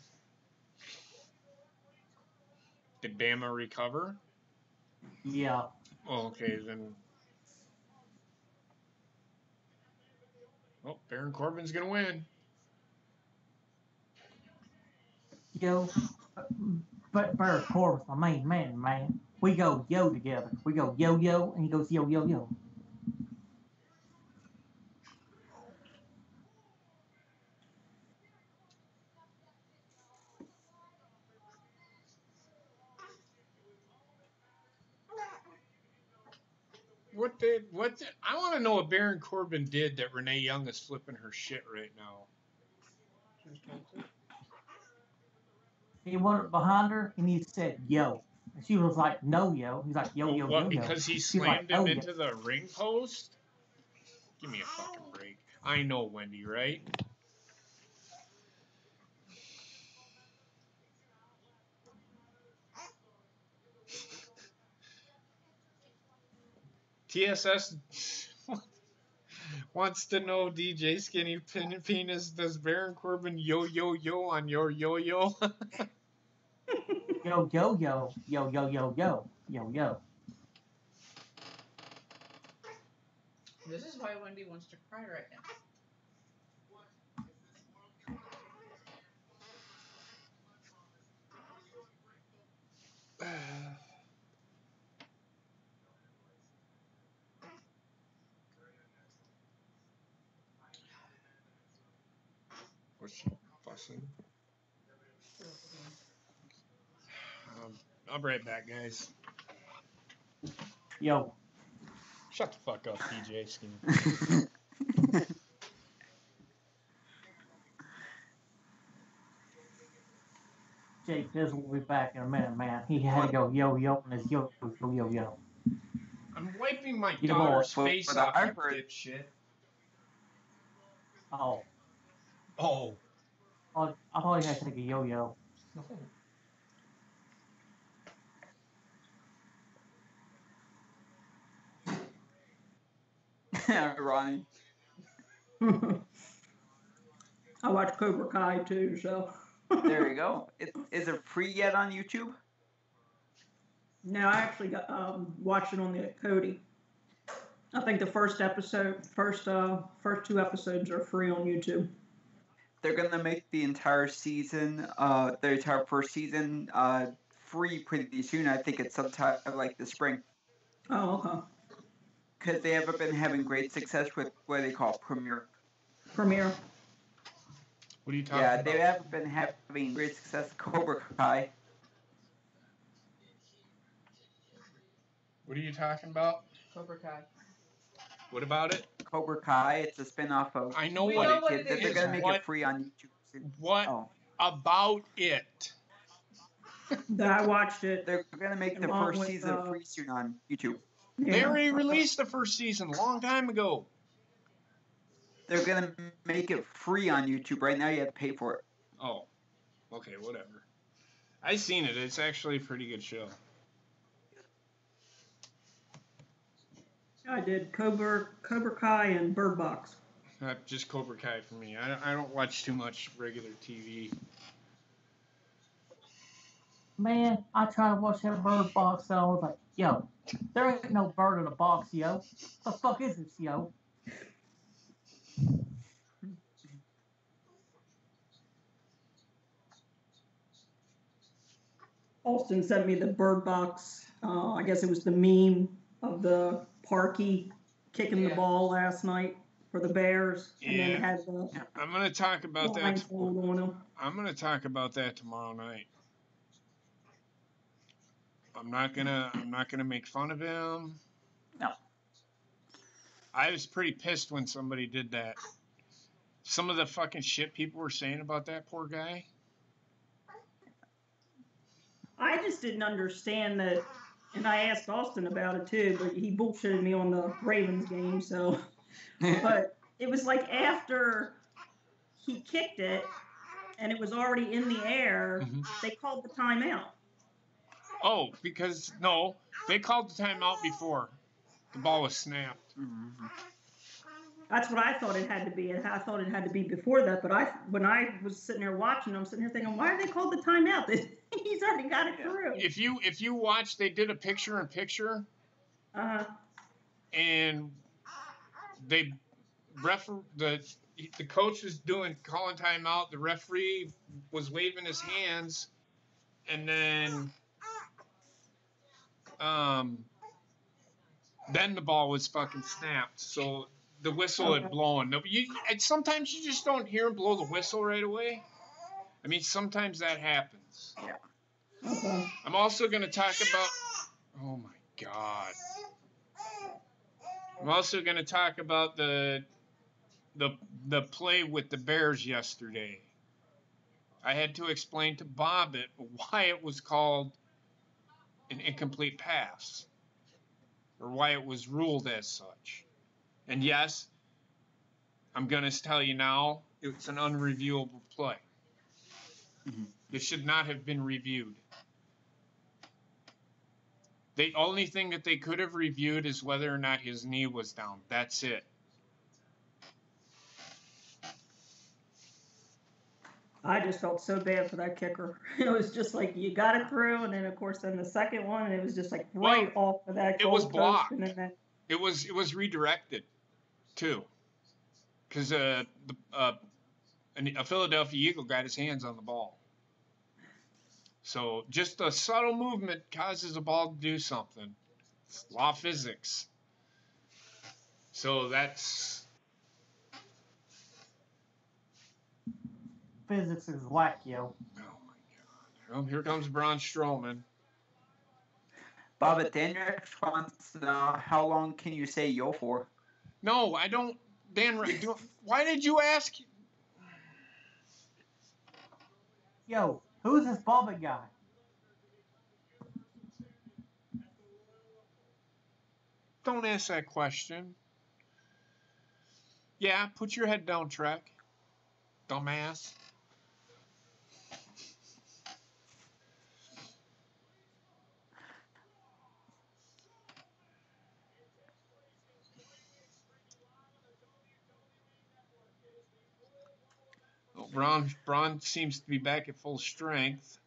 Did Bama recover? Yeah. Oh, okay, then. Oh, Baron Corbin's gonna win. Yo, but Barrett Corbin's my main man. We go yo together. We go yo yo, and he goes yo yo yo. I want to know what Baron Corbin did that Renee Young is flipping her shit right now. He went behind her and he said yo. And she was like, no yo. He's like, yo yo What, yo yo. because he She's like, slammed him "Oh, yo." into the ring post? Give me a fucking break. I know Wendy, right? TSS wants to know, DJ Skinny Penis, does Baron Corbin yo yo yo on your yo yo? Yo yo yo yo yo yo yo yo yo. This is why Wendy wants to cry right now. What's she fussing? I'll be right back, guys. Yo. Shut the fuck up, DJ Skinny. Jay Fizzle will be back in a minute, man. He had to go yo yo on his yo yo yo yo. I'm wiping my You know daughter's what? face But off, I you heard- dipshit. Oh. Oh. I thought he had to take a yo yo. No. Ronnie. I watch Cobra Kai too, so. There you go. Is it free yet on YouTube? No, I actually got watched it on the Cody. I think the first two episodes are free on YouTube. They're gonna make the entire season, the entire first season, free pretty soon. I think it's sometime like the spring. Oh, okay. Because they haven't been having great success with what they call Premiere. Premiere. What are you talking Yeah, about? they haven't been having great success with Cobra Kai. What are you talking about? Cobra Kai. What about it? Cobra Kai, it's a spin-off of. I know We what know it what is. it They're is. gonna make What- it free on YouTube soon. What Oh. about it? I watched it. They're gonna make the Along first with, season free soon on YouTube. They Yeah. already released the first season a long time ago. They're gonna make it free on YouTube. Right now, you have to pay for it. Oh, okay, whatever. I seen it. It's actually a pretty good show. I did Cobra Kai and Bird Box. Not just Cobra Kai for me. I don't watch too much regular TV. Man, I tried to watch that bird box, and I was like, yo, there ain't no bird in a box, yo. What the fuck is this, yo? Austin sent me the Bird Box. I guess it was the meme of the Parky kicking the ball last night for the Bears, and then it had the I'm gonna talk about that. blindfold on him. I'm gonna talk about that tomorrow night. I'm not gonna make fun of him. No. I was pretty pissed when somebody did that. Some of the fucking shit people were saying about that poor guy. I just didn't understand that, and I asked Austin about it too, but he bullshitted me on the Ravens game, so. But it was like after he kicked it, and it was already in the air, they called the timeout. Oh, because no, they called the timeout before the ball was snapped. That's what I thought it had to be. I thought it had to be before that, but when I was sitting there watching, I'm sitting there thinking, why are they called the timeout? He's already got it through. If you watch, they did a picture-in-picture, and the coach was calling timeout. The referee was waving his hands, and then the ball was fucking snapped. So the whistle had blown. Sometimes you just don't hear him blow the whistle right away. I mean, sometimes that happens. Yeah. Okay. I'm also going to talk about. Oh my God. I'm also going to talk about the play with the Bears yesterday. I had to explain to Bobbitt why it was called an incomplete pass, or why it was ruled as such. And yes, I'm going to tell you now, it's an unreviewable play. It should not have been reviewed. The only thing that they could have reviewed is whether or not his knee was down. That's it. I just felt so bad for that kicker. It was just like you got it through, and then of course the second one, and it was just like right off of that. It was blocked. And then It was redirected, too, because a Philadelphia Eagle got his hands on the ball. So just a subtle movement causes a ball to do something. It's law of physics. So that's. Physics is whack, yo. Oh my God! Well, here comes Braun Strowman. Bobbitt, Dan Rex wants to know how long can you say yo for? No, I don't. Dan, why did you ask? Yo, who's this Bobbitt guy? Don't ask that question. Yeah, put your head down, Trek. Dumbass. Well, Braun seems to be back at full strength.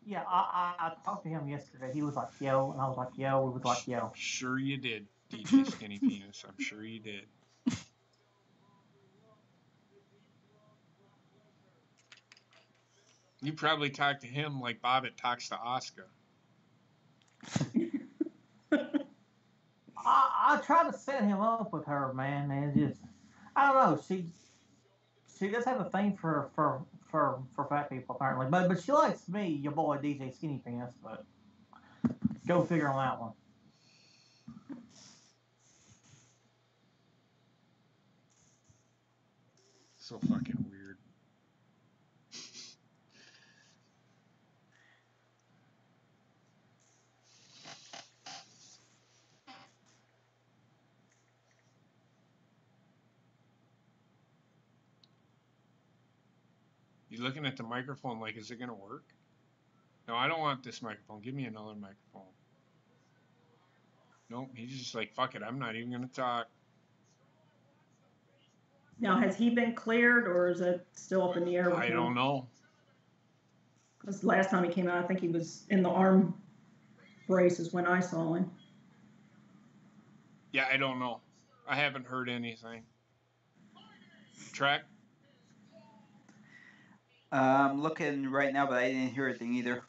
Yeah, I talked to him yesterday. He was like, yo, and I was like, yo. We was like, yo. Sure you did, DJ Skinny Penis. I'm sure you did. You probably talked to him like Bobbitt talks to Oscar. I tried to set him up with her, man, and just I don't know. She does have a thing for fat people apparently, but she likes me, your boy DJ Skinny Pants. But go figure on that one. So fucking weird. You looking at the microphone like, is it going to work? No, I don't want this microphone. Give me another microphone. Nope, he's just like, fuck it, I'm not even going to talk. now, has he been cleared, or is it still up in the air? I don't know. Because last time he came out, I think he was in the arm braces when I saw him. Yeah, I don't know. I haven't heard anything. Track? I'm looking right now, but I didn't hear anything either.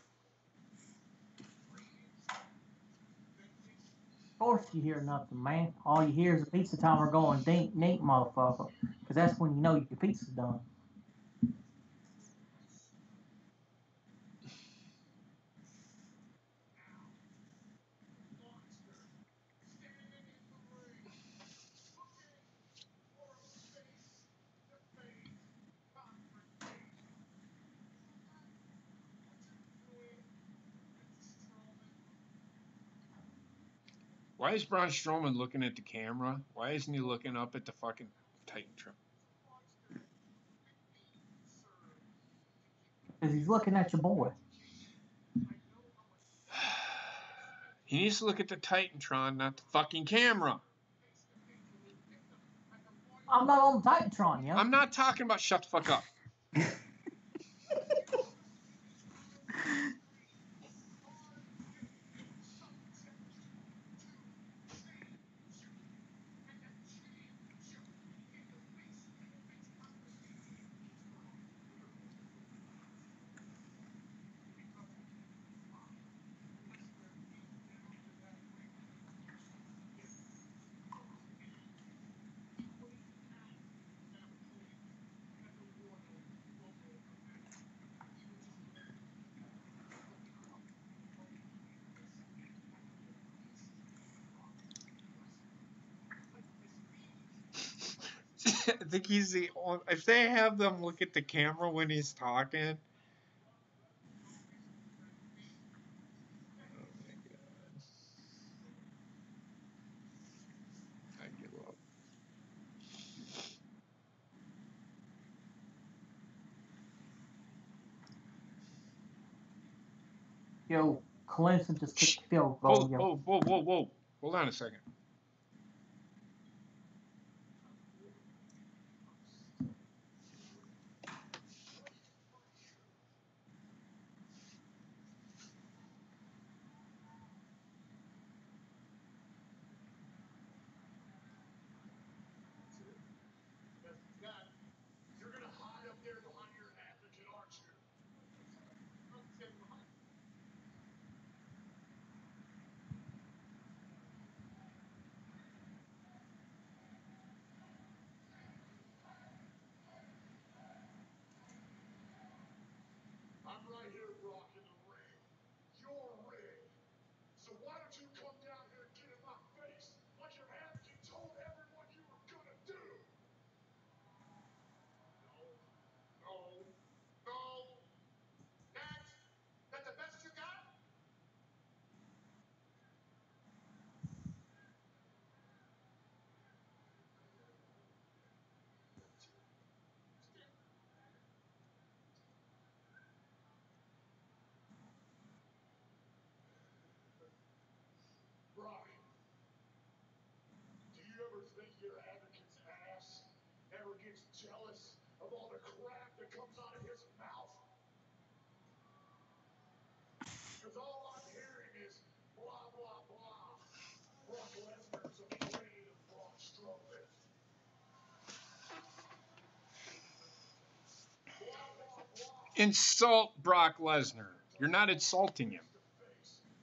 Of course you hear nothing, man. All you hear is a pizza timer going dink, dink, motherfucker. Because that's when you know your pizza's done. Why is Braun Strowman looking at the camera? Why isn't he looking up at the fucking Titantron? Because he's looking at your boy. He needs to look at the Titantron, not the fucking camera. I'm not on the Titantron, yo. I'm not talking about shut the fuck up. I think he's the only. If they have them look at the camera when he's talking. Oh my god. I give up. Yo, Clemson just kicked the field goal, Hold, yo. whoa. Hold on a second. You're gonna hide up there behind your advocate, aren't you? I'm right here, Brock, in the ring. Your ring. So why don't you come down here and get in my face like your advocate told everyone you were gonna do? No. That's the best you got? Brock, do you ever think your advocate's ass ever gets jealous of all the crap that comes out of his mouth? Because all I'm hearing is blah, blah, blah. Brock Lesnar's afraid of Braun Strowman. Blah, blah, blah. Insult Brock Lesnar. You're not insulting him.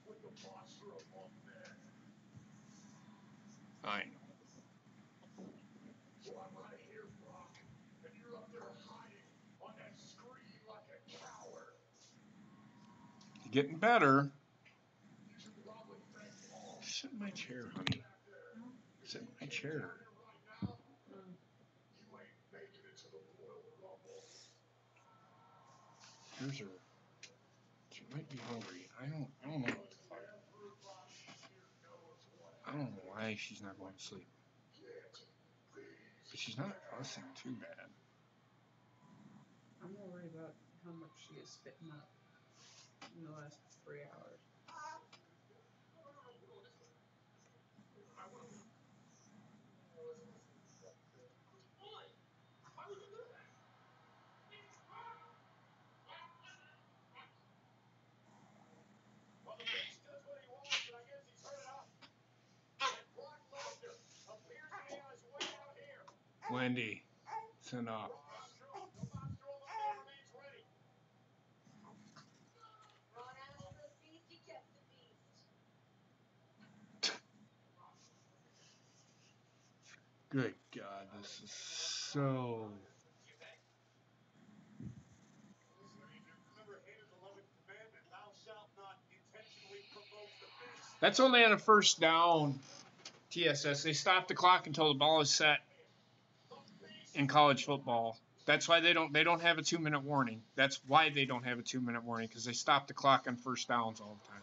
With the monster among men. I know. Well, I'm right here, Brock, and you're up there hiding on that screen like a coward. You're getting better. You should probably thank Paul. Sit in my chair, honey. Sit in my chair. Right now, you ain't making it to the Royal Rumble. Here's her. She might be hungry. I don't know what the fuck. Everybody here knows what I don't know why she's not going to sleep. But she's not fussing too bad. I'm more worried about how much she is spitting up in the last 3 hours. Wendy, it's enough. Good God, this is so. That's only on a first down. TSS. They stop the clock until the ball is set in college football. That's why they don't have a 2-minute warning. That's why they don't have a 2-minute warning, because they stop the clock on first downs all the time.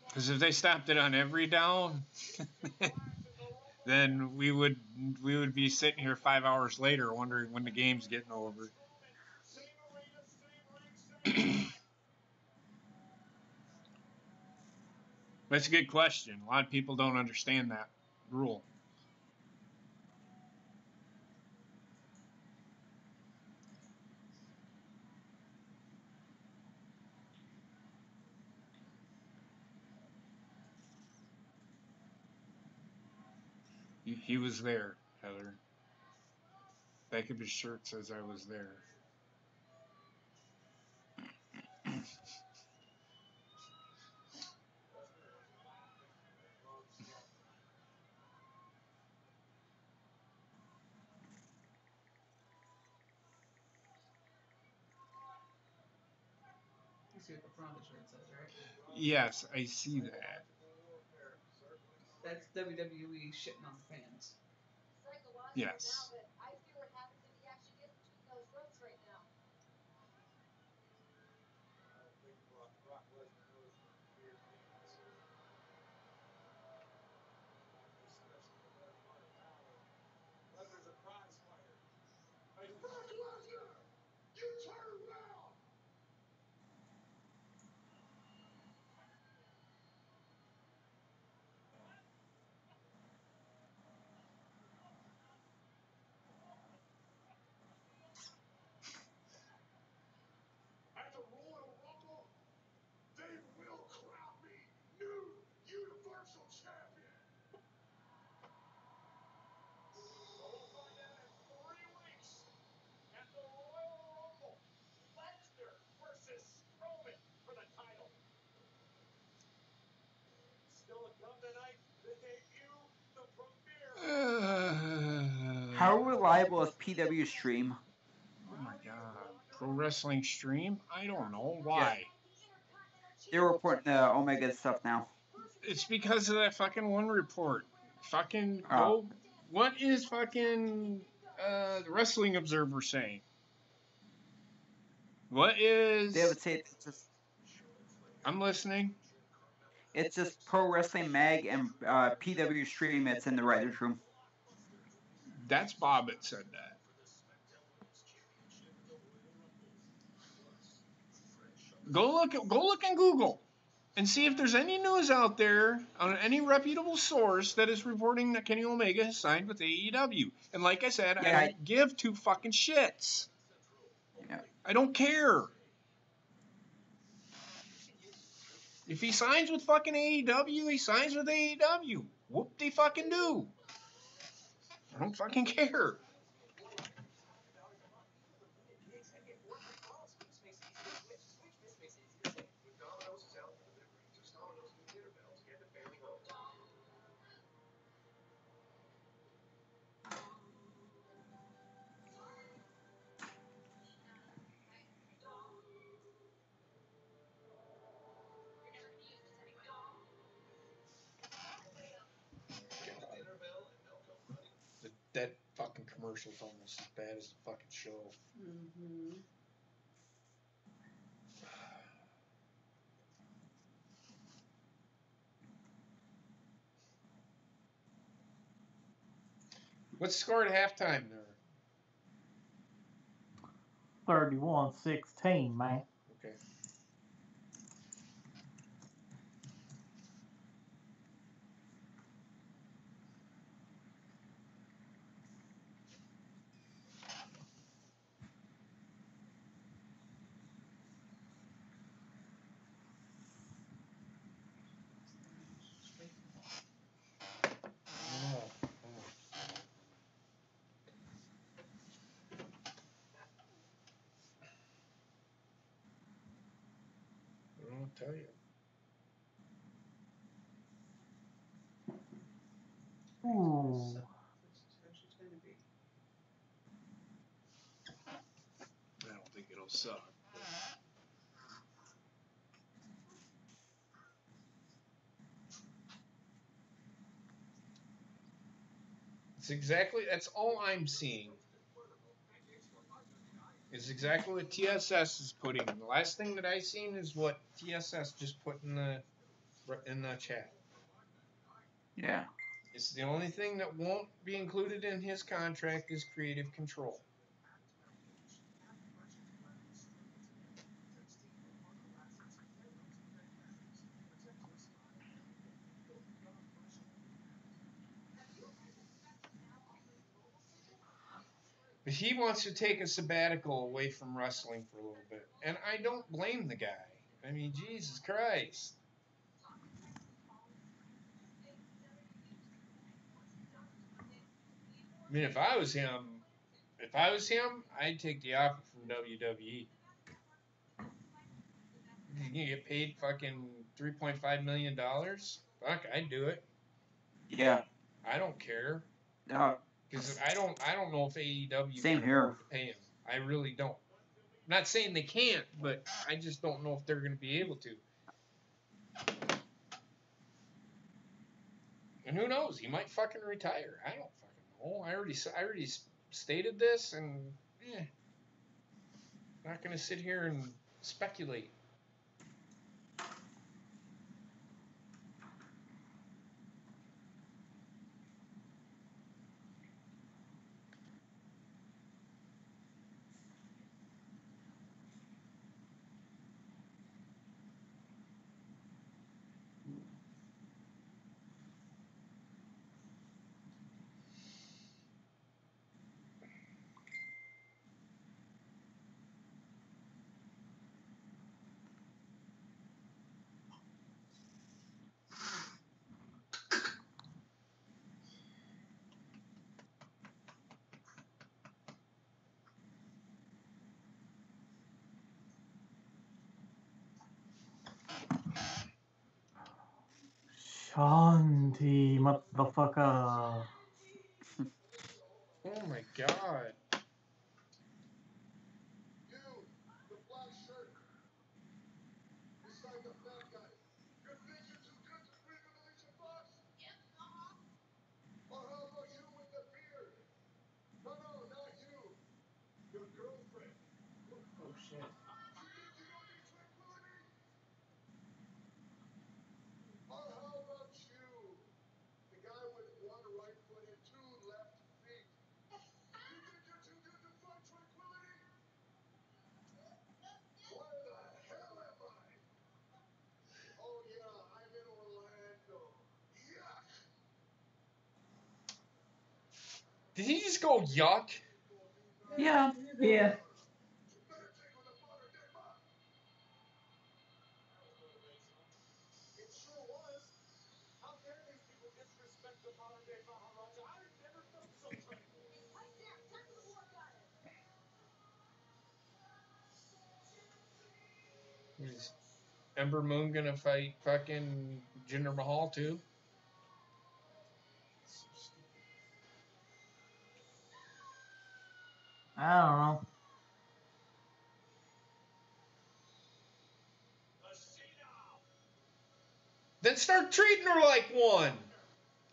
Because if they stopped it on every down, then we would be sitting here 5 hours later wondering when the game's getting over. That's a good question. A lot of people don't understand that rule. He was there, Heather. Back of his shirt says I was there. You see what the front of the shirt says, right? Yes, I see that. That's WWE shitting on the fans. Yes. How reliable is PW Stream? Oh my God. Pro Wrestling Stream? I don't know. Why? They're reporting the Omega stuff now. It's because of that fucking one report. Fucking go. What is fucking the Wrestling Observer saying? What is? They would say it's just. I'm listening. It's just Pro Wrestling Mag and PW Stream. It's in the writers' room. That's Bob that said that. Go look in Google and see if there's any news out there on any reputable source that is reporting that Kenny Omega has signed with AEW. And like I said, Yeah, I don't give two fucking shits. Yeah. I don't care. If he signs with fucking AEW, he signs with AEW. Whoop de fucking do. I don't fucking care. That fucking commercial's almost as bad as the fucking show. Mm-hmm. What's the score at halftime there? 31-16, man. Okay. Oh. That's how she's gonna be. I don't think it'll suck. That's all I'm seeing. It's exactly what TSS is putting. The last thing that I seen is what TSS just put in the chat. Yeah. It's the only thing that won't be included in his contract is creative control. But he wants to take a sabbatical away from wrestling for a little bit. And I don't blame the guy. I mean, Jesus Christ. I mean, if I was him, I'd take the offer from WWE. You can get paid fucking $3.5 million? Fuck, I'd do it. Yeah. I don't care. No. Because I don't know if AEW Same can here. afford to pay him. I really don't. I'm not saying they can't, but I just don't know if they're going to be able to. And who knows? He might fucking retire. I don't fucking know. I already stated this, and not going to sit here and speculate. Shanti, motherfucker. Oh my god. You, the black shirt, beside the fat guy. You think you're too good to breathe in Alicia Fox? Yep, Or how about you with the beard? No, not you. Your girlfriend. Oh shit. You think you don't need tranquility? Or how about you? The guy with one right foot and two left feet. You think you're too good to find tranquility? Where the hell am I? Oh yeah, I'm in Orlando. Yuck! Did he just go yuck? Yeah. Yeah. Better take on the modern day mob. It sure was. How dare these people disrespect the modern day Maharaja? I've never felt so tranquil. Right there, time for the war goddess. Is Ember Moon gonna fight fucking Jinder Mahal too? I don't know. Then start treating her like one.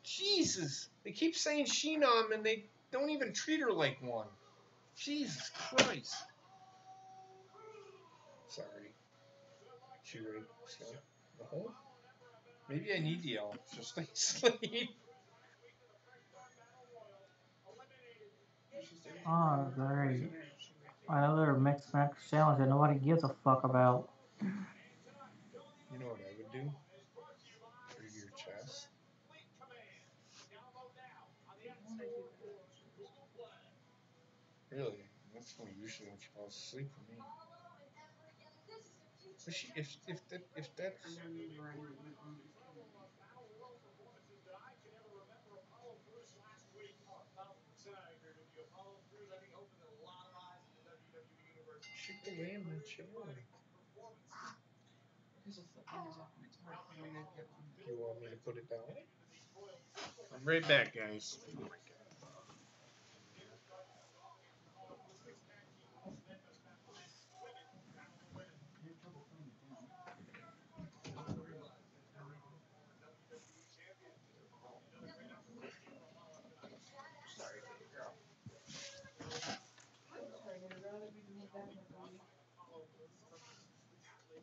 Jesus. They keep saying Sheenam and they don't even treat her like one. Jesus Christ. Sorry. She right. So, no. Maybe I need to yell. Just like sleep. Oh, great. Another mixed match challenge that nobody gives a fuck about. You know what I would do? For your chest. Really? That's when usually when she falls asleep for me. But she, if that's I'm remembering on this camera. shoot the way in my chair. Because it's the fingers up and it's hard for me to get on. You want me to put it down? I'm right back, guys.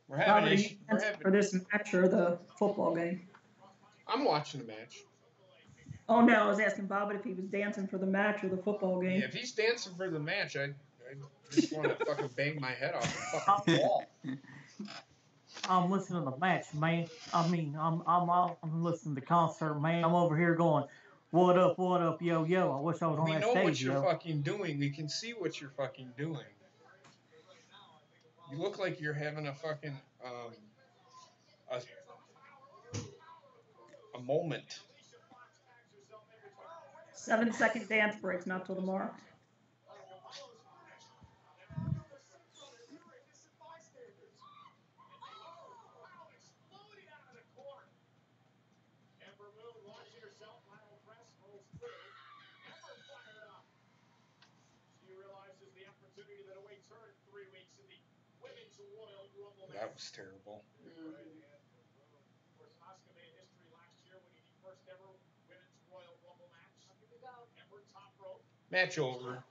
We're having Robert, are you issues. dancing for this match or the football game? I'm watching the match. Oh no, I was asking Bob if he was dancing for the match or the football game. Yeah, if he's dancing for the match, I just want to fucking bang my head off the fucking wall. I'm listening to the match, man. I mean, I'm listening to the concert, man. I'm over here going, what up, yo, yo. I wish I was on We that know stage, what you're yo. fucking doing. We can see what you're fucking doing. You look like you're having a fucking a moment. 7-second dance breaks, not till tomorrow. That was terrible. Match over.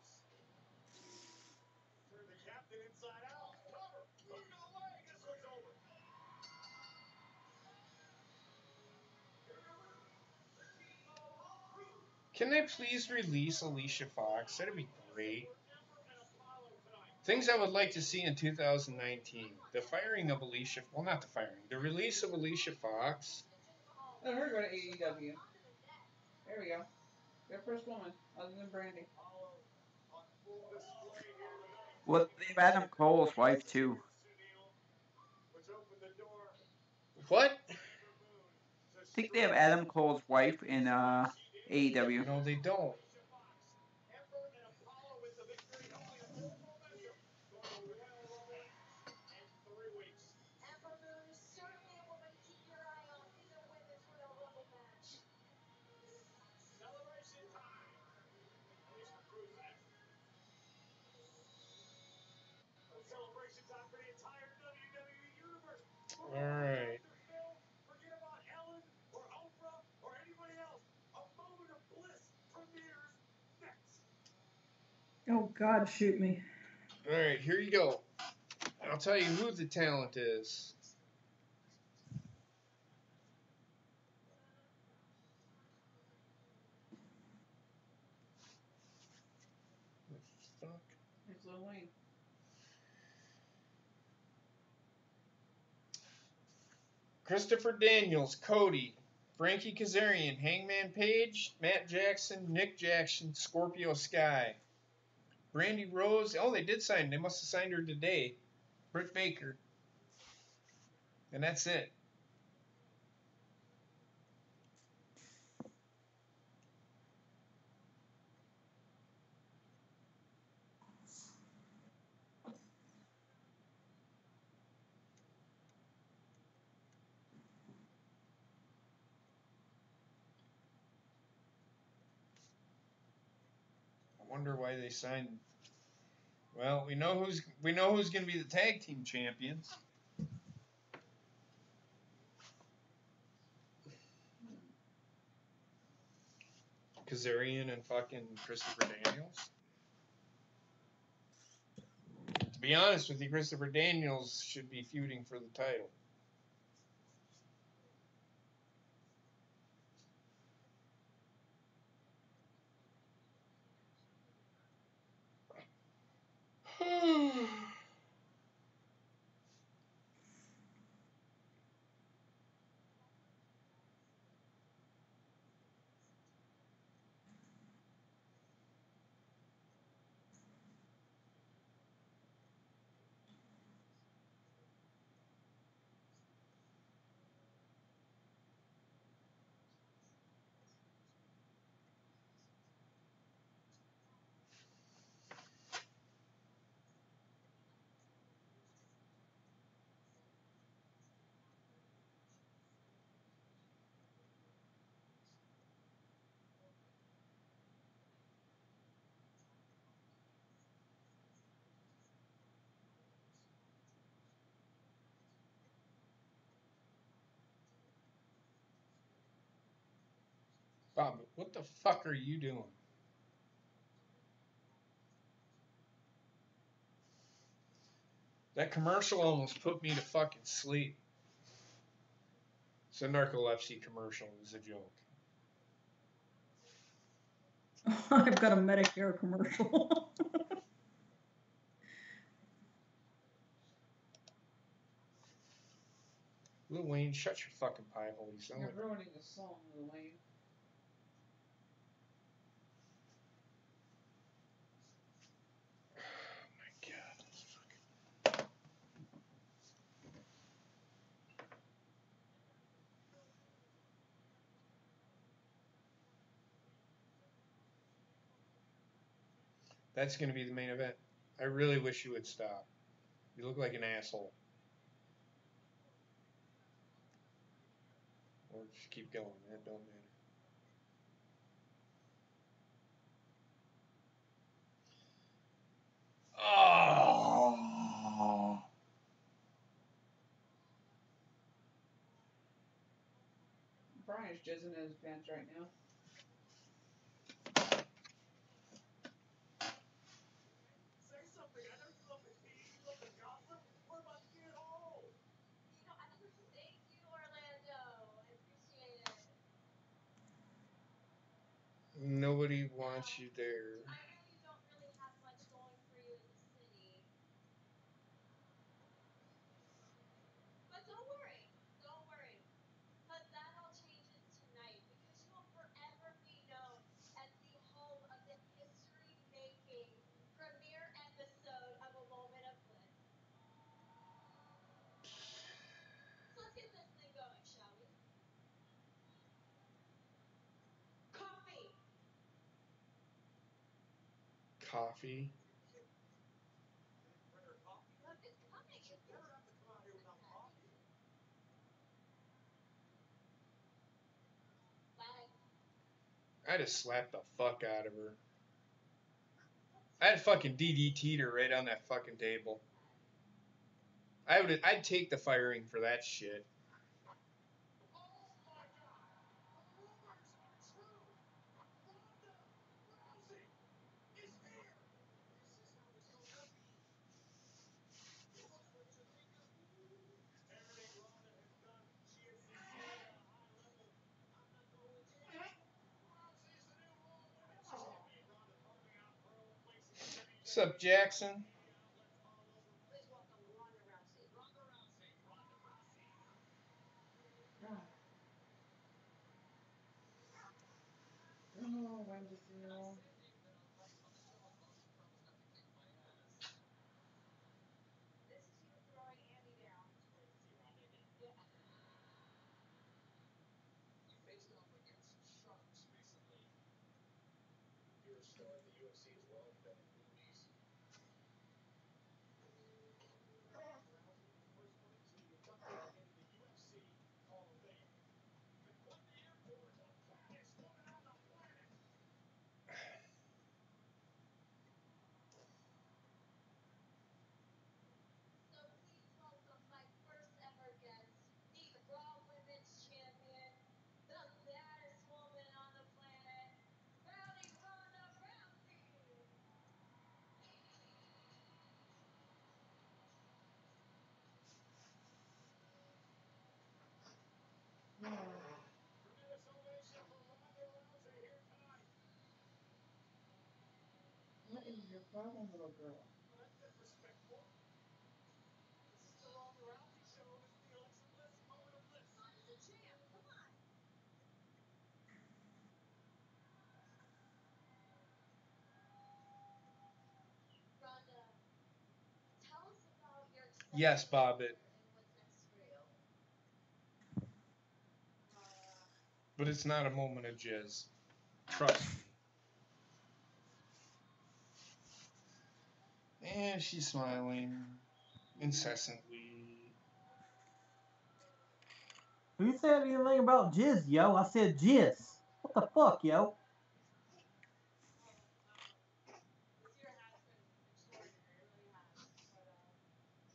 Can they please release Alicia Fox? That'd be great. Things I would like to see in 2019. The firing of Alicia... Well, not the firing. The release of Alicia Fox. Let her go to AEW. There we go. Their first woman, other than Brandy. Well, they have Adam Cole's wife too. What? I think they have Adam Cole's wife in AEW. No, they don't. All right. Oh God, shoot me. All right, here you go. I'll tell you who the talent is. The fuck? It's Lil Wayne. Christopher Daniels, Cody, Frankie Kazarian, Hangman Page, Matt Jackson, Nick Jackson, Scorpio Sky, Brandy Rose. Oh, they did sign. They must have signed her today. Britt Baker. And that's it. I wonder why they signed. Well, we know who's going to be the tag team champions. Kazarian and fucking Christopher Daniels. To be honest with you, Christopher Daniels should be feuding for the title. Bob, what the fuck are you doing? That commercial almost put me to fucking sleep. It's a narcolepsy commercial. It was a joke. I've got a Medicare commercial. Lil Wayne, shut your fucking pie hole. You sound You're like... ruining the song, Lil Wayne. Oh my god. That's going to be the main event. I really wish you would stop. You look like an asshole. Or just keep going. That don't matter. Oh. Brian's jizzing in his pants right now. Say something. I know you love the tea, you love the gossip. We're about to get home. Thank you, Orlando. I appreciate it. Nobody wants you there. I know you don't really have much going for you in the city. But don't worry. Don't worry. But that all changes tonight because you will forever be known as the home of the history-making premiere episode of A Moment of Bliss. So let's get this thing going, shall we? Coffee. Coffee. Better coffee. Look, it's coming. She'll never have to come out here without coffee. Bye. I'd have slapped the fuck out of her. I'd fucking DDT'd her right on that fucking table. I'd take the firing for that shit. Oh my God! The rumors are true. Ronda Rousey is here. This is how it's gonna be. Folks, what you think of everything Ronda has done? She has succeeded at a high level. I'm not going to. Rousey is the new Raw Women's Champion. Ronda carving out her own place in WWE. What's up, Jackson? Media outlets all over. Please welcome Ronda Rousey. Ronda Rousey. Ronda Rousey. Oh, when does he know? This is you throwing Andy down. It's great to see Ronda again. Yeah. You faced off against sharks recently. You're a star in the UFC as well. You've done it in movies. Rousey was the first woman to be inducted into the UFC Hall of Fame. What therefore the baddest woman on the planet? So please welcome my first ever guest, the Raw Women's Champion, the baddest woman on the planet, Rowdy Ronda Rousey. Tremendous ovation for Ronda Rousey here tonight. What is your problem, little girl? Well, that's disrespectful. This is the Ronda Rousey show. This is the Alexa Bliss moment of bliss. Ronda's a champ. Come on. Ronda, tell us about your exciting Yes, Bobbit. and what's next for you. But it's not a moment of jizz. Trust me. And she's smiling incessantly. Who said anything about jizz, yo? I said jizz. What the fuck, yo? This year has been extraordinary. It really has.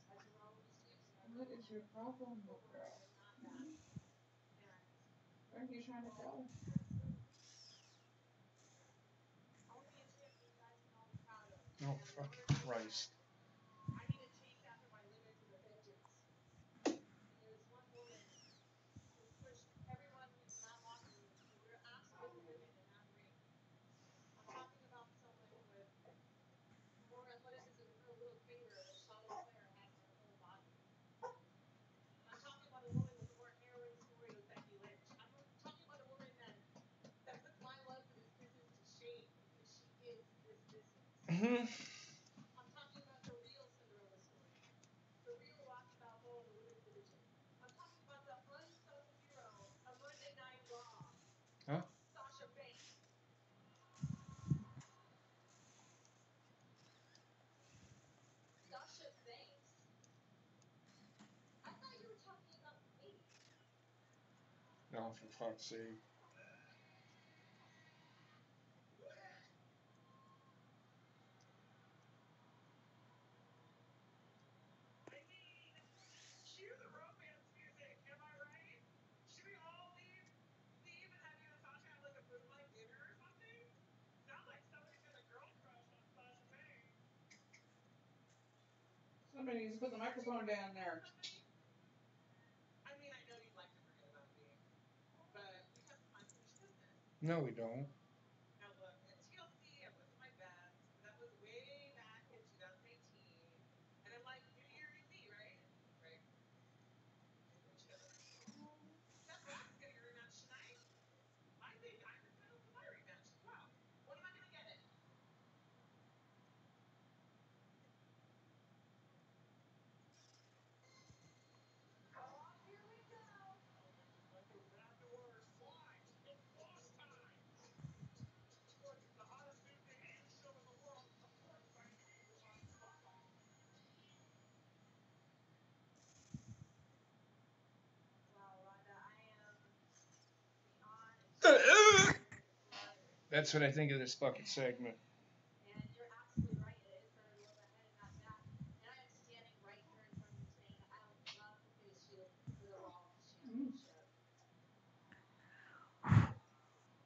But as you know, just gives What is your problem, little girl? not that. And Where are you trying to go? Fucking Christ. I need to chase after my limits with a vengeance. There's one woman who pushed everyone in that locker room who were absolute women in that ring. I'm talking about someone with more athleticism in her little finger than Charlotte Flair has in her whole body. I'm talking about a woman with a more harrowing story than Becky Lynch. I'm talking about a woman that puts my love for this business to shame because she is this business. Mm-hmm. I'm talking about the real Cinderella story. The real Rocky Balboa of the women's division. I'm talking about the unsung hero of Monday Night Raw. Huh? Sasha Banks. Sasha Banks? I thought you were talking about me. No, for fuck's sake. I mean, cue the romance music, am I right? Should we all leave and have you and Sasha have like a moonlight dinner or something? Sounds like somebody's got a girl crush on Sasha Banks. Somebody needs to put the microphone down there. I mean, I know you'd like to forget about me, but we have some unfinished business. No, we don't. Now look, at TLC, I wasn't my best, but that was way back in 2018. And I'm like, new year, new me, right? Right. Which doesn't. Seth Rollins is getting a rematch tonight. I think I'm entitled to my rematch as well. When am I gonna get it? Oh, here we go. Like the bad to worse. Slide. It's boss time. Look, it's the hottest new thing and show in the world. Of course, I need the hot spotlight. Wow, Rhonda, I am beyond. That's what I think of this fucking segment. And you're absolutely right. It is better to look ahead and not back. And I am standing right here in front of you saying that I would love to face you for the Raw Championship.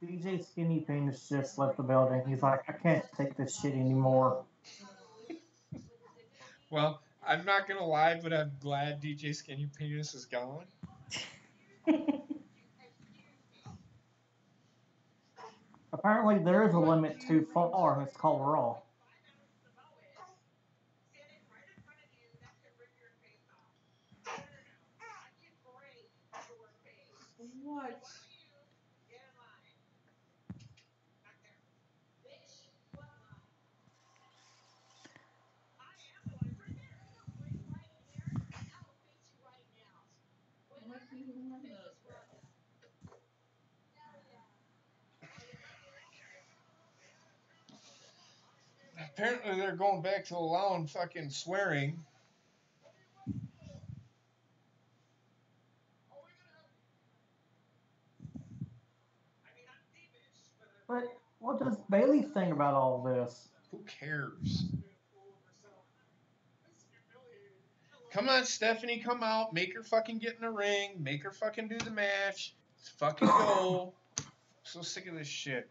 DJ Skinny Penis just left the building. He's like, I can't take this shit anymore. Well, I'm not gonna lie, but I'm glad DJ Skinny Penis is gone. Apparently, there is a limit too far, and it's called Raw. Standing right in front of you that could rip your face off. No. I can break your face. What? Why don't you get in line? Back there. Bitch, what line? I am the line right there. No, ring right here, and I will face you right now. Winner, face Rhonda. Hell yeah. Apparently, they're going back to allowing fucking swearing. But what does Bailey think about all this? Who cares? Come on, Stephanie, come out. Make her fucking get in the ring. Make her fucking do the match. Let's fucking go. I'm so sick of this shit.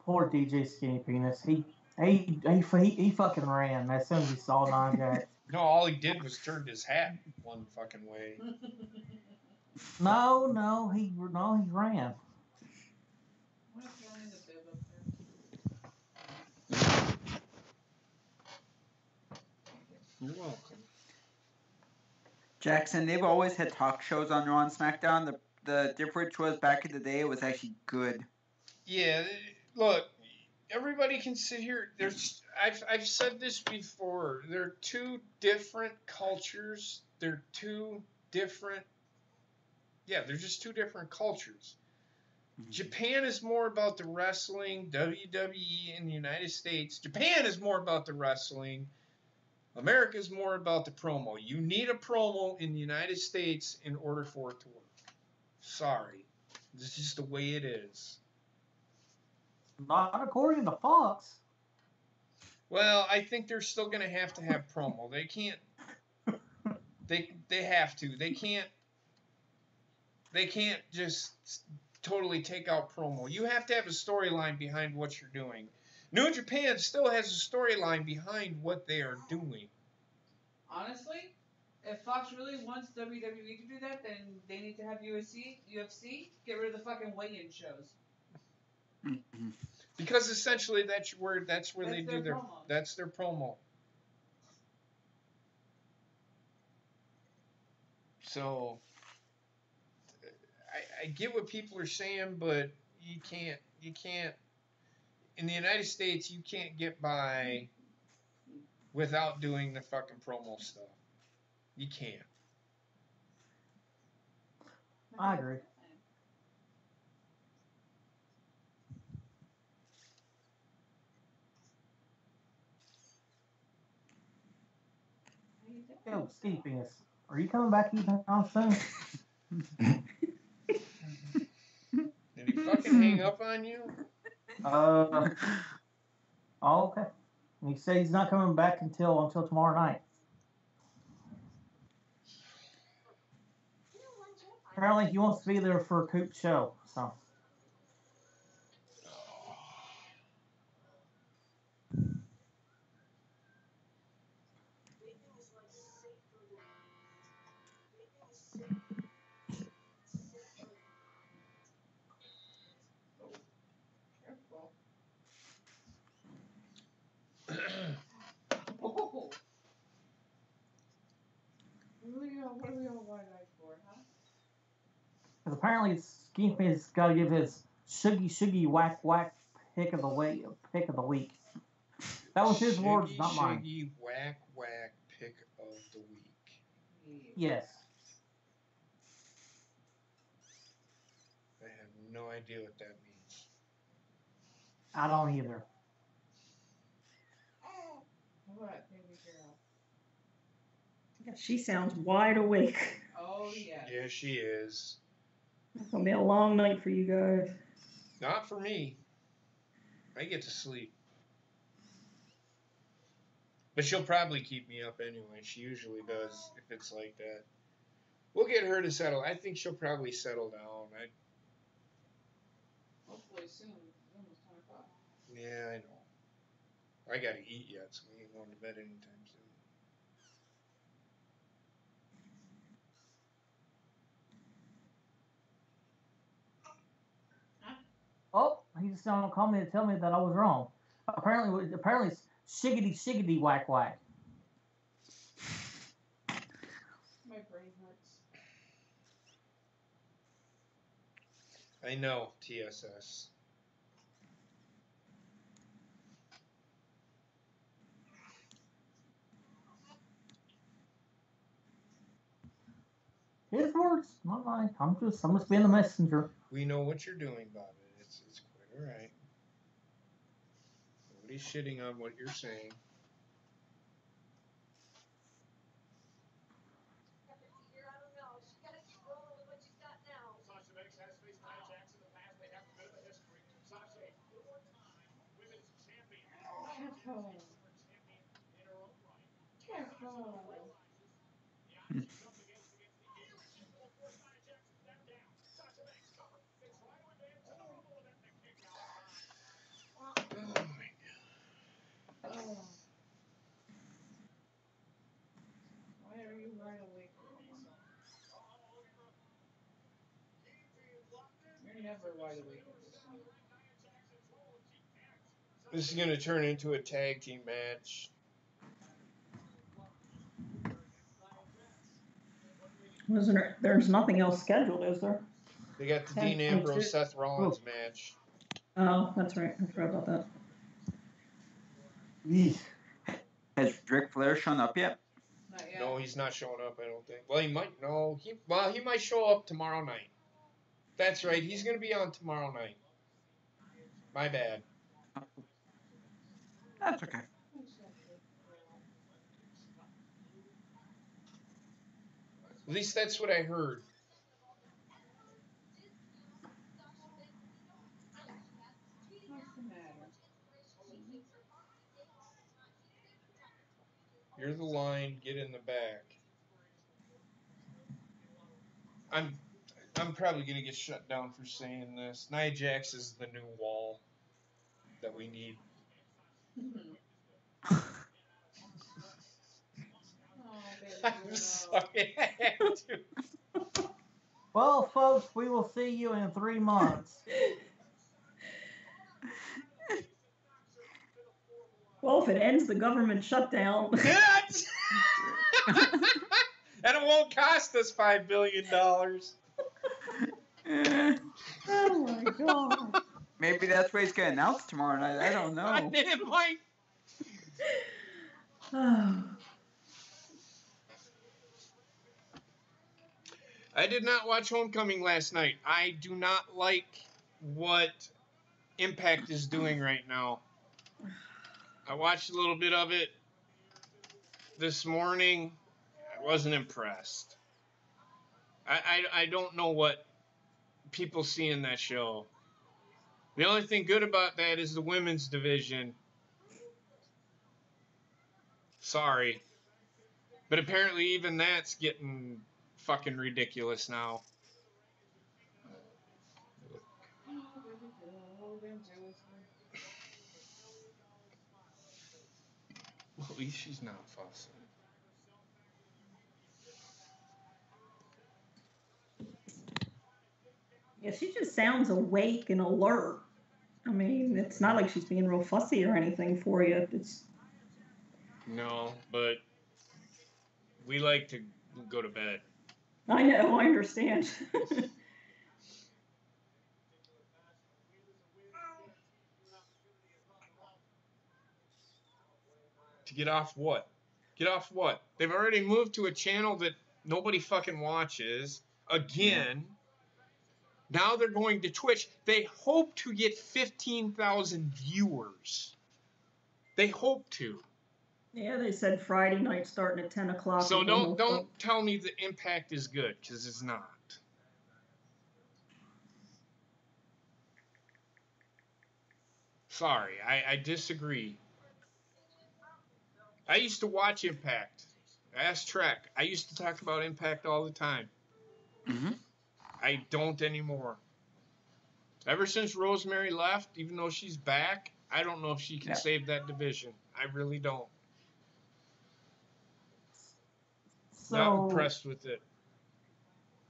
Poor DJ Skinny Penis. He fucking ran as soon as he saw Nia Jax. No, all he did was turned his hat one fucking way. No, he ran. What if you're in the bib up there? You're welcome. Jackson, they've always had talk shows on Raw and SmackDown. The difference was back in the day, it was actually good. Yeah, look, everybody can sit here. I've said this before. They're two different cultures. They're just two different cultures. Japan is more about the wrestling. WWE in the United States. Japan is more about the wrestling. America is more about the promo. You need a promo in the United States in order for it to work. Sorry. This is just the way it is. Not according to Fox. Well, I think they're still going to have promo. They can't. They have to. They can't They can't just totally take out promo. You have to have a storyline behind what you're doing. New Japan still has a storyline behind what they are doing. Honestly, if Fox really wants WWE to do that, then they need to have UFC get rid of the fucking weigh-in shows. Because essentially that's where That's they do their their promo. that's their promo. So I get what people are saying, but you can't in the United States you can't get by without doing the fucking promo stuff. You can't. I agree. Yo, Skinny Penis, are you coming back even soon? Did he fucking hang up on you? Oh, okay. And he said he's not coming back until tomorrow night. Apparently, he wants to be there for Coop's show. So. Oh. What are we all wide-eyed for, huh? Because apparently, Skinny Penis got to give his shuggy whack pick of the week. That was his words, not mine. Shiggy whack pick of the week. Yes. I have no idea what that means. I don't either. What, baby girl? Yeah, she sounds wide awake. Oh, yeah. Yeah, she is. It's gonna be a long night for you guys. Not for me. I get to sleep. But she'll probably keep me up anyway. She usually does if it's like that. We'll get her to settle. I think she'll probably settle down. Hopefully soon. It's almost 10 o'clock. Yeah, I know. I gotta eat yet, so we ain't going to bed anytime soon. Oh, he just don't call me to tell me that I was wrong. Apparently it's shiggity whack. My brain hurts. I know, TSS. His words, not mine. I'm just being the messenger. We know what you're doing, Bobby. It's quite alright. Nobody's shitting on what you're saying. I don't know. She gotta keep rolling with what she's got now. Sasha Banks has faced Nia Jax in the past. They have a bit of a history. Sasha, a four-time women's champion. Careful. Champion in her own right. Careful. The odds she's up against the huge. Will force Nia Jax to step down. Sasha Banks cover. They try to advance to the Rumble event. The kick out of time. Oh my god. Oh. Why are you wide awake with me? You're never wide awake with this one. This is gonna turn into a tag team match. There's nothing else scheduled, is there? They got the Dean 10:22. Ambrose Seth Rollins match. Oh, that's right. I forgot about that. Has Ric Flair shown up yet? Not yet. No, he's not showing up, I don't think. Well, he might. No, he might show up tomorrow night. That's right. He's gonna be on tomorrow night. My bad. That's okay. At least that's what I heard. What's the matter? You're the line. Get in the back. I'm I'm probably gonna get shut down for saying this. Nia Jax is the new wall that we need. Oh, baby I'm girl. sorry. I had to. Well, folks, we will see you in 3 months. Well, if it ends the government shutdown. Yes! And it won't cost us $5 billion. Oh my god. Maybe that's what he's gonna announce tomorrow night. I don't I know. didn't like. I did not watch Homecoming last night. I do not like what Impact is doing right now. I watched a little bit of it this morning. I wasn't impressed. I don't know what people see in that show. The only thing good about that is the women's division. Sorry. But apparently even that's getting fucking ridiculous now. Oh, baby girl. What are we gonna do with her? Well, at least she's not fussing. Yeah, she just sounds awake and alert. I mean, it's not like she's being real fussy or anything for you. It's No, but we like to go to bed. I know, I understand. To get off what? Get off what? They've already moved to a channel that nobody fucking watches. Again. Now they're going to Twitch. They hope to get 15,000 viewers. They hope to. Yeah, they said Friday night starting at 10 o'clock. So don't tell me the Impact is good, because it's not. Sorry, I disagree. I used to watch Impact. Ask Trek. I used to talk about Impact all the time. Mm-hmm. I don't anymore. Ever since Rosemary left, even though she's back, I don't know if she can save that division. I really don't. So, Not impressed with it.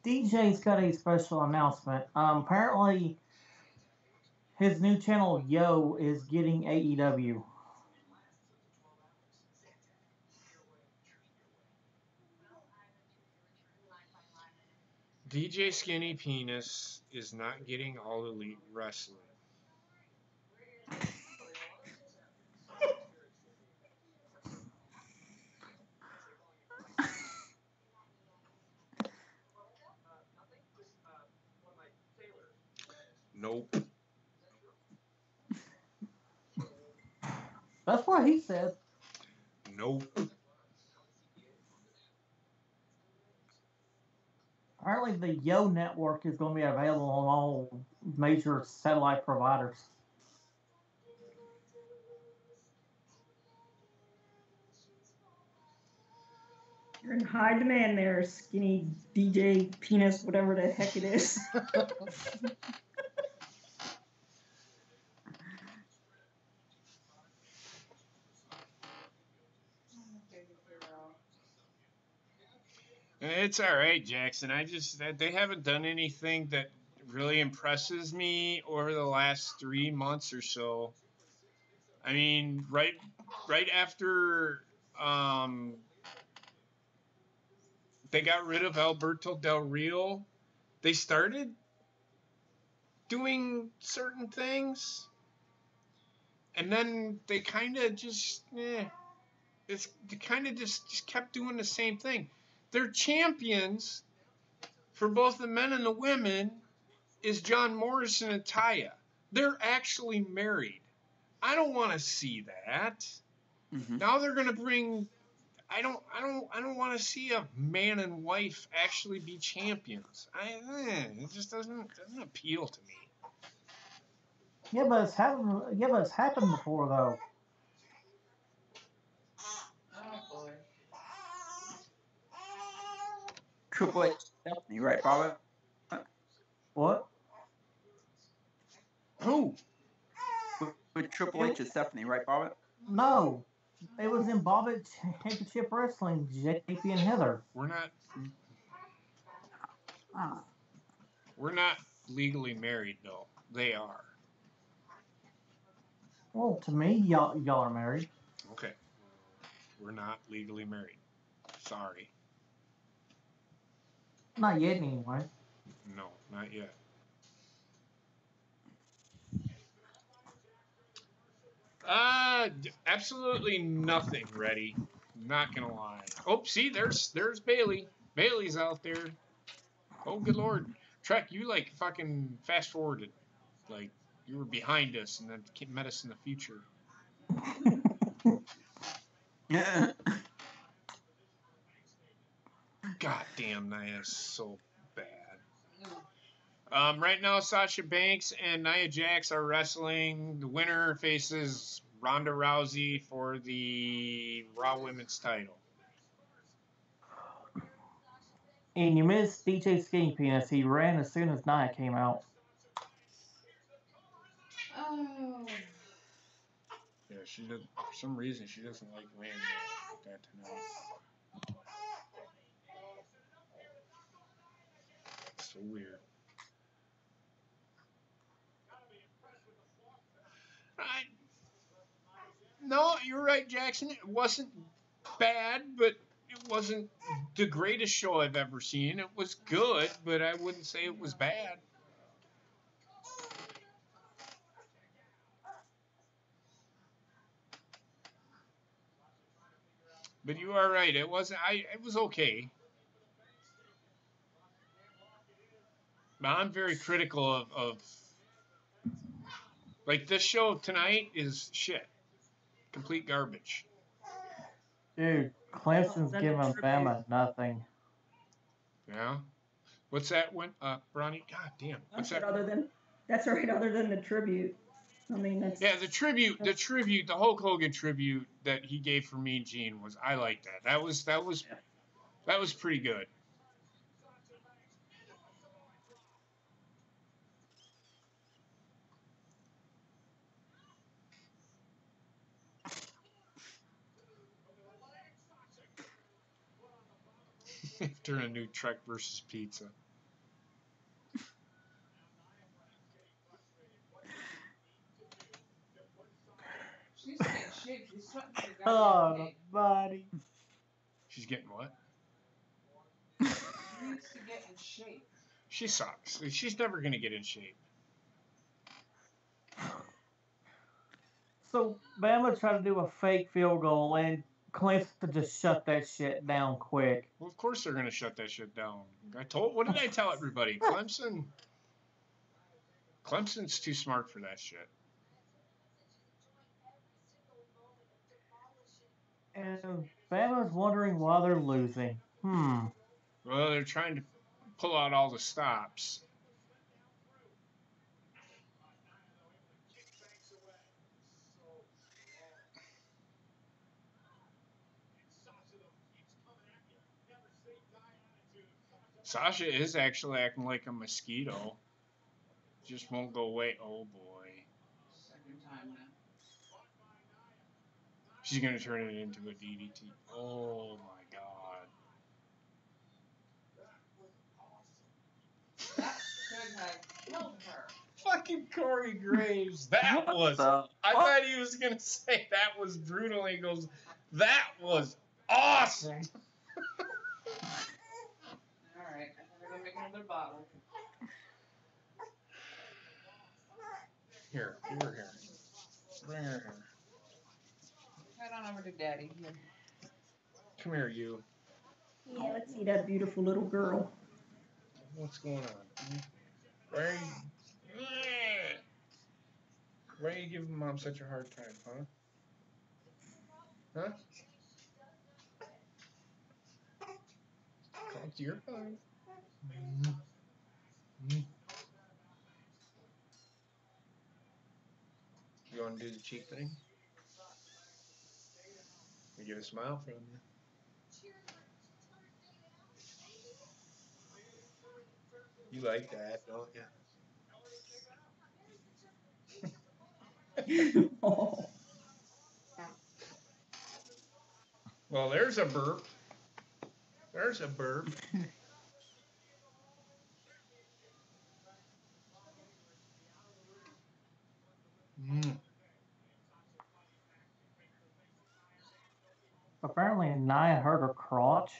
DJ's got a special announcement. Apparently, his new channel, Yo, is getting AEW. DJ Skinny Penis is not getting All Elite Wrestling. Nope. That's what he said. Nope. Apparently, the Yo network is going to be available on all major satellite providers. You're in high demand there, skinny DJ penis, whatever the heck it is. It's all right, Jackson. They haven't done anything that really impresses me over the last 3 months or so. I mean, right after they got rid of Alberto Del Rio, they started doing certain things, and then they kind of just just kept doing the same thing. Their champions for both the men and the women is John Morrison and Taya. They're actually married. I don't want to see that. Mm-hmm. Now they're gonna bring. I don't want to see a man and wife actually be champions. It just doesn't appeal to me. Yeah, but it's happened. Yeah, but it's happened before, though. Oh boy. Triple H, definitely right, Bob. What? Who? With Triple H and Stephanie, right, Bobbit? No. It was in Bobbitt Championship Wrestling, JP and Heather. We're not. Ah. We're not legally married though. They are. Well, to me, y'all are married. Okay. We're not legally married. Sorry. Not yet, anyway. No, not yet. Absolutely nothing ready. Not gonna lie. Oh, see, there's Bailey. Bailey's out there. Oh, good lord. Trek, you like fucking fast forwarded. Like, you were behind us and then met us in the future. God damn, Nia is so bad. Right now, Sasha Banks and Nia Jax are wrestling. The winner faces Ronda Rousey for the Raw Women's title. And you missed DJ Skinny Penis. He ran as soon as Nia came out. Oh. Yeah, she does. For some reason, she doesn't like wearing that tonight. So weird. No, you're right, Jackson. It wasn't bad, but it wasn't the greatest show I've ever seen. It was good, but I wouldn't say it was bad. But you are right. It wasn't. It was okay. But I'm very critical of like this show tonight is shit, complete garbage. Dude, Clemson's giving Bama nothing. Yeah. What's that one? Bronny? God damn. What's that? That's right. Other than the tribute, I mean, that's Yeah, the tribute, the Hulk Hogan tribute that he gave for Mean Gene was. I like that. That was pretty good. After a new Trek versus Pizza. She's getting shape. She's sweating to the Oh, goddamn cake. buddy. She's getting what? She needs to get in shape. She sucks. She's never gonna get in shape. So Bama tried to do a fake field goal, and Clemson just shut that shit down quick. Well, of course they're gonna shut that shit down. What did I tell everybody? Clemson's too smart for that shit. And Bama's wondering why they're losing. Well, they're trying to pull out all the stops. Sasha is actually acting like a mosquito. Just won't go away. Oh boy. Second time now. She's gonna turn it into a DDT. Oh my god. That could have killed her. Fucking Corey Graves. That was. I thought he was gonna say that was brutal. He goes, that was awesome. Alright, I'm gonna go make another bottle. Here, give her here. Bring her here. Head on over to Daddy. Here. Come here, you. yeah. Let's see that beautiful little girl. What's going on? Why are you giving Mom such a hard time, huh? Huh? Come to your phone. You want to do the cheek thing? We get a smile from you. You like that, don't you? Oh. Well, there's a burp. There's a burp. Mm. Apparently, Nia hurt her crotch.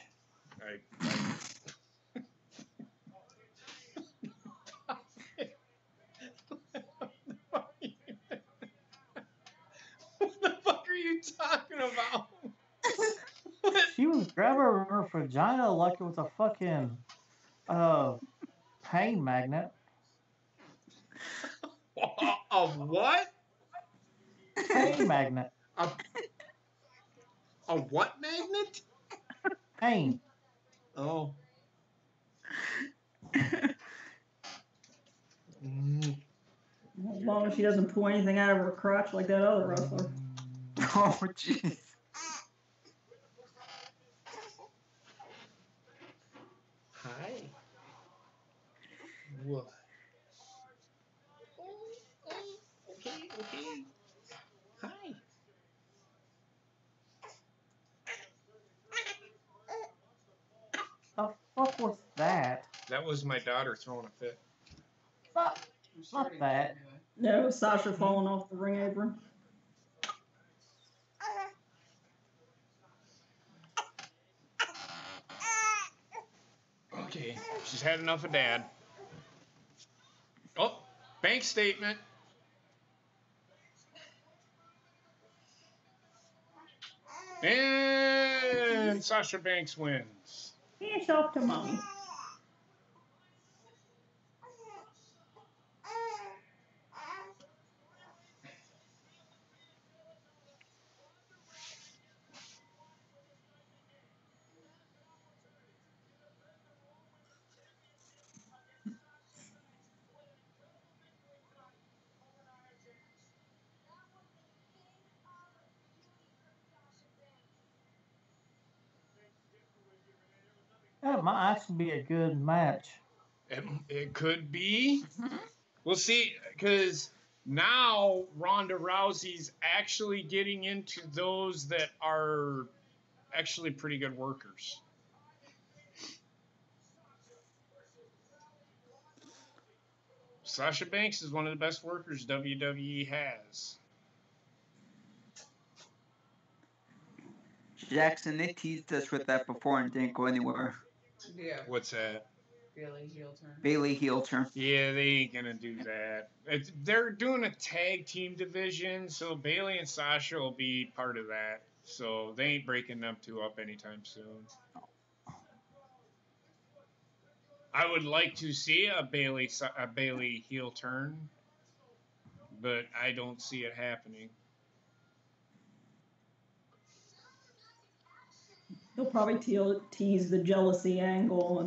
What the fuck are you talking about? She was grabbing her vagina like it was a fucking pain magnet. A what? Pain magnet. A what magnet? Pain. Oh. Mm. As long as she doesn't pull anything out of her crotch like that other wrestler. Oh, jeez. Hi. What? Okay. Hi. The fuck was that? That was my daughter throwing a fit. Not that. No, Sasha falling off the ring apron. Okay, she's had enough of Dad. Oh, bank statement. And Sasha Banks wins. Hands off to mommy. That might actually be a good match. It could be. We'll see, because now Ronda Rousey's actually getting into those that are actually pretty good workers. Sasha Banks is one of the best workers WWE has. Jackson, they teased us with that before and didn't go anywhere. Yeah. What's that? Bailey heel turn. Bailey heel turn. Yeah, they ain't gonna do that. They're doing a tag team division, so Bailey and Sasha will be part of that. So they ain't breaking them two up anytime soon. I would like to see a Bailey heel turn, but I don't see it happening. They'll probably tease the jealousy angle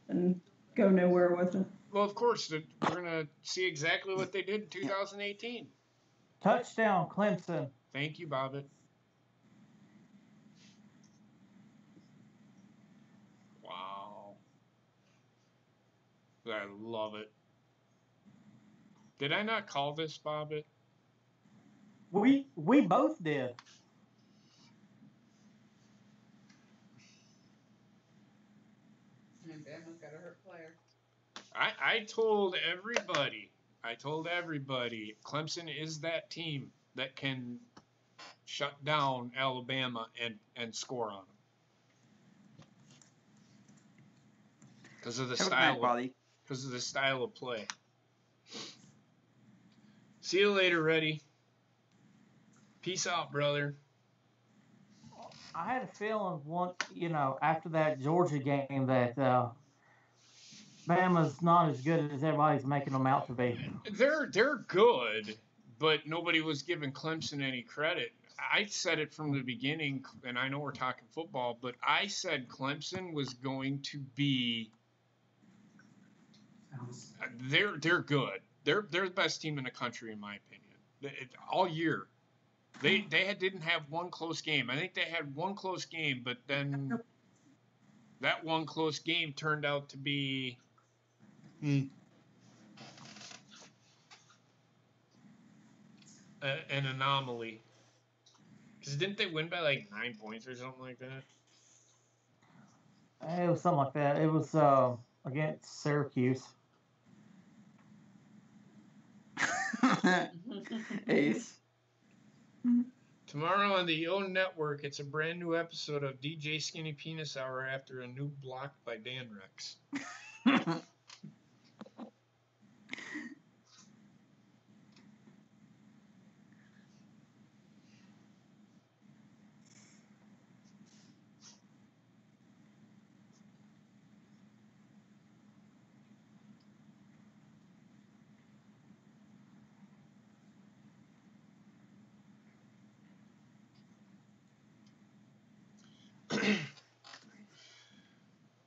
and go nowhere with it. Well, of course, we're gonna see exactly what they did in 2018. Touchdown, Clemson. Thank you, Bobbit. Wow. I love it. Did I not call this, Bobbit? We both did. And Bama's got a hurt player. I told everybody, Clemson is that team that can shut down Alabama and score on them. Because of the style of play. See you later, Reddy. Peace out, brother. I had a feeling after that Georgia game that Bama's not as good as everybody's making them out to be. They're good, but nobody was giving Clemson any credit. I said it from the beginning, and I know we're talking football, but I said Clemson was going to be. They're good. They're the best team in the country, in my opinion. All year, they didn't have one close game. I think they had one close game, but then that one close game turned out to be An anomaly. Because didn't they win by like 9 points or something like that? It was something like that. It was against Syracuse. Ace. Tomorrow on the O Network, it's a brand new episode of DJ Skinny Penis Hour after a new block by Dan Rex.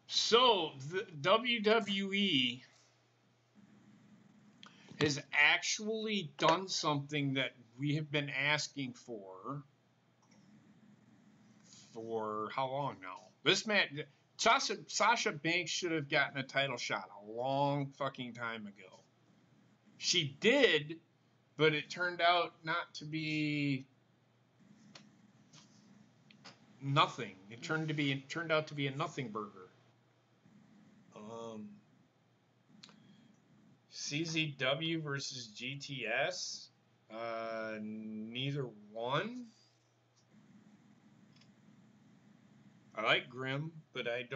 So, the WWE has actually done something that we have been asking for how long now? This match, Sasha Banks should have gotten a title shot a long fucking time ago. She did, but it turned out not to be nothing. It turned out to be a nothing burger. CZW versus GTS. Neither one. I like Grimm, but I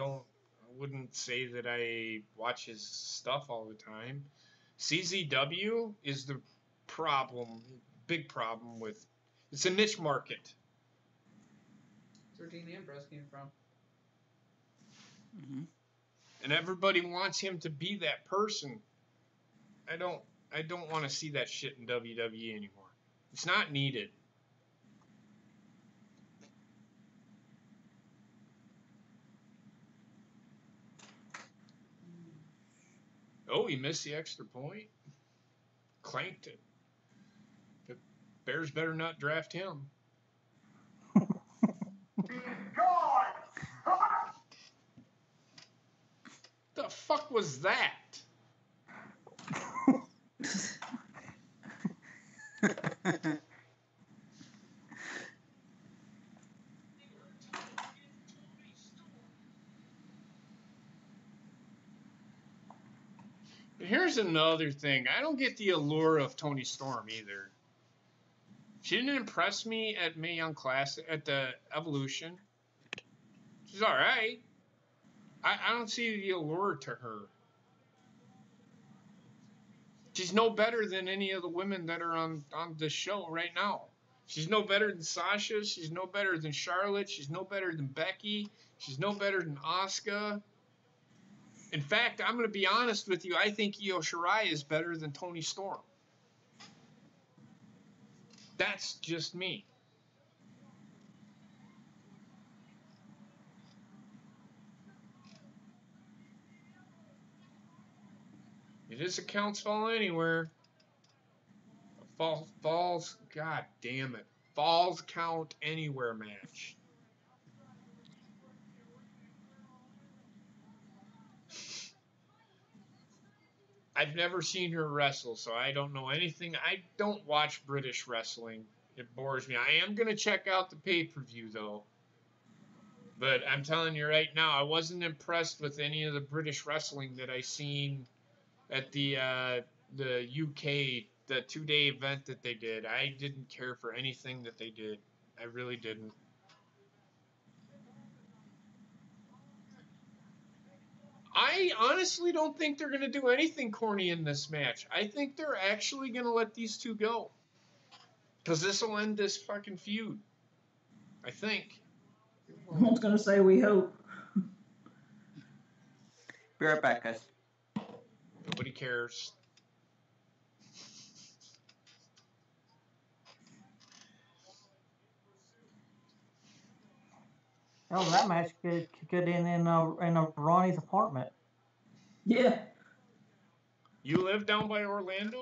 wouldn't say that I watch his stuff all the time. CZW is the big problem with, it's a niche market. That's where Dean Ambrose came from. Mm-hmm. And everybody wants him to be that person. I don't want to see that shit in WWE anymore. It's not needed. Oh, he missed the extra point. Clanked it. The Bears better not draft him. The fuck was that? Here's another thing. I don't get the allure of Toni Storm either. She didn't impress me at Mae Young Classic, at the Evolution. She's all right. I don't see the allure to her. She's no better than any of the women that are on the show right now. She's no better than Sasha. She's no better than Charlotte. She's no better than Becky. She's no better than Asuka. In fact, I'm going to be honest with you. I think Io Shirai is better than Toni Storm. That's just me. It is accounts fall anywhere. Falls, god damn it. Falls count anywhere match. I've never seen her wrestle, so I don't know anything. I don't watch British wrestling. It bores me. I am going to check out the pay-per-view, though. But I'm telling you right now, I wasn't impressed with any of the British wrestling that I seen at the UK, the 2-day event that they did. I didn't care for anything that they did. I really didn't. I honestly don't think they're going to do anything corny in this match. I think they're actually going to let these two go. Because this will end this fucking feud. I think. I was going to say we hope. Be right back, guys. Nobody cares. Oh, that match could end in Ronnie's apartment. Yeah. You live down by Orlando?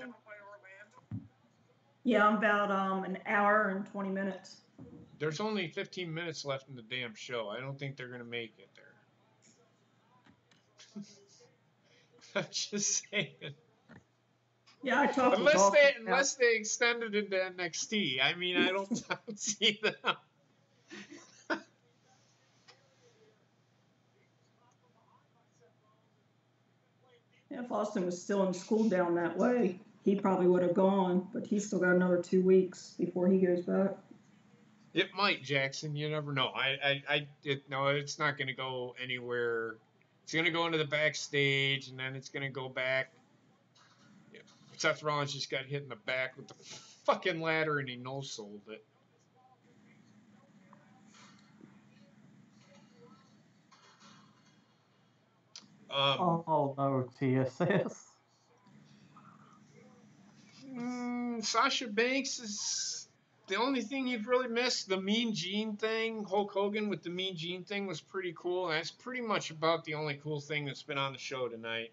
Yeah, I'm about an hour and 20 minutes. There's only 15 minutes left in the damn show. I don't think they're going to make it there. I'm just saying. Yeah, I talked with Unless Austin they about- unless they extended into NXT. I mean, I don't see them. If Austin was still in school down that way, he probably would have gone, but he's still got another 2 weeks before he goes back. It might, Jackson. You never know. No, it's not going to go anywhere. It's going to go into the backstage, and then it's going to go back. Yeah. Seth Rollins just got hit in the back with the fucking ladder, and he no-sold it. Oh no, TSS. Sasha Banks is the only thing you've really missed. The Mean Gene thing, Hulk Hogan with the Mean Gene thing was pretty cool. And that's pretty much about the only cool thing that's been on the show tonight.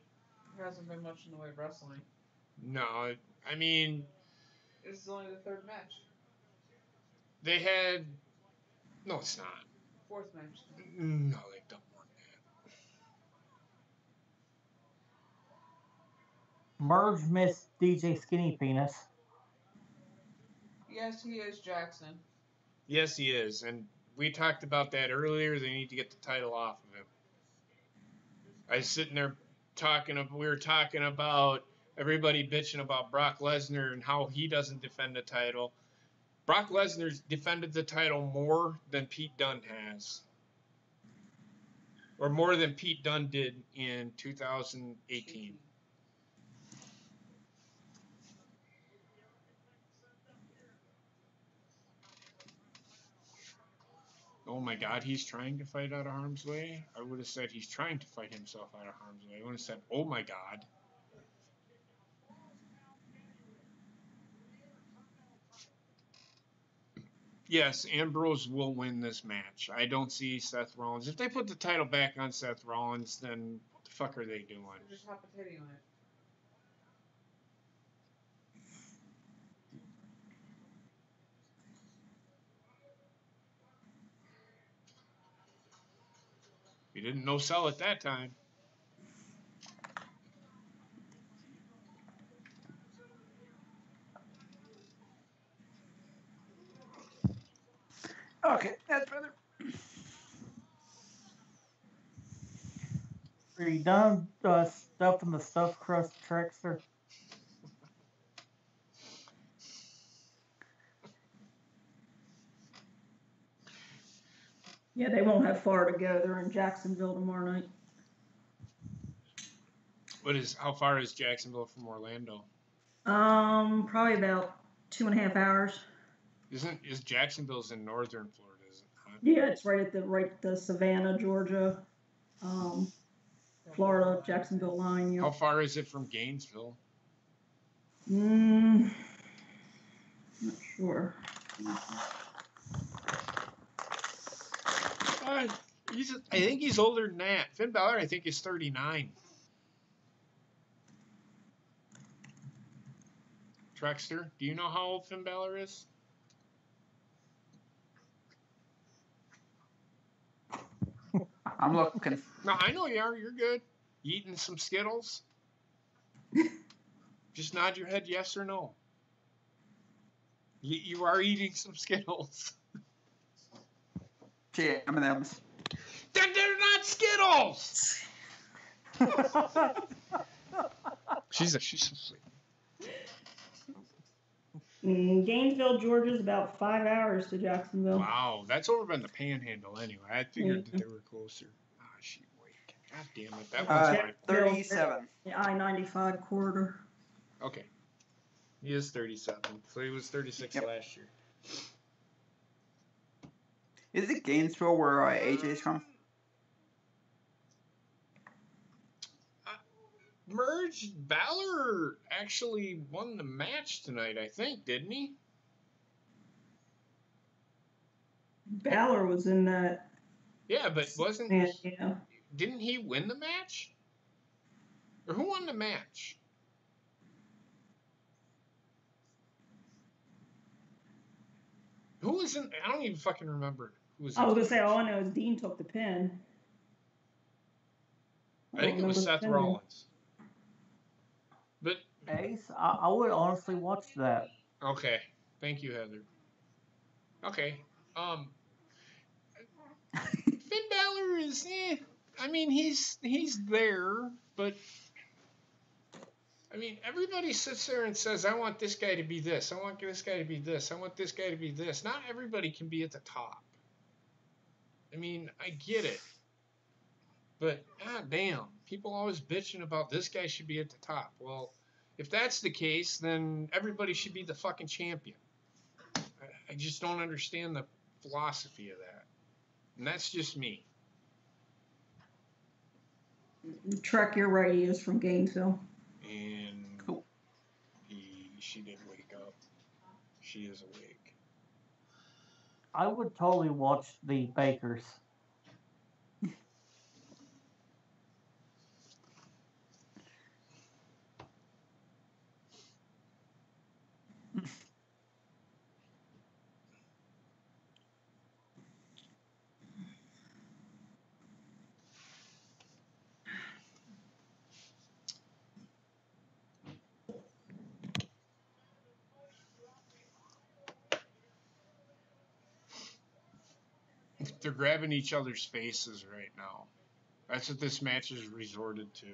There hasn't been much in the way of wrestling. No, I mean, This is only the third match. they had. No, it's not. Fourth match. No, they've done more than Merge missed DJ Skinny Penis. Yes, he is Jackson. that. Yes, he is. And we talked about that earlier. They need to get the title off of him. I was sitting there we were talking about everybody bitching about Brock Lesnar and how he doesn't defend the title. Brock Lesnar's defended the title more than Pete Dunne has. Or more than Pete Dunne did in 2018. Oh my God, he's trying to fight out of harm's way? I would have said he's trying to fight himself out of harm's way. I would have said, oh my God. Yes, Ambrose will win this match. I don't see Seth Rollins. If they put the title back on Seth Rollins, then what the fuck are they doing? They're just hot potato on it. We didn't no sell at that time. Okay, that's better. Are you done stuffing the stuffed crust trickster? Yeah, they won't have far to go. They're in Jacksonville tomorrow night. How far is Jacksonville from Orlando? Probably about 2.5 hours. Is Jacksonville's in northern Florida, is it not? Yeah, it's right at the Savannah, Georgia, Florida, Jacksonville line. Yeah. How far is it from Gainesville? Not sure. I think he's older than that. Finn Balor, I think, is 39. Trexter, do you know how old Finn Balor is? I'm looking. No, I know you are. You're good. You eating some Skittles? Just nod your head yes or no. You are eating some Skittles. Yeah, M&M's. Then they're not Skittles! She's asleep. Gainesville, Georgia is about 5 hours to Jacksonville. Wow, that's over by the Panhandle anyway. I figured that they were closer. Ah, she wait. God damn it. That one's right. 37. The I-95 corridor. Okay. He is 37. So he was 36 last year. Is it Gainesville where AJ's from? Merge Balor actually won the match tonight, I think, didn't he? Balor was in that. Yeah, but wasn't Yeah. didn't he win the match? Or who won the match? Who was in? I don't even fucking remember who was. I was gonna say all I know is Dean took the pin. I think it was Seth Rollins. Ace, I would honestly watch that. Okay. Thank you, Heather. Okay. Um, Finn Balor is, I mean, he's there, but I mean, everybody sits there and says, "I want this guy to be this. I want this guy to be this. I want this guy to be this." Not everybody can be at the top. I mean, I get it, but god damn, people always bitching about this guy should be at the top. Well, if that's the case, then everybody should be the fucking champion. I just don't understand the philosophy of that, and that's just me. Truck, you're right. He is from Gainesville. And Cool. she did wake up. She is awake. I would totally watch the Bakers. They're grabbing each other's faces right now. That's what this match is resorted to.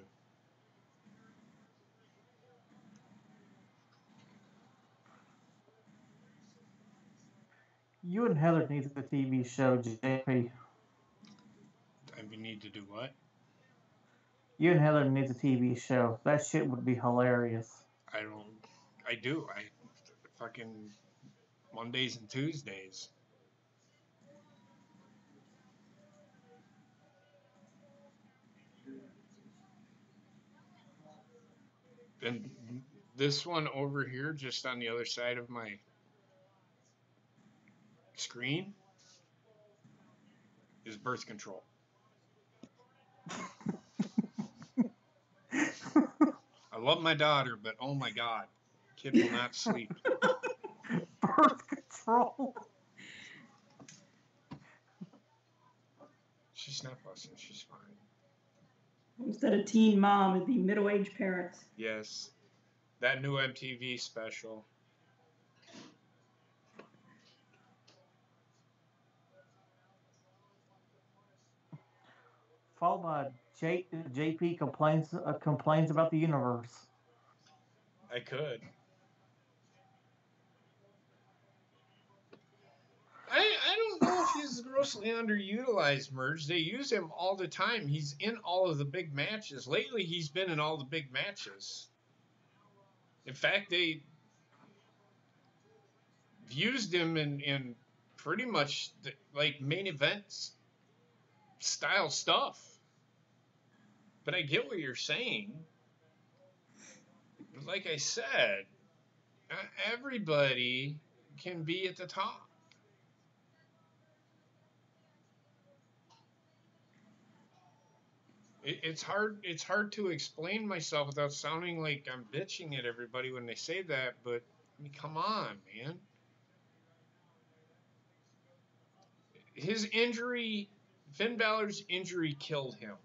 You and Heather needs a TV show, JP. We need to do what? You and Heather needs a TV show. That shit would be hilarious. I don't. I do. I fucking Mondays and Tuesdays. And this one over here, just on the other side of my screen, is birth control. I love my daughter, but oh my god, kid will not sleep. Birth control. She's not fussing. She's fine. Instead of teen mom, it'd be middle-aged parents. Yes, that new MTV special. Followed by JP complains about the universe. I could. I don't know if he's grossly underutilized, Merge. They use him all the time. He's in all of the big matches. Lately, he's been in all the big matches. In fact, they've used him in pretty much like main events style stuff. But I get what you're saying. But like I said, not everybody can be at the top. It's hard. It's hard to explain myself without sounding like I'm bitching at everybody when they say that. But I mean, come on, man. His injury, Finn Balor's injury, killed him,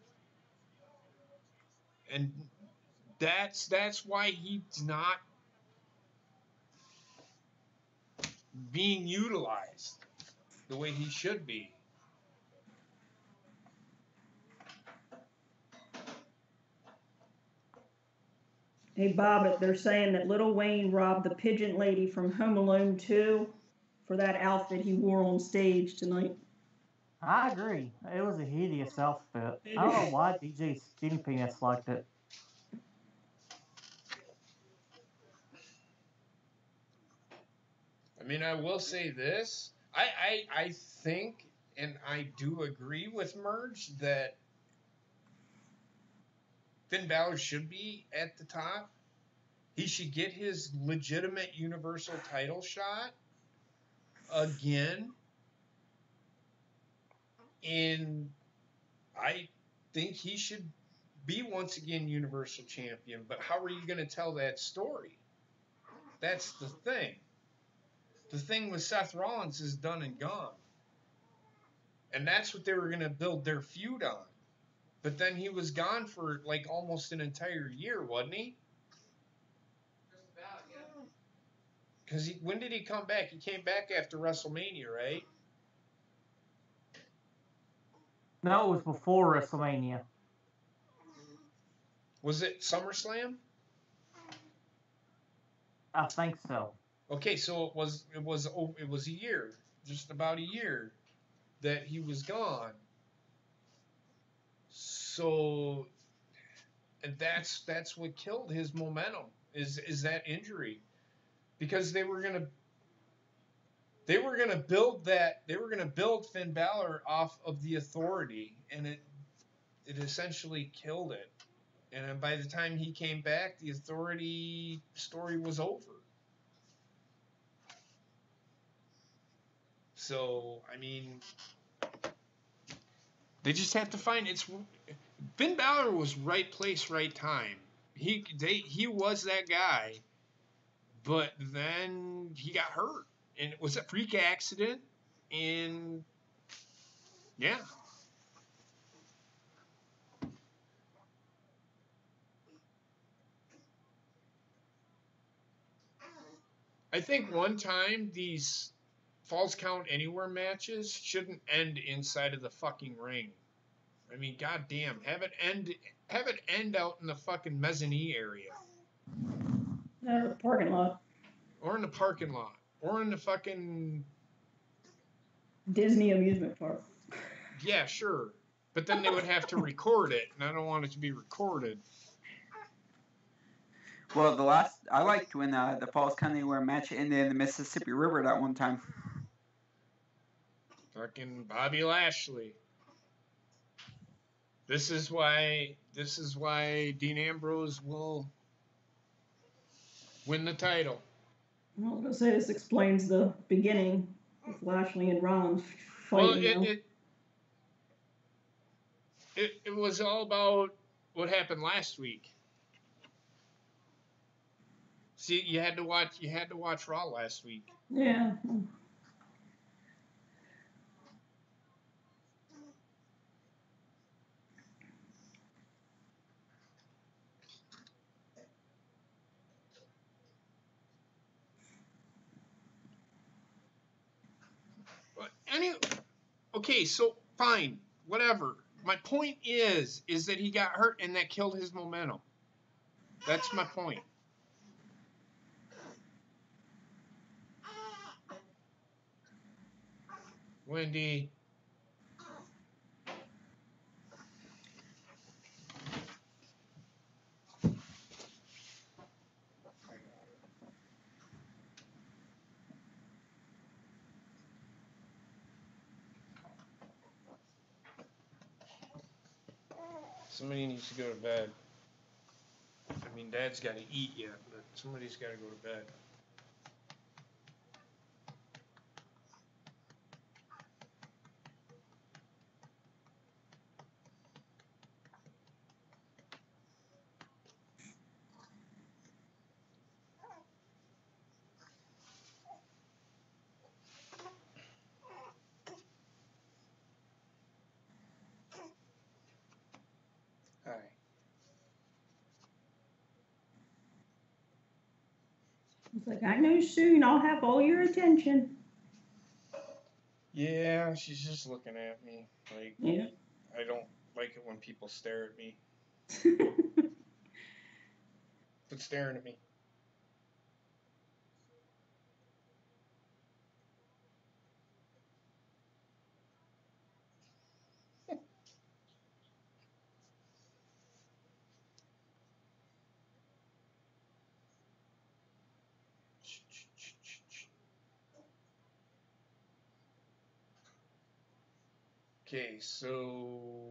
and that's why he's not being utilized the way he should be. Hey, Bob, they're saying that Little Wayne robbed the pigeon lady from Home Alone 2 for that outfit he wore on stage tonight. I agree. It was a hideous outfit. I don't know why DJ Skinny Penis liked it. I mean, I will say this. I think, and I do agree with Merge, that Finn Balor should be at the top. He should get his legitimate Universal title shot again. And I think he should be once again Universal Champion. But how are you going to tell that story? That's the thing. The thing with Seth Rollins is done and gone. And that's what they were going to build their feud on. But then he was gone for like almost an entire year, wasn't he? Because when did he come back? He came back after WrestleMania, right? No, it was before WrestleMania. Was it SummerSlam? I think so. Okay, so it was a year, just about a year that he was gone. So, and that's what killed his momentum is that injury, because they were gonna build Finn Balor off of the Authority, and it essentially killed it. And then by the time he came back, the Authority story was over. So, I mean, they just have to find Finn Balor was right place, right time. He was that guy, but then he got hurt, and it was a freak accident, and yeah. I think one time these Falls Count Anywhere matches shouldn't end inside of the fucking ring. I mean, goddamn, have it end out in the fucking mezzanine area, Parking lot. or in the parking lot, or in the fucking Disney amusement park. yeah, sure. But then they would have to record it, and I don't want it to be recorded. Well, I liked when the Falls Count Anywhere match ended in the Mississippi River that one time. Fucking Bobby Lashley. This is why Dean Ambrose will win the title. I was gonna say this explains the beginning with Lashley and Rollins fighting. Well, it was all about what happened last week. See, you had to watch Raw last week. Yeah. Okay, so fine, whatever. My point is that he got hurt and that killed his momentum. That's my point. Wendy. Somebody needs to go to bed. I mean, Dad's got to eat yet, but somebody's got to go to bed. Hi. It's like, I know soon I'll have all your attention. Yeah, she's just looking at me. Like, Yeah. I don't like it when people stare at me. Quit staring at me. Okay, so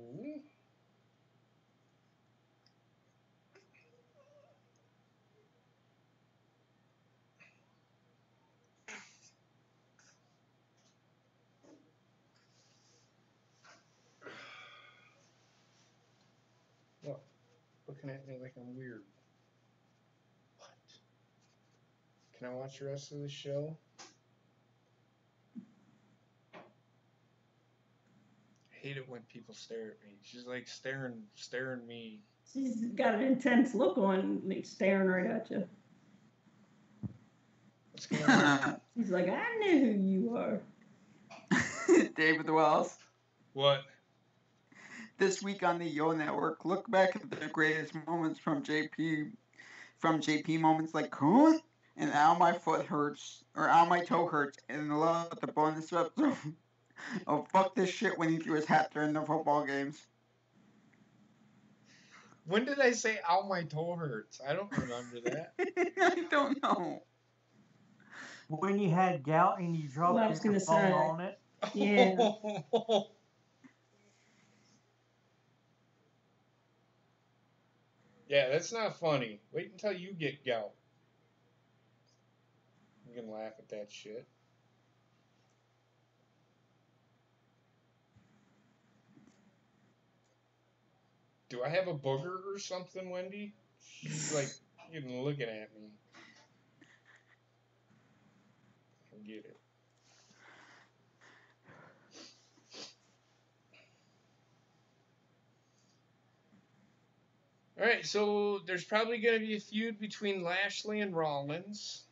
what? Looking at me like I'm weird. What? Can I watch the rest of the show? I hate it when people stare at me. She's like staring me. She's got an intense look on me, staring right at you. What's going on? He's like, I know who you are. David Wells. What? This week on the Yo Network, look back at the greatest moments from JP moments like "Huh?" and "Ow my foot hurts" or "Ow my toe hurts," and love the bonus episode of "Fuck this shit" when he threw his hat during the football games. When did I say "ow my toe hurts"? I don't remember that. I don't know. When you had gout and you dropped Well, I was your gonna phone say. on it. Yeah. Yeah, that's not funny. Wait until you get gout. You can laugh at that shit. Do I have a booger or something, Wendy? She's like, even looking at me. Forget it. All right, so there's probably going to be a feud between Lashley and Rollins.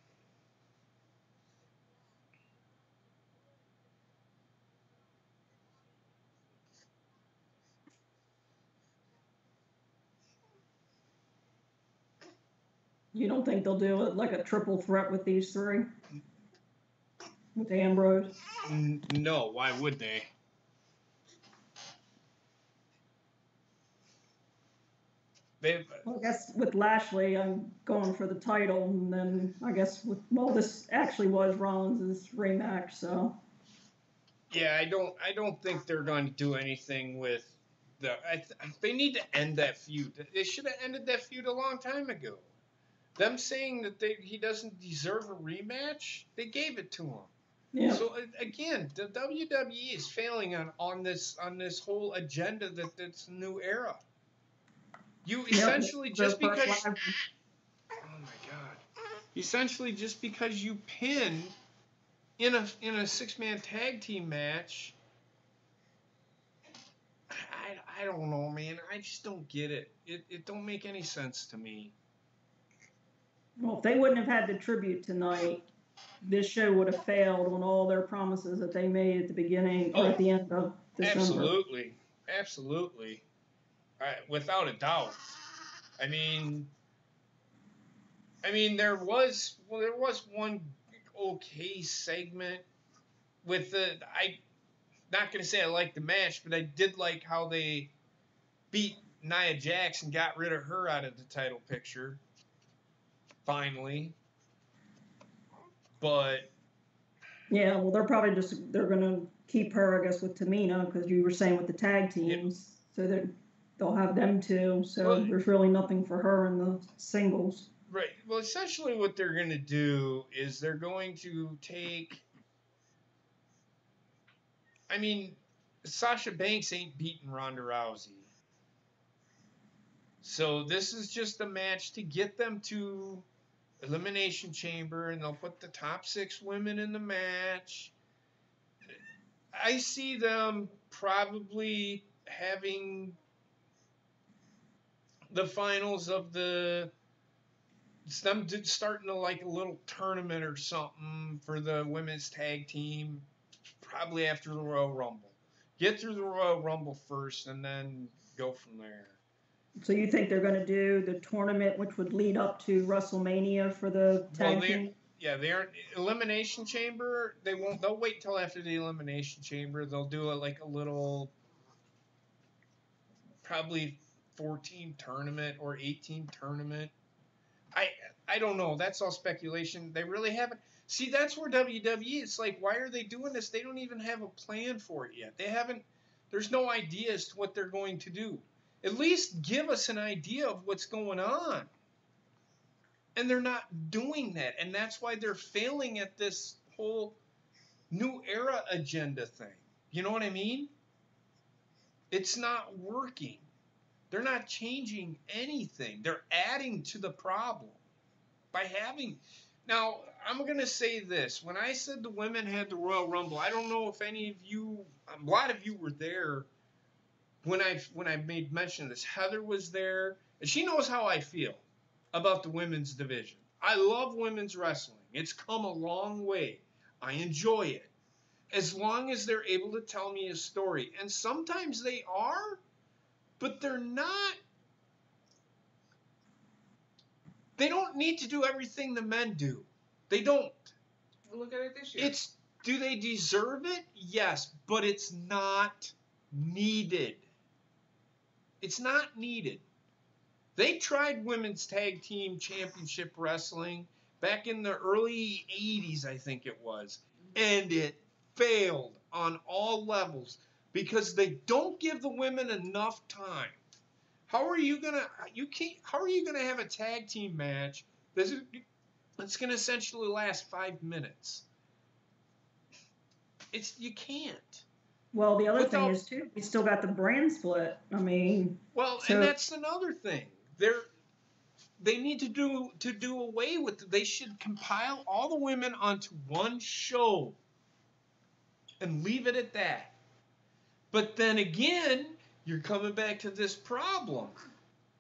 You don't think they'll do it like a triple threat with these three? With Ambrose? No, why would they? Well, I guess with Lashley, I'm going for the title, and then I guess this actually was Rollins' rematch, so. Yeah, I don't think they're going to do anything with they need to end that feud. They should have ended that feud a long time ago. Them saying that he doesn't deserve a rematch, they gave it to him. Yeah. So again, the WWE is failing on this whole agenda that it's a new era. You essentially just because oh my god. Essentially just because you pin in a 6-man tag team match, I don't know, man. I just don't get it. It don't make any sense to me. Well, if they wouldn't have had the tribute tonight, this show would have failed on all their promises that they made at the beginning or at the end of December. Absolutely. Without a doubt. I mean, there was one okay segment with I'm not gonna say I liked the match, but I did like how they beat Nia Jax and got rid of her out of the title picture. Finally. But yeah, well, they're gonna keep her, I guess, with Tamina because you were saying with the tag teams, so they'll have them too. So there's really nothing for her in the singles. Right. Well, essentially, what they're gonna do is they're going to take. I mean, Sasha Banks ain't beating Ronda Rousey. So this is just a match to get them to Elimination Chamber, and they'll put the top 6 women in the match. I see them probably having the finals of them starting to like a little tournament or something for the women's tag team, probably after the Royal Rumble. Get through the Royal Rumble first, and then go from there. So you think they're going to do the tournament, which would lead up to WrestleMania for the tag team? Yeah, they aren't Elimination Chamber. They won't. They'll wait till after the Elimination Chamber. They'll do a little, probably 14 tournament or 18 tournament. I don't know. That's all speculation. They really haven't. See, that's where WWE. It's like, why are they doing this? They don't even have a plan for it yet. They haven't. There's no idea as to what they're going to do. At least give us an idea of what's going on. And they're not doing that. And that's why they're failing at this whole new era agenda thing. You know what I mean? It's not working. They're not changing anything. They're adding to the problem by having. Now, I'm going to say this. When I said the women had the Royal Rumble, I don't know if any of you, a lot of you were there when I made mention of this. Heather was there, and she knows how I feel about the women's division. I love women's wrestling. It's come a long way. I enjoy it. As long as they're able to tell me a story. And sometimes they are, but they're not. They don't need to do everything the men do. They don't. Look at it this year. Do they deserve it? Yes, but it's not needed. It's not needed. They tried women's tag team championship wrestling back in the early 80s, I think it was, and it failed on all levels because they don't give the women enough time. How are you gonna have a tag team match that's gonna essentially last 5 minutes? You can't. Well, the other thing is too, we still got the brand split. I mean, and that's another thing. They need to do away with it. They should compile all the women onto one show and leave it at that. But then again, you're coming back to this problem.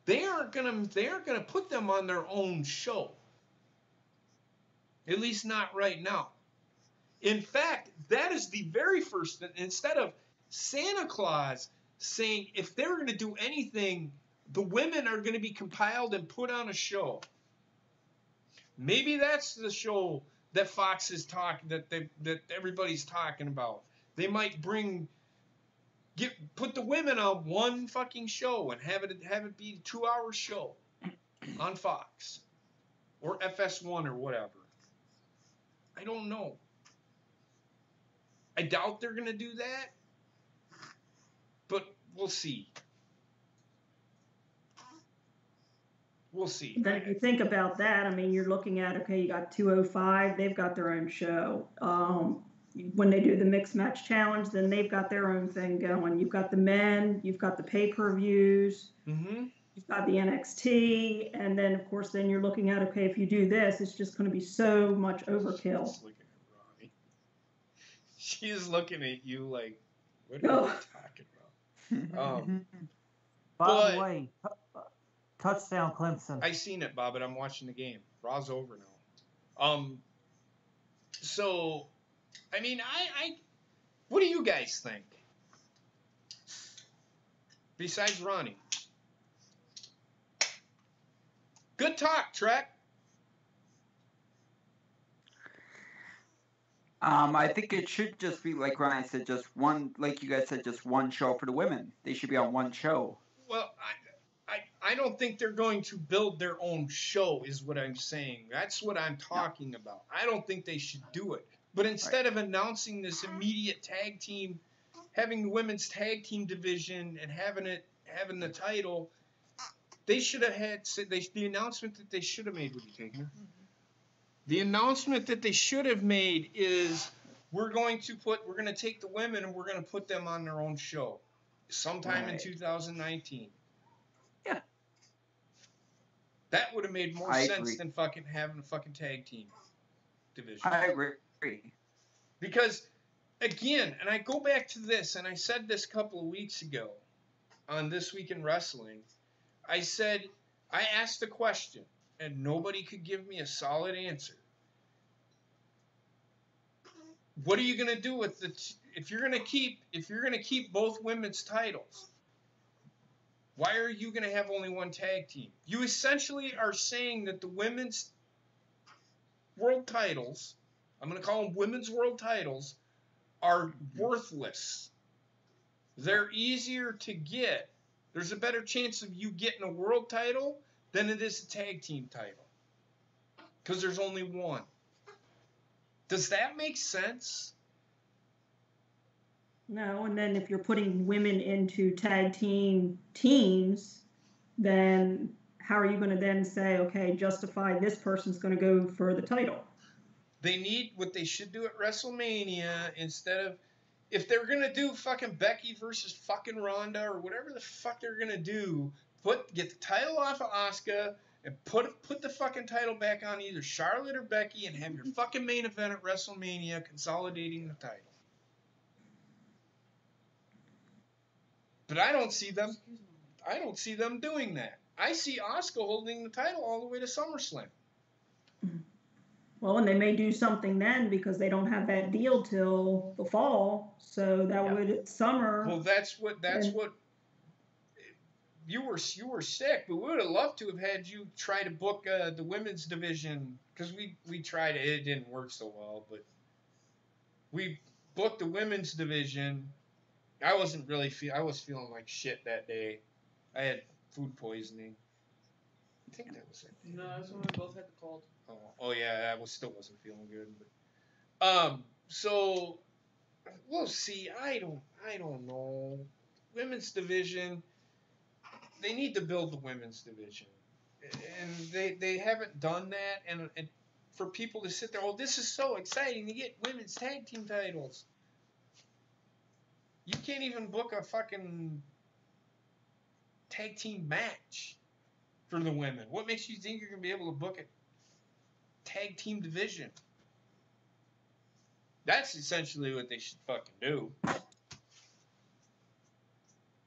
They aren't gonna put them on their own show. At least not right now. In fact, that is the very first, instead of Santa Claus saying if they're going to do anything, the women are going to be compiled and put on a show. Maybe that's the show that Fox is that everybody's talking about. They might put the women on one fucking show and have it be a 2-hour show on Fox or FS1 or whatever. I don't know. I doubt they're going to do that, but we'll see. We'll see. Then if you think about that, I mean, you're looking at, okay, you got 205, they've got their own show. When they do the mixed match challenge, then they've got their own thing going. You've got the men, you've got the pay-per-views, you've got the NXT, and then, of course, then you're looking at, okay, if you do this, it's just going to be so much overkill. She's looking at you like, what are you talking about? By the way, touchdown Clemson. I seen it, Bob, but I'm watching the game. Raw's over now. So, I mean, what do you guys think? Besides Ronnie. Good talk, Trek. I think it should just be, like Ryan said, just one, like you guys said, just one show for the women. They should be on one show. Well, I don't think they're going to build their own show, is what I'm saying. That's what I'm talking about. I don't think they should do it. But instead of announcing this immediate tag team, having the women's tag team division and having the title, they should have had the announcement that they should have made. What are you taking? The announcement that they should have made is we're going to take the women and we're going to put them on their own show sometime in 2019. Yeah. That would have made more sense than fucking having a fucking tag team division. I agree. Because, again, and I go back to this, and I said this a couple of weeks ago on This Week in Wrestling. I asked the question, and nobody could give me a solid answer. What are you going to do with if you're going to keep both women's titles? Why are you going to have only one tag team? You essentially are saying that the women's world titles, I'm going to call them women's world titles, are worthless. They're easier to get. There's a better chance of you getting a world title than it is a tag team title. Because there's only one. Does that make sense? No, and then if you're putting women into tag team teams, then how are you going to then say, okay, justify this person's going to go for the title? They need what they should do at WrestleMania instead of, if they're going to do fucking Becky versus fucking Ronda or whatever the fuck they're going to do, get the title off of Asuka and put the fucking title back on either Charlotte or Becky and have your fucking main event at WrestleMania consolidating the title. But I don't see them doing that. I see Asuka holding the title all the way to SummerSlam. Well, and they may do something then because they don't have that deal till the fall. So that Yeah. would summer. Well, that's what And- you were sick, but we would have loved to have had you try to book the women's division because we tried it. It didn't work so well, but we booked the women's division. I wasn't really I was feeling like shit that day. I had food poisoning. I think that was it. No, that's when we both had the cold. Oh yeah, I still wasn't feeling good. But, so we'll see. I don't know. Women's division. They need to build the women's division, and they haven't done that. And for people to sit there, oh, this is so exciting to get women's tag team titles. You can't even book a fucking tag team match for the women. What makes you think you're gonna be able to book a tag team division? That's essentially what they should fucking do.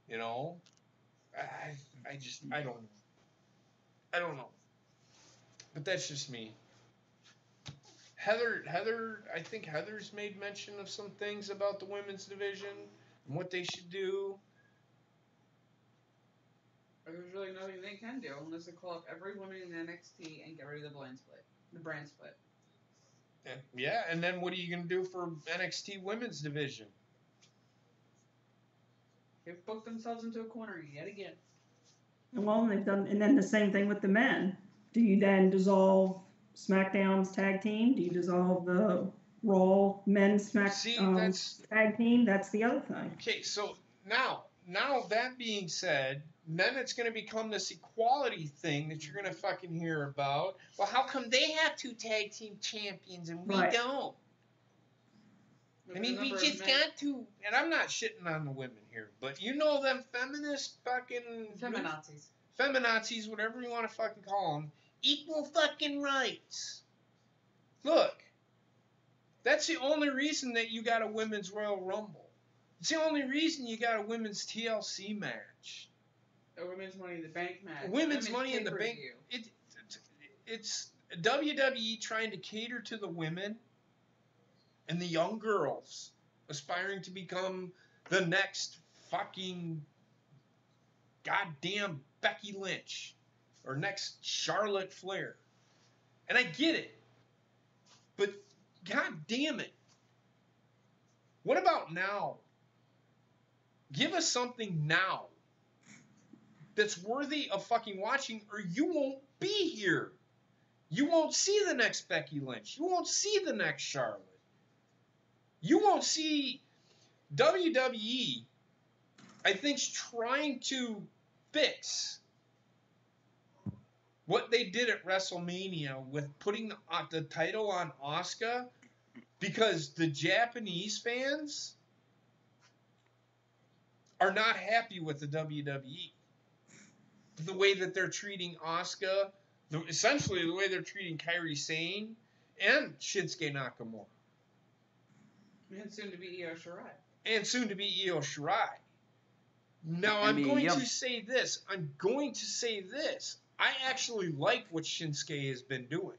You know? I don't know. But that's just me. Heather, I think Heather's made mention of some things about the women's division and what they should do. There's really nothing they can do unless they call up every woman in NXT and get rid of the brand split. Yeah, and then what are you gonna do for NXT women's division? They've booked themselves into a corner yet again. Well, they've done, and then the same thing with the men. Do you then dissolve SmackDown's tag team? Do you dissolve the Raw men's tag team? That's the other thing. Okay, so now that being said, then it's going to become this equality thing that you're going to fucking hear about. Well, how come they have 2 tag team champions and we Right. don't? I mean, we just got to, and I'm not shitting on the women here, but you know them feminist fucking... Feminazis. Feminazis, whatever you want to fucking call them, equal fucking rights. Look, that's the only reason that you got a women's Royal Rumble. It's the only reason you got a women's TLC match. A women's Money in the Bank match. Women's Money in the Bank. It's WWE trying to cater to the women and the young girls aspiring to become the next fucking goddamn Becky Lynch or next Charlotte Flair. And I get it. But god damn it. What about now? Give us something now that's worthy of fucking watching, or you won't be here. You won't see the next Becky Lynch. You won't see the next Charlotte. You won't see WWE, I think, trying to fix what they did at WrestleMania with putting the title on Asuka, because the Japanese fans are not happy with the WWE. The way that they're treating Asuka, essentially the way they're treating Kairi Sane and Shinsuke Nakamura. And soon to be Io Shirai. And soon to be Io Shirai. Now, I'm going to say this. I actually like what Shinsuke has been doing.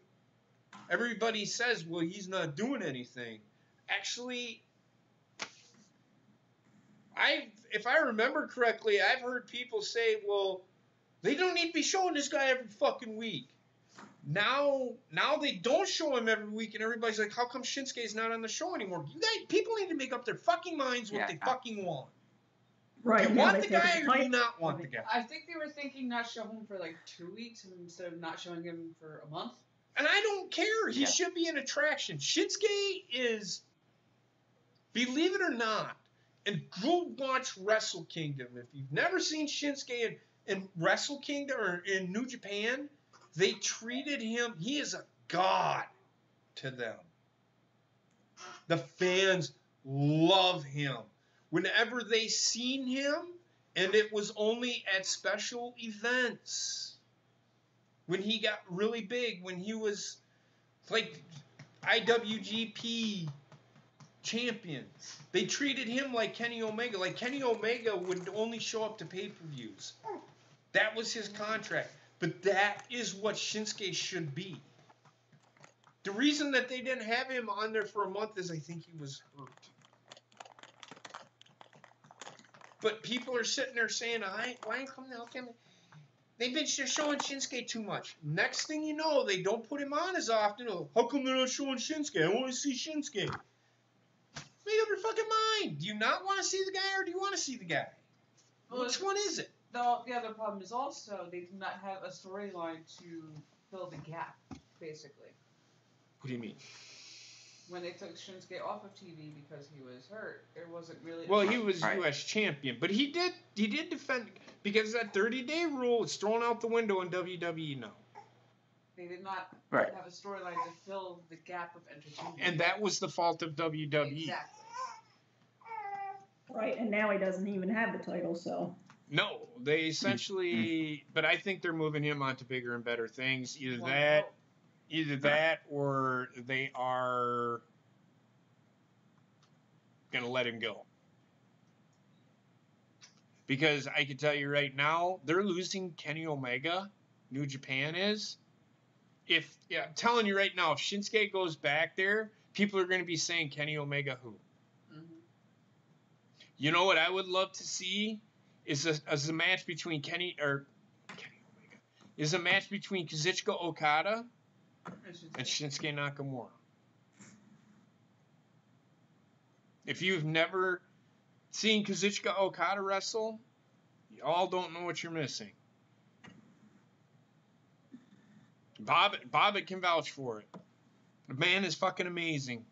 Everybody says, well, he's not doing anything. Actually, if I remember correctly, I've heard people say, well, they don't need to be showing this guy every fucking week. Now they don't show him every week, and everybody's like, how come Shinsuke's not on the show anymore? You guys, people need to make up their fucking minds what they fucking want. Right. You want the guy or do you not want the guy? I think they were thinking not show him for like 2 weeks instead of not showing him for a month. And I don't care. He should be an attraction. Shinsuke is, believe it or not, and go watch Wrestle Kingdom. If you've never seen Shinsuke in Wrestle Kingdom or in New Japan, they treated him, he is a god to them. The fans love him. Whenever they seen him, and it was only at special events, when he got really big, when he was like IWGP champion, they treated him like Kenny Omega. Like Kenny Omega would only show up to pay-per-views. That was his contract. But that is what Shinsuke should be. The reason that they didn't have him on there for a month is I think he was hurt. But people are sitting there saying, why ain't coming out? They've been just showing Shinsuke too much. Next thing you know, they don't put him on as often. Oh, how come they're not showing Shinsuke? I want to see Shinsuke. Make up your fucking mind. Do you not want to see the guy or do you want to see the guy? Well, Which one is it? The other problem is also they do not have a storyline to fill the gap, basically. What do you mean? When they took Shinsuke off of TV because he was hurt, there wasn't really. Well, he was U.S. champion, but he did defend because that 30-day rule is thrown out the window in WWE now. They did not Right. have a storyline to fill the gap of entertainment. And that was the fault of WWE. Exactly. Right, and now he doesn't even have the title, so. No, they essentially, but I think they're moving him on to bigger and better things. Either that, or they are gonna let him go. Because I can tell you right now, they're losing Kenny Omega. New Japan is. I'm telling you right now, if Shinsuke goes back there, people are going to be saying Kenny Omega who. Mm-hmm. You know what I would love to see is a match between is a match between Kazuchika Okada and Shinsuke Nakamura. If you've never seen Kazuchika Okada wrestle, you all don't know what you're missing. Bob can vouch for it. The man is fucking amazing.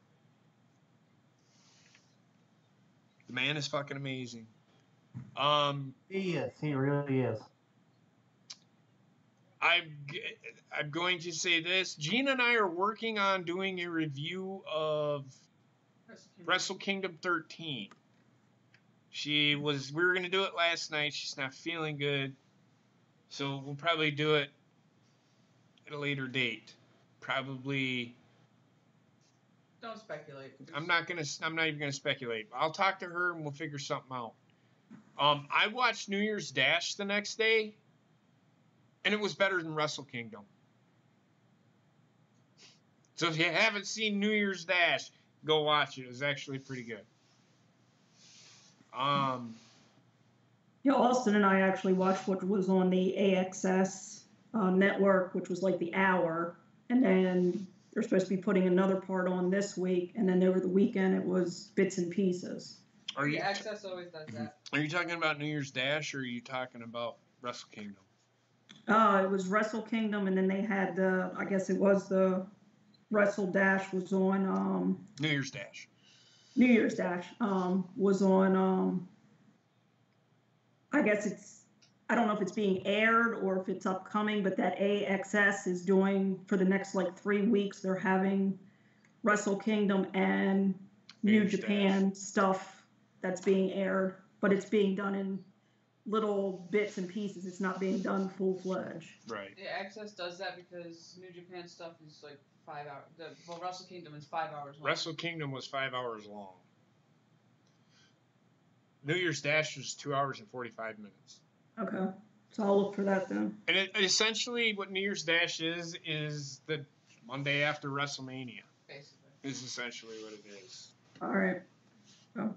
The man is fucking amazing. He is. He really is. I'm going to say this. Gina and I are working on doing a review of Wrestle Kingdom 13. We were going to do it last night. She's not feeling good. So we'll probably do it at a later date. Probably. Don't speculate. I'm not even gonna speculate. I'll talk to her and we'll figure something out. I watched New Year's Dash the next day, and it was better than Wrestle Kingdom. So if you haven't seen New Year's Dash, go watch it. It was actually pretty good. Yeah, Austin and I actually watched what was on the AXS network, which was like the hour, and then they're supposed to be putting another part on this week, and then over the weekend it was bits and pieces. Access always does that. Are you talking about New Year's Dash, or are you talking about Wrestle Kingdom? It was Wrestle Kingdom, and then they had I guess it was the Wrestle Dash was on. New Year's Dash. New Year's Dash was on. I guess I don't know if it's being aired or if it's upcoming, but that AXS is doing for the next like 3 weeks. They're having Wrestle Kingdom and New Japan stuff that's being aired, but it's being done in little bits and pieces. It's not being done full-fledged. Right. Yeah, Access does that because New Japan stuff is like 5 hours. Well, Wrestle Kingdom is 5 hours long. Wrestle Kingdom was 5 hours long. New Year's Dash was 2 hours and 45 minutes. Okay. So I'll look for that then. And essentially what New Year's Dash is the Monday after WrestleMania. Basically. Is essentially what it is. All right. Oh.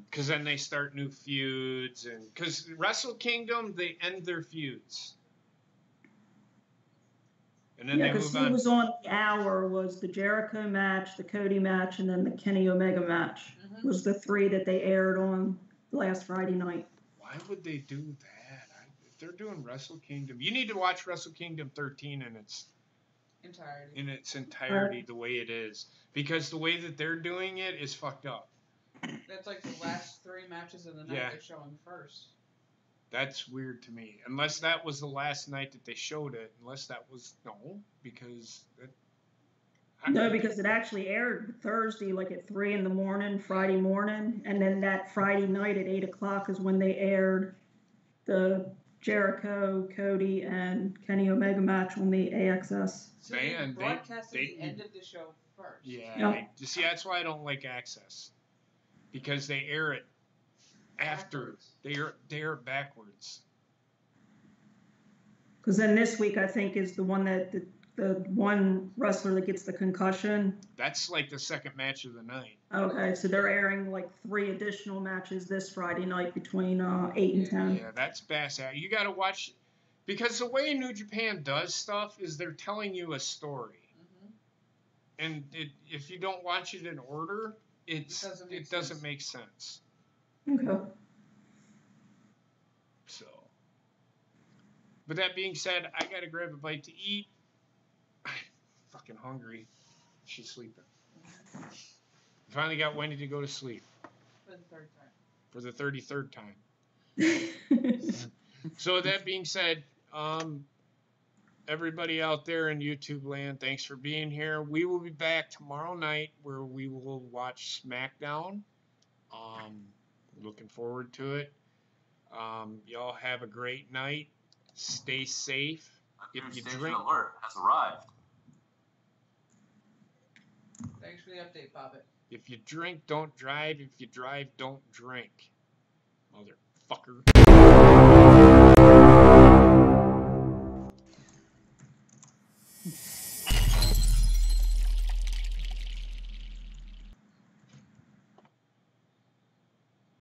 Because then they start new feuds, and because Wrestle Kingdom, they end their feuds. And then Yeah, they because move he on. was on the hour was the Jericho match, the Cody match, and then the Kenny Omega match. Mm-hmm. Was the 3 that they aired on last Friday night. Why would they do that? If they're doing Wrestle Kingdom, you need to watch Wrestle Kingdom 13 in its entirety, the way it is, because the way that they're doing it is fucked up. That's like the last 3 matches of the night they're showing first. That's weird to me. Unless that was the last night that they showed it. Because No, because it actually aired Thursday, like at 3 in the morning, Friday morning, and then that Friday night at 8 o'clock is when they aired the Jericho, Cody, and Kenny Omega match on the AXS. So they broadcasted the end of the show first. Yeah. Yep. You see, that's why I don't like Access. Because they air it after. They air it backwards. Because then this week, I think, is the one that the one wrestler that gets the concussion. That's like the second match of the night. Okay, so they're airing like 3 additional matches this Friday night between 8 and 10. Yeah, that's bass out. You got to watch, because the way New Japan does stuff is they're telling you a story, and if you don't watch it in order, it doesn't make sense. Okay. So, but that being said, I got to grab a bite to eat. I'm fucking hungry. She's sleeping. Finally got Wendy to go to sleep. For the 33rd time. So with that being said, everybody out there in YouTube land, thanks for being here. We will be back tomorrow night where we will watch SmackDown. Looking forward to it. Y'all have a great night. Stay safe. If you drink, alert has arrived. Thanks for the update, Poppet. if you drink, don't drive. If you drive, don't drink. Motherfucker.